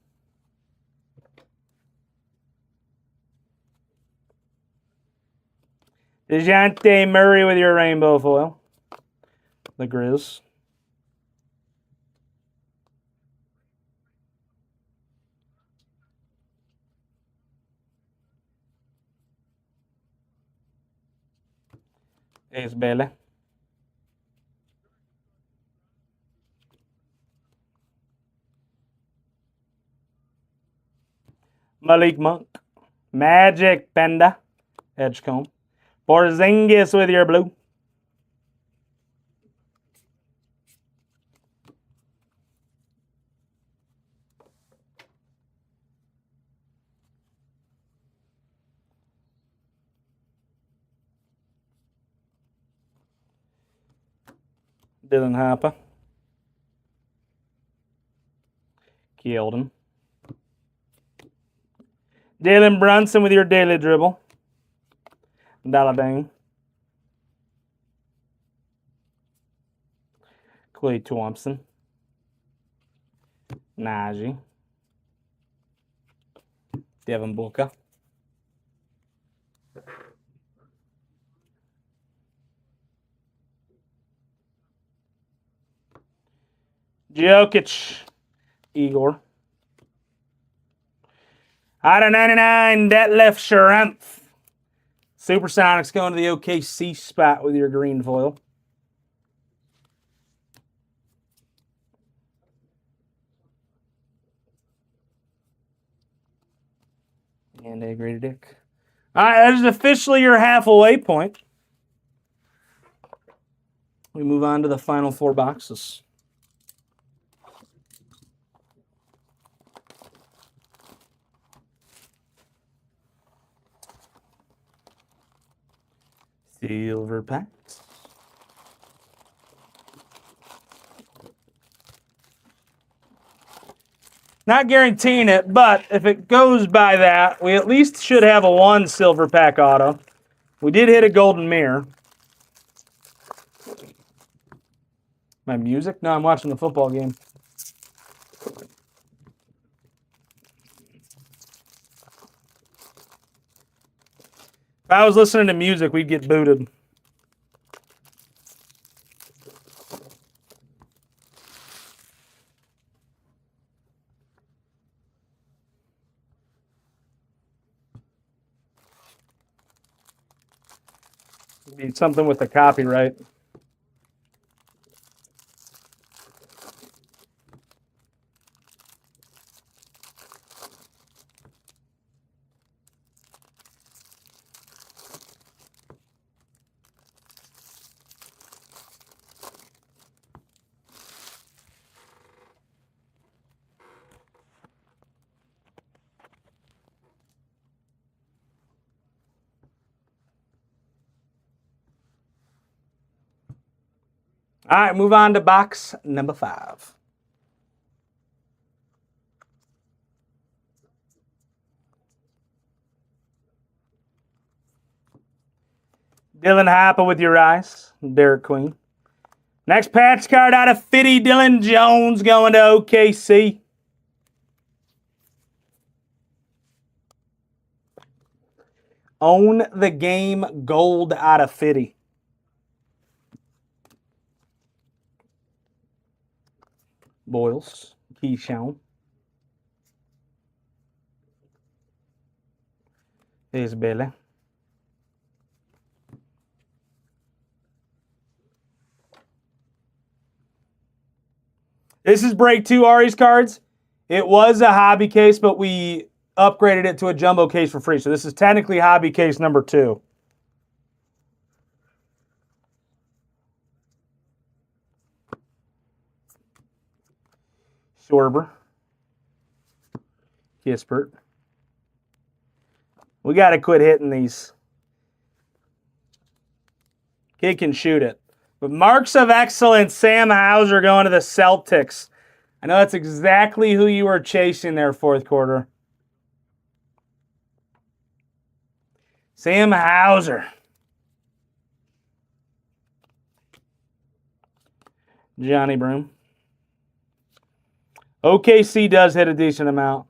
DeJounte Murray with your rainbow foil. The Grizz. Ace Bailey. Malik Monk. Magic Panda. Edgecombe. Porzingis with your blue. Dylan Harper. Keeldon. Jalen Brunson with your daily dribble. Dalladine. Clay Thompson. Najee. Devin Booker. Jokic. Igor. Out of 99, Detlef Schrempf. Supersonics going to the OKC spot with your green foil. And a graded dick. All right, that is officially your halfway point. We move on to the final 4 boxes. Silver packs. Not guaranteeing it, but if it goes by that, we at least should have a 1 silver pack auto. We did hit a golden mirror. My music? No, I'm watching the football game. If I was listening to music, we'd get booted. Need something with the copyright. All right, move on to box number 5. Dylan Hopper with your eyes. Derek Queen. Next patch card out of Fitty, Dylan Jones going to OKC. Own the game gold out of Fitty. Boyles. Keyshawn. There's Billy. This is break 2 Ari's cards. It was a hobby case, but we upgraded it to a jumbo case for free. So this is technically hobby case number 2. Schwarber. Kispert. We got to quit hitting these. Kid can shoot it. But marks of excellence, Sam Hauser going to the Celtics. I know that's exactly who you were chasing there, fourth quarter. Sam Hauser. Johnny Broom. OKC does hit a decent amount.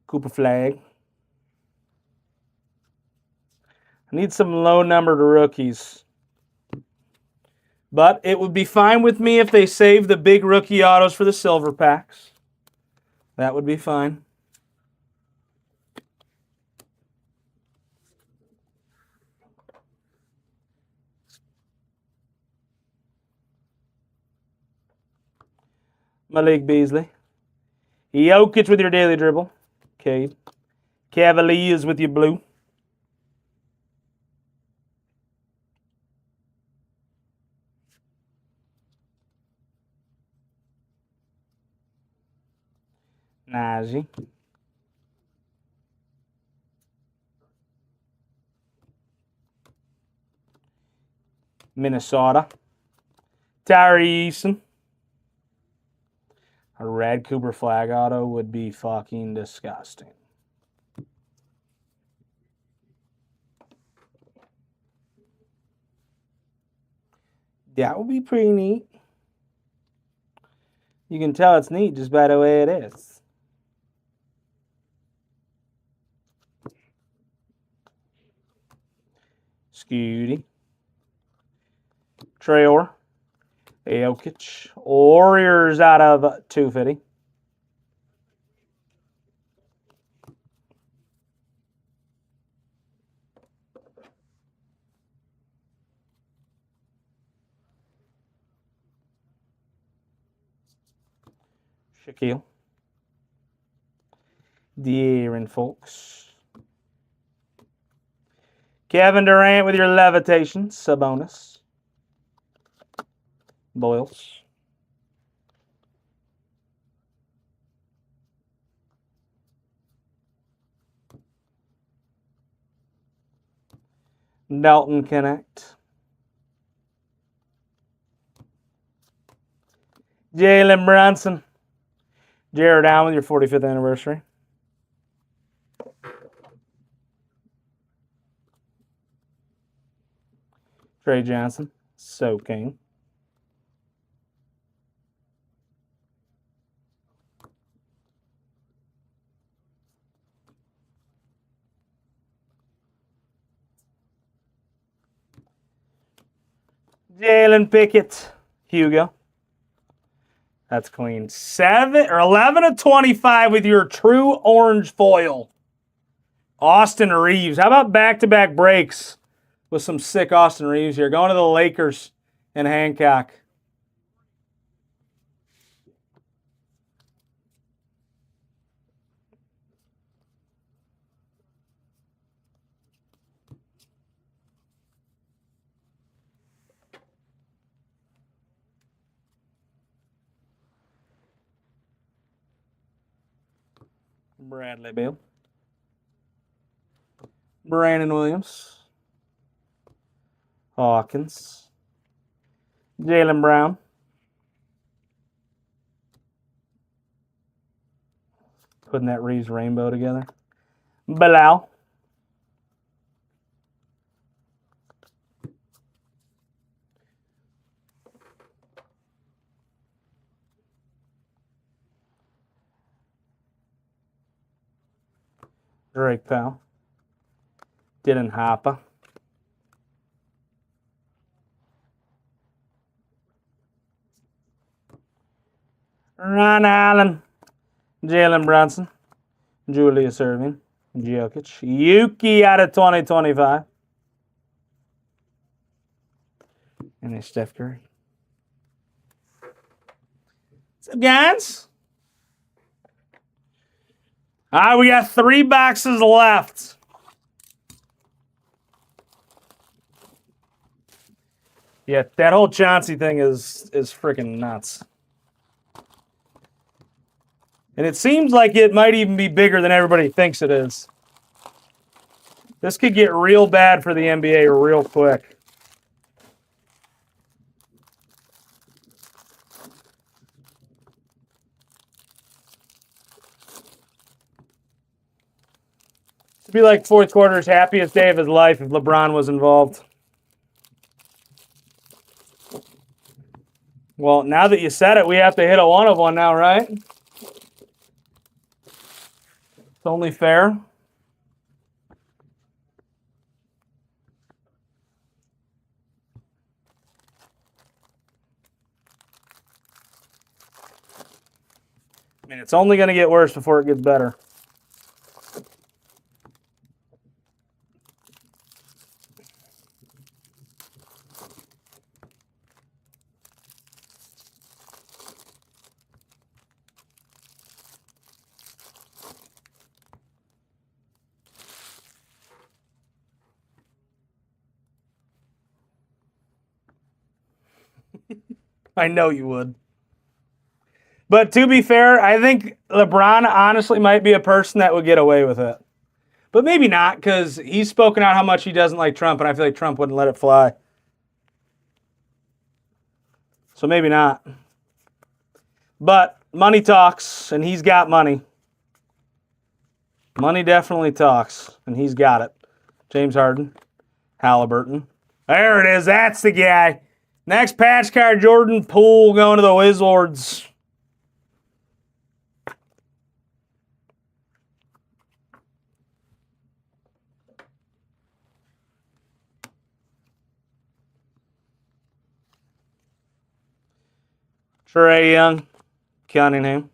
Cooper Flag. I need some low-numbered rookies. But it would be fine with me if they save the big rookie autos for the silver packs. That would be fine. Malik Beasley. Jokic with your daily dribble. Cade. Cavaliers with your blue. Najee. Minnesota. Tyree Eason. A red Cooper Flag auto would be fucking disgusting. That will be pretty neat. You can tell it's neat just by the way it is. Scooty. Trayor. Jokic. Warriors out of 250. Shaquille. De'Aaron Fox. Kevin Durant with your levitation. Sabonis. Boyles. Dalton Connect. Jalen Brunson. Jared Allen with your 45th anniversary. Trey Johnson. So king. Jalen Pickett. Hugo. That's clean. 11 of 25 with your true orange foil. Austin Reeves. How about back-to-back breaks with some sick Austin Reeves here? Going to the Lakers and Hancock. Bradley Beal. Brandon Williams. Hawkins. Jaylen Brown. Putting that Reeves rainbow together. Bilal. Drake Powell. Dylan Harper. Ron Allen. Jalen Brunson. Julius Erving. Jokic. Yuki out of 2025. And it's Steph Curry. What's up, guys? All right, we got 3 boxes left. Yeah, that whole Chauncey thing is freaking nuts. And it seems like it might even be bigger than everybody thinks it is. This could get real bad for the NBA real quick. It'd be like fourth quarter's happiest day of his life if LeBron was involved. Well, now that you said it, we have to hit a one of one now, right? It's only fair. I mean, it's only going to get worse before it gets better. I know you would. But to be fair, I think LeBron honestly might be a person that would get away with it. But maybe not, because he's spoken out how much he doesn't like Trump, and I feel like Trump wouldn't let it fly. So maybe not. But money talks, and he's got money. Money definitely talks, and he's got it. James Harden. Halliburton. There it is. That's the guy. Next patch card, Jordan Poole going to the Wizards. Trae Young, Cunningham.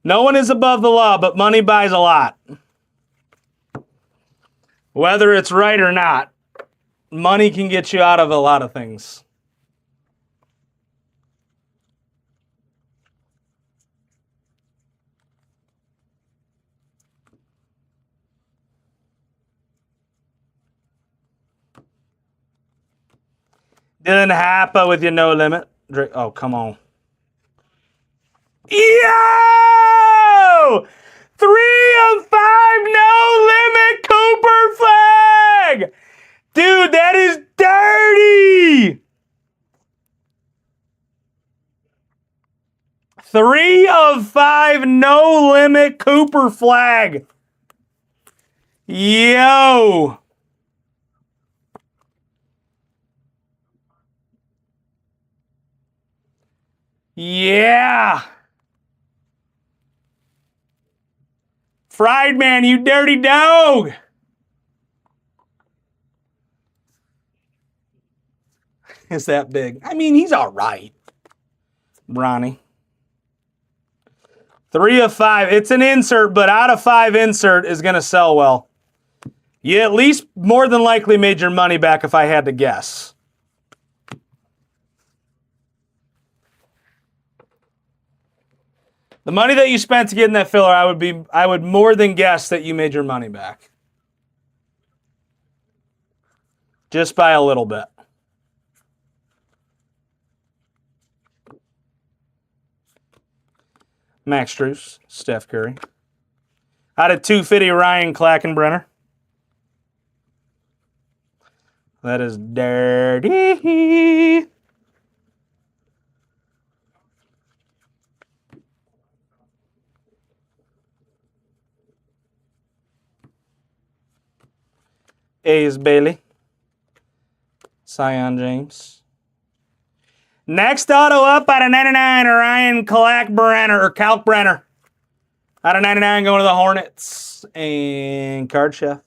No one is above the law, but money buys a lot. Whether it's right or not, money can get you out of a lot of things. Dylan Happa with your no limit. Oh, come on. Yo! 3 of 5 no limit Cooper flag! Dude, that is dirty! 3 of 5 no limit Cooper flag. Yo! Yeah! Fried man, you dirty dog! Is that big? I mean, he's all right. Bronny. 3 of 5. It's an insert, but out of 5 insert is going to sell well. You at least more than likely made your money back if I had to guess. The money that you spent to get in that filler, I would more than guess that you made your money back. Just by a little bit. Max Strus, Steph Curry. Out of 250, Ryan Klackenbrenner. That is dirty. A's Bailey. Sion James. Next auto up out of 99, Ryan Kalkbrenner. Out of 99 going to the Hornets. And Card Chef.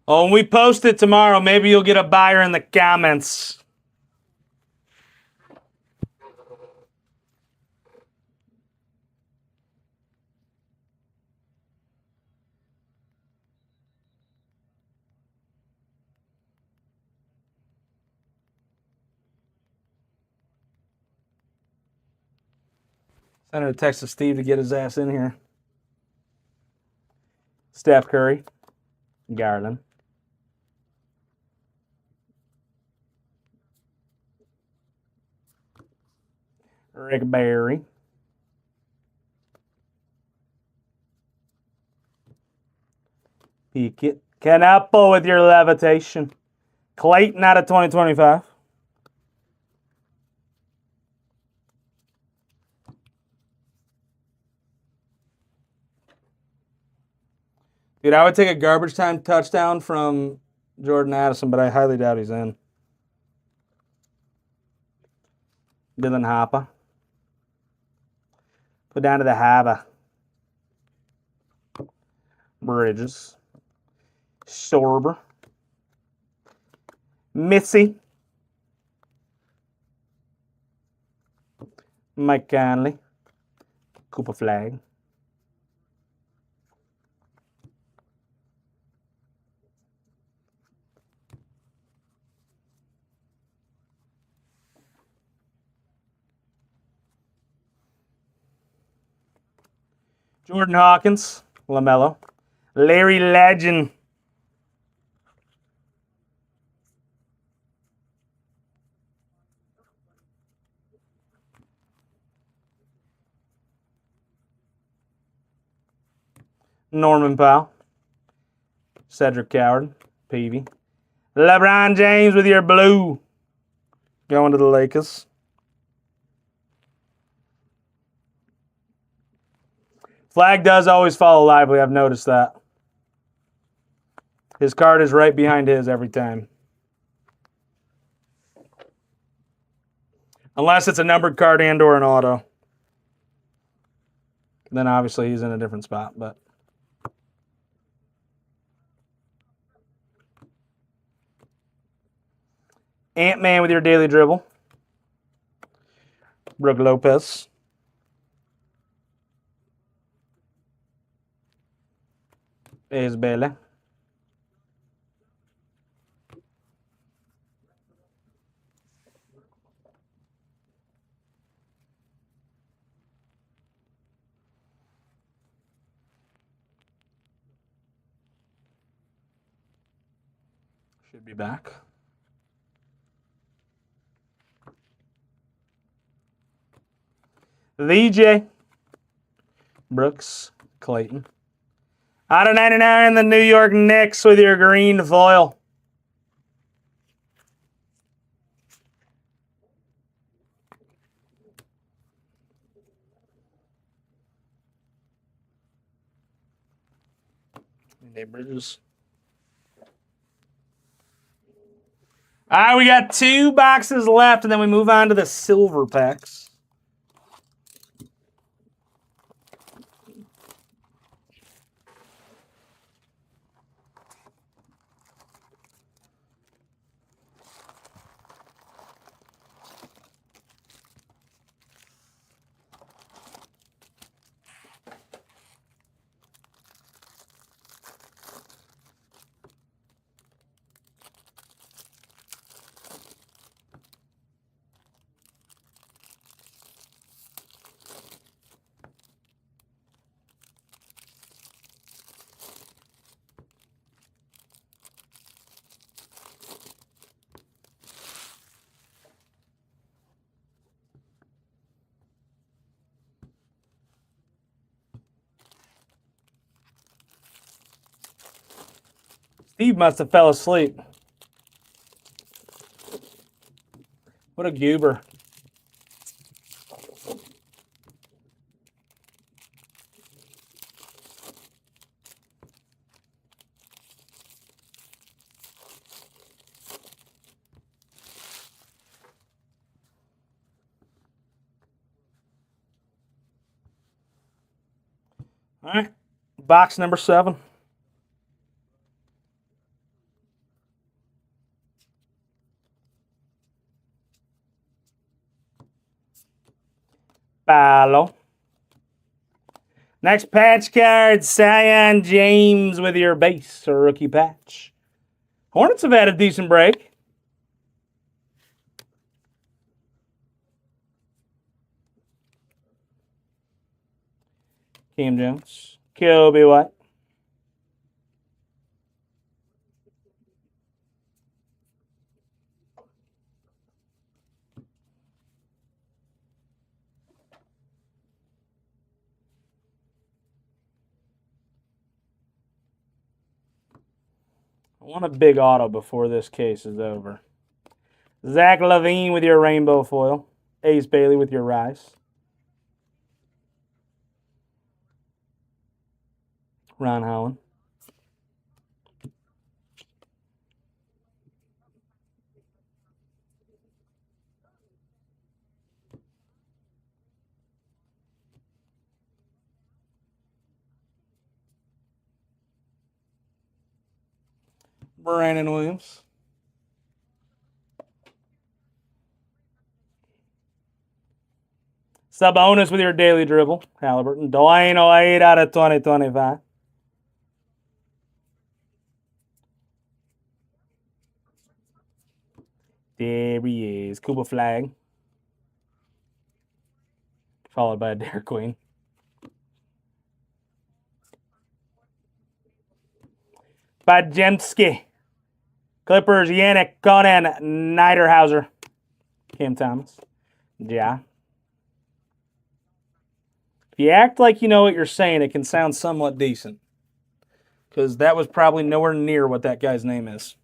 Oh, when we post it tomorrow, maybe you'll get a buyer in the comments. Send a text to Steve to get his ass in here. Steph Curry. Garland. Rick Barry. Peek it. Canapo with your levitation. Clayton out of 2025. Dude, I would take a garbage time touchdown from Jordan Addison, but I highly doubt he's in. Dylan Hopper. Put down to the Hava. Bridges. Sorber. Missy. Mike Conley. Cooper Flag. Jordan Hawkins, LaMelo. Larry Legend. Norman Powell. Cedric Coward. Peavy. LeBron James with your blue. Going to the Lakers. Flag does always follow Lively. I've noticed that. His card is right behind his every time. Unless it's a numbered card and or an auto. Then obviously he's in a different spot. But Ant-Man with your daily dribble. Brooke Lopez. Isabella. Should be back. VJ. Brooks. Clayton. Out of 99, the New York Knicks with your green foil. Dave Bridges. All right, we got 2 boxes left, and then we move on to the silver packs. Steve must have fell asleep. What a goober. All right, box number 7. Paolo. Next patch card, Cyan James with your base or rookie patch. Hornets have had a decent break. Cam Jones. Kobe White. I want a big auto before this case is over. Zach LaVine with your rainbow foil. Ace Bailey with your rise. Ron Holland. Brandon Williams. Sabonis with your daily dribble. Halliburton. Dwayne 08 out of 2025. There he is. Cuba Flag. Followed by a Dairy Queen. Bajemski. Clippers, Yannick, Conan, Niederhauser. Cam Thomas. Yeah. If you act like you know what you're saying, it can sound somewhat decent. Because that was probably nowhere near what that guy's name is.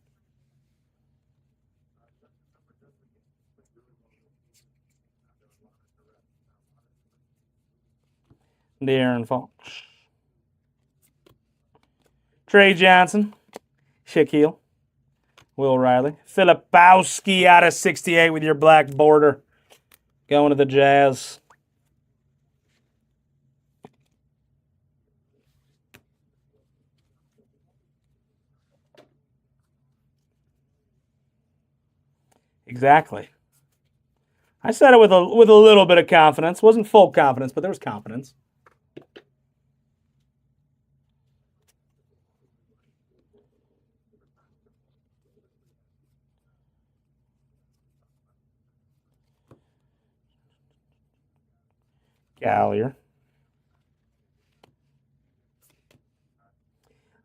De'Aaron Fox. Trey Johnson. Shaquille. Will Riley. Filipowski out of 68 with your black border. Going to the Jazz. Exactly. I said it with a little bit of confidence. Wasn't full confidence, but there was confidence. Gallier.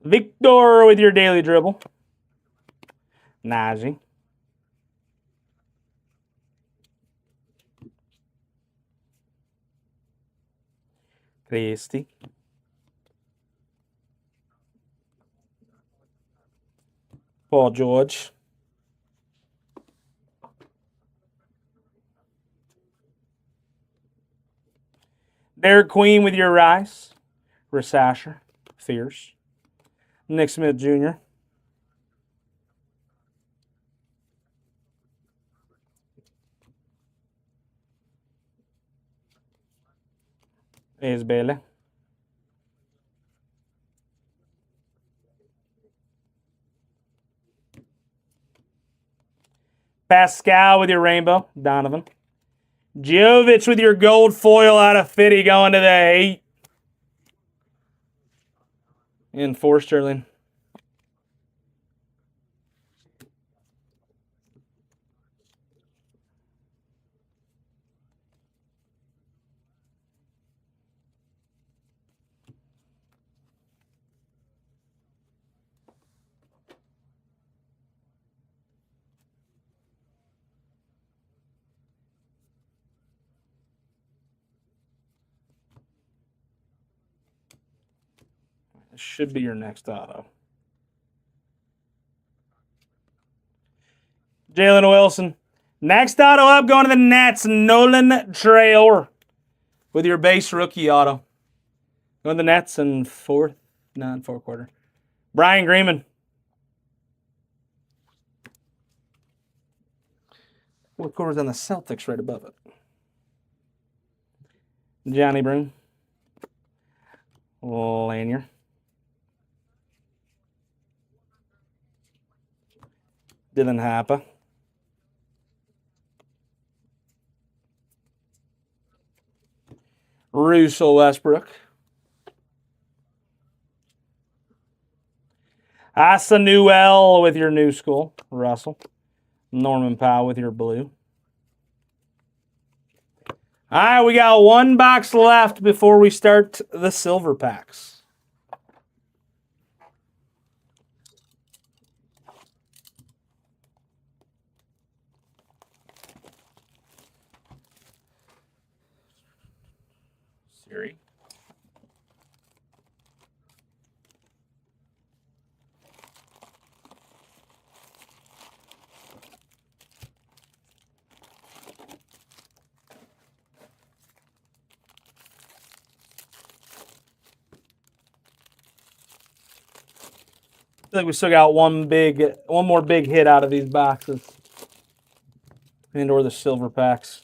Victor with your daily dribble. Najee. Christie. Paul George. Derek Queen with your Rice. Rasasher. Fierce. Nick Smith Jr. Is Bailey. Pascal with your rainbow. Donovan. Jovic with your gold foil out of 50 going to the 8. And 4 Sterling. This should be your next auto. Jalen Wilson. Next auto up, going to the Nets, Nolan Traore with your base rookie auto. Going to the Nets in fourth quarter. Brian Greenman. Fourth quarter's on the Celtics right above it. Johnny Brown. Lanier. Dylan Hapa. Russell Westbrook. Asa Newell with your new school, Russell. Norman Powell with your blue. All right, we got 1 box left before we start the silver packs. Siri. I feel like we still got one more big hit out of these boxes. And or the silver packs.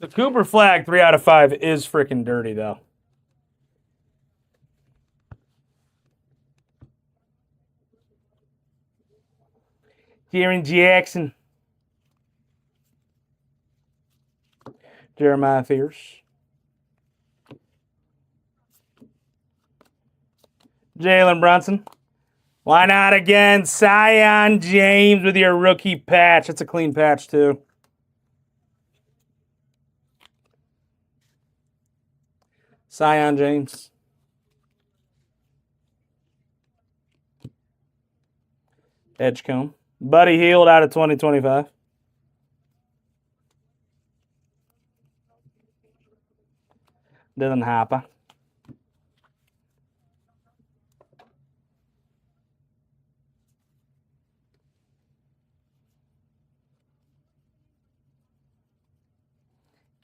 The Cooper flag, 3 out of 5, is freaking dirty, though. Jaren Jackson. Jeremiah Fierce. Jalen Brunson. Why not again? Sion James with your rookie patch. It's a clean patch, too. Sion James. Edgecombe. Buddy Hield out of 2025. Doesn't happen.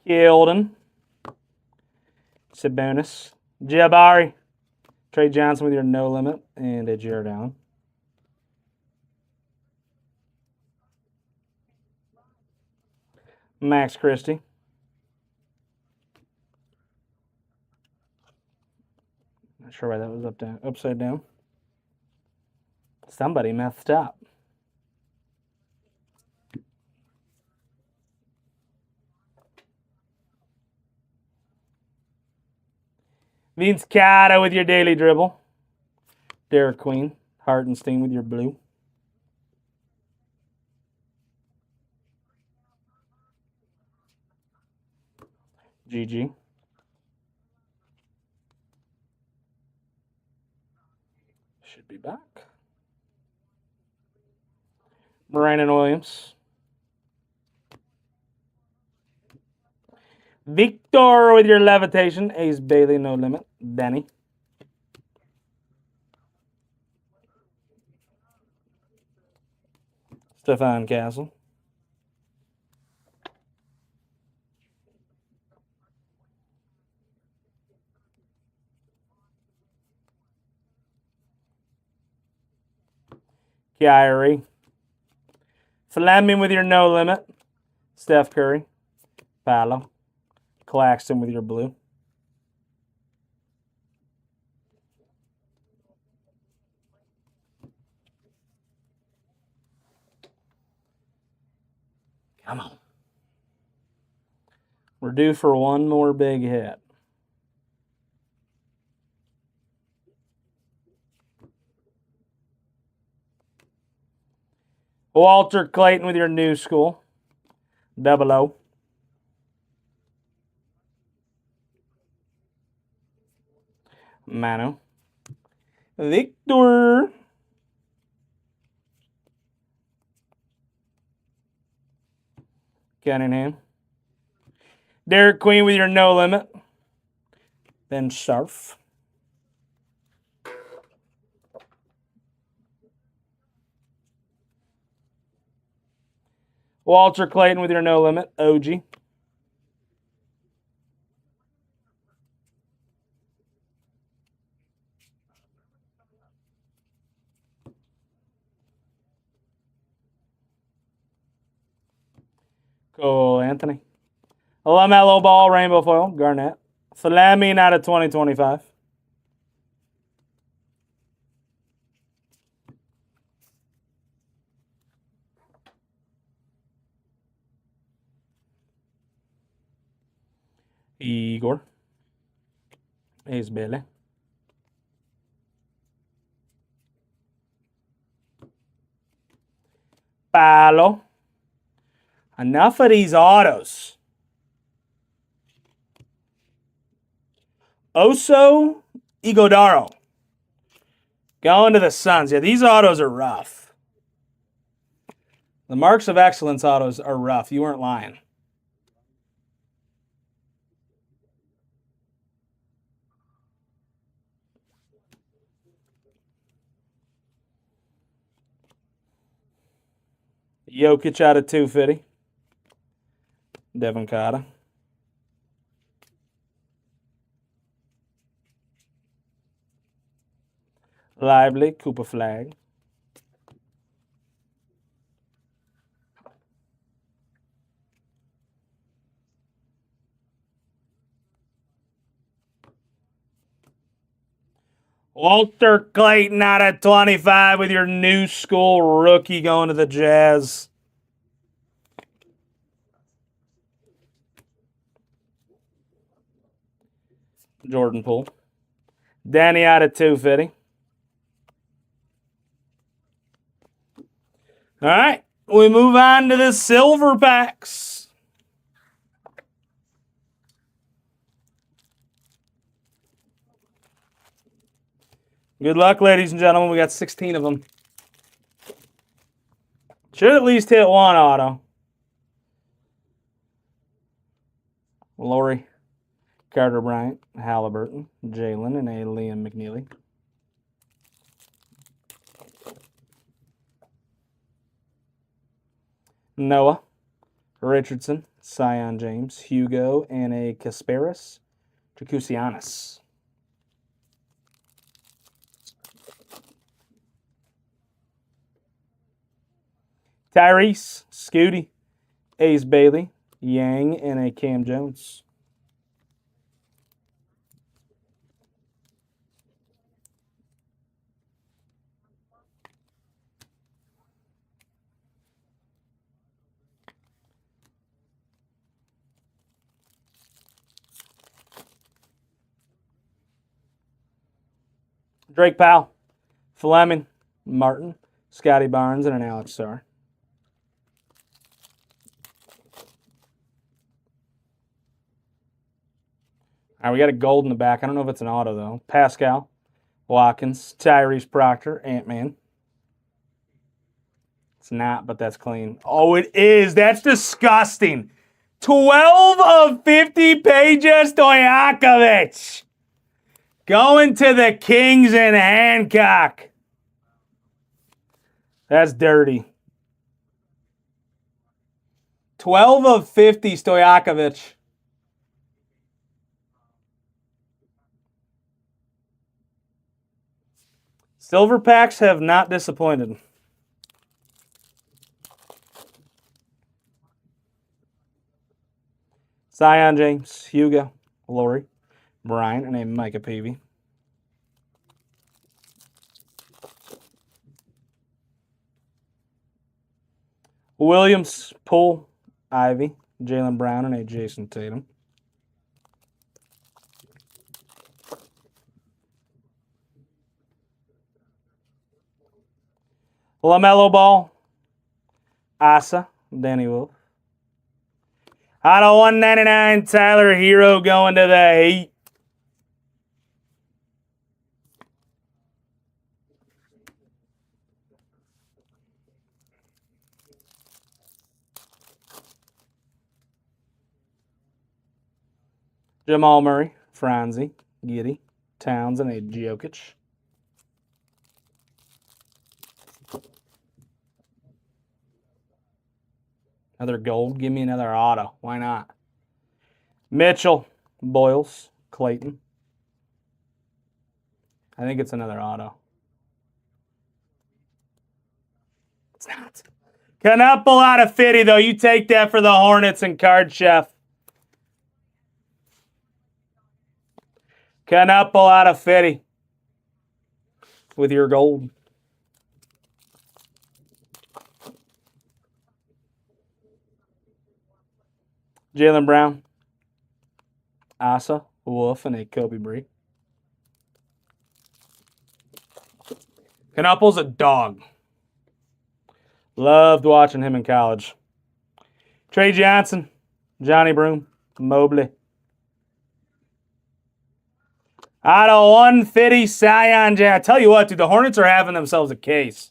Keeldon. Sabonis. Jabari. Trey Johnson with your no limit. And a Jordan. Max Christie. Not sure why that was upside down. Somebody messed up. Vince Carter with your daily dribble. Derek Queen. Hartenstein with your blue. GG. Should be back. Brandon Williams. Victor with your levitation. Ace Bailey, no limit. Danny. Stefan Castle. Kyrie. Fleming with your no limit. Steph Curry. Paolo. Claxton with your blue. Come on. We're due for one more big hit. Walter Clayton with your new school. 00. Manu. Victor. Cunningham. Derek Queen with your no limit. Ben Sharf. Walter Clayton with your no limit. OG. Cole Anthony. LaMelo Ball, Rainbow Foil, Garnett. Fleming out of 2025. Igor. Ace Bailey. Paolo. Enough of these autos. Oso Igodaro. Going to the Suns. Yeah, these autos are rough. The Marks of Excellence autos are rough. You weren't lying. Jokic out of 250. Devin Carter. Lively, Cooper Flag. Walter Clayton out of 25 with your new school rookie going to the Jazz. Jordan Poole. Danny out of 250. All right, we move on to the silver packs. Good luck, ladies and gentlemen. We got 16 of them. Should at least hit one auto. Lori, Carter Bryant, Halliburton, Jalen, and a Liam McNeely. Noah, Richardson, Sion James, Hugo, and a Kasparis, Jacusianis. Tyrese, Scooty, Ace Bailey, Yang, and a Cam Jones. Drake Powell, Fleming, Martin, Scotty Barnes, and an Alex Starr. All right, we got a gold in the back. I don't know if it's an auto, though. Pascal, Watkins, Tyrese Proctor, Ant-Man. It's not, but that's clean. Oh, it is. That's disgusting. 12 of 50 pages, Stojakovic. Going to the Kings in Hancock. That's dirty. 12 of 50, Stojakovic. Silver packs have not disappointed. Sion James, Hugo, Lori, Brian, and a Micah Peavy. Williams, Poole, Ivy, Jaylen Brown, and a Jason Tatum. LaMelo Ball, Asa, Danny Wolf. Out of 199, Tyler Hero going to the Heat. Jamal Murray, Franzi, Giddy, Towns, and a Jokic. Another gold. Give me another auto. Why not? Mitchell, Boyles, Clayton. I think it's another auto. It's not. Cannot pull out of 50, though. You take that for the Hornets and Card Chef. Cannot pull out of 50 with your gold. Jaylen Brown, Asa, Wolf, and a Kobe Bree. Knupple's a dog. Loved watching him in college. Trey Johnson, Johnny Broom, Mobley. Out of 150, Sion J. I tell you what, dude, the Hornets are having themselves a case.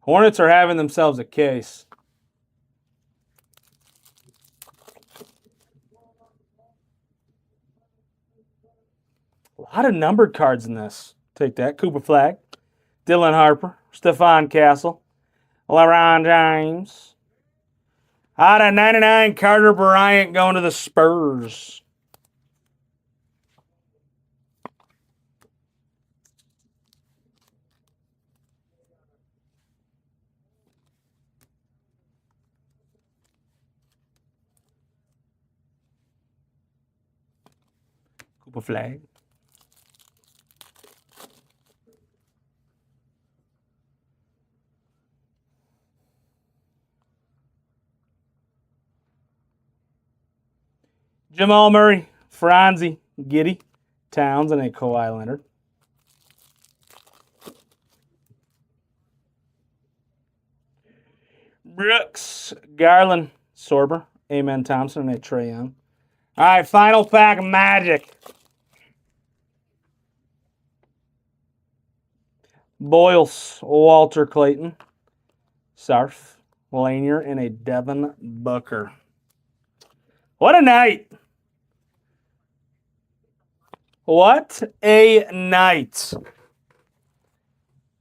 Hornets are having themselves a case. A lot of numbered cards in this. Take that. Cooper Flag, Dylan Harper, Stephon Castle, LeBron James. Out of 99, Carter Bryant going to the Spurs. Cooper Flag. Jamal Murray, Franzi, Giddy, Towns, and a Kawhi Leonard. Brooks, Garland, Sorber, Amen Thompson, and a Trae Young. All right, final pack of Magic. Boyles, Walter Clayton, Sarf, Lanier, and a Devin Booker. What a night. What a night.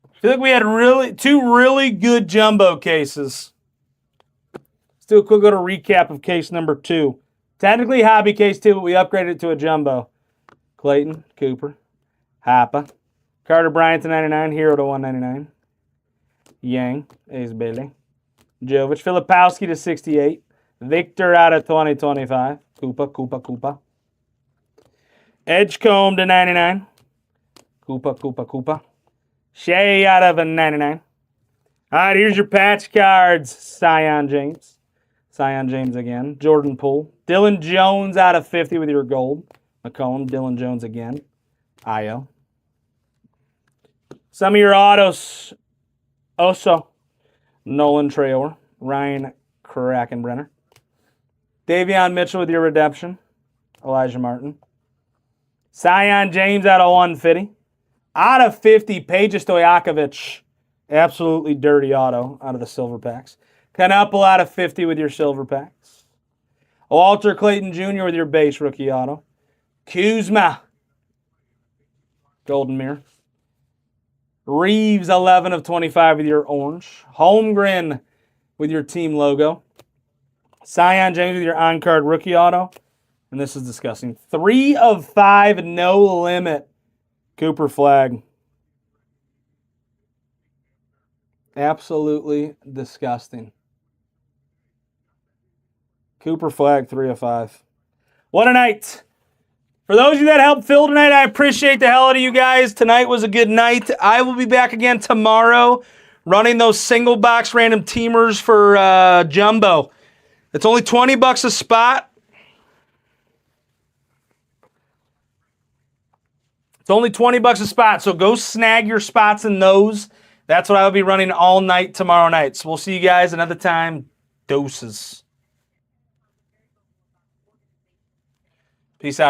I feel like we had two really good jumbo cases. Let's do a quick little recap of case number 2. Technically hobby case 2, but we upgraded it to a jumbo. Clayton, Cooper, Hapa, Carter Bryant to 99, Hero to 199, Yang, Ace Bailey, Jovic, Filipowski to 68, Victor out of 2025, Koopa, Edgecombe to 99, Koopa, Shea out of a 99. All right, here's your patch cards. Sion James again. Jordan Poole. Dylan Jones out of 50 with your gold. McCollum, Dylan Jones again. Io. Some of your autos. Oso. Nolan Traore. Ryan Krakenbrenner. Davion Mitchell with your redemption. Elijah Martin. Sion James out of 150. Out of 50, Peja Stojakovic. Absolutely dirty auto out of the silver packs. Knuppel out of 50 with your silver packs. Walter Clayton Jr. with your base rookie auto. Kuzma. Golden mirror. Reeves 11 of 25 with your orange. Holmgren with your team logo. Sion James with your on-card rookie auto. And this is disgusting. 3 of 5, no limit. Cooper Flag. Absolutely disgusting. Cooper Flag, 3 of 5. What a night. For those of you that helped fill tonight, I appreciate the hell out of you guys. Tonight was a good night. I will be back again tomorrow running those single box random teamers for Jumbo. It's only $20 a spot. It's only $20 a spot, so go snag your spots in those. That's what I will be running all night tomorrow night. So we'll see you guys another time. Doses. Peace out.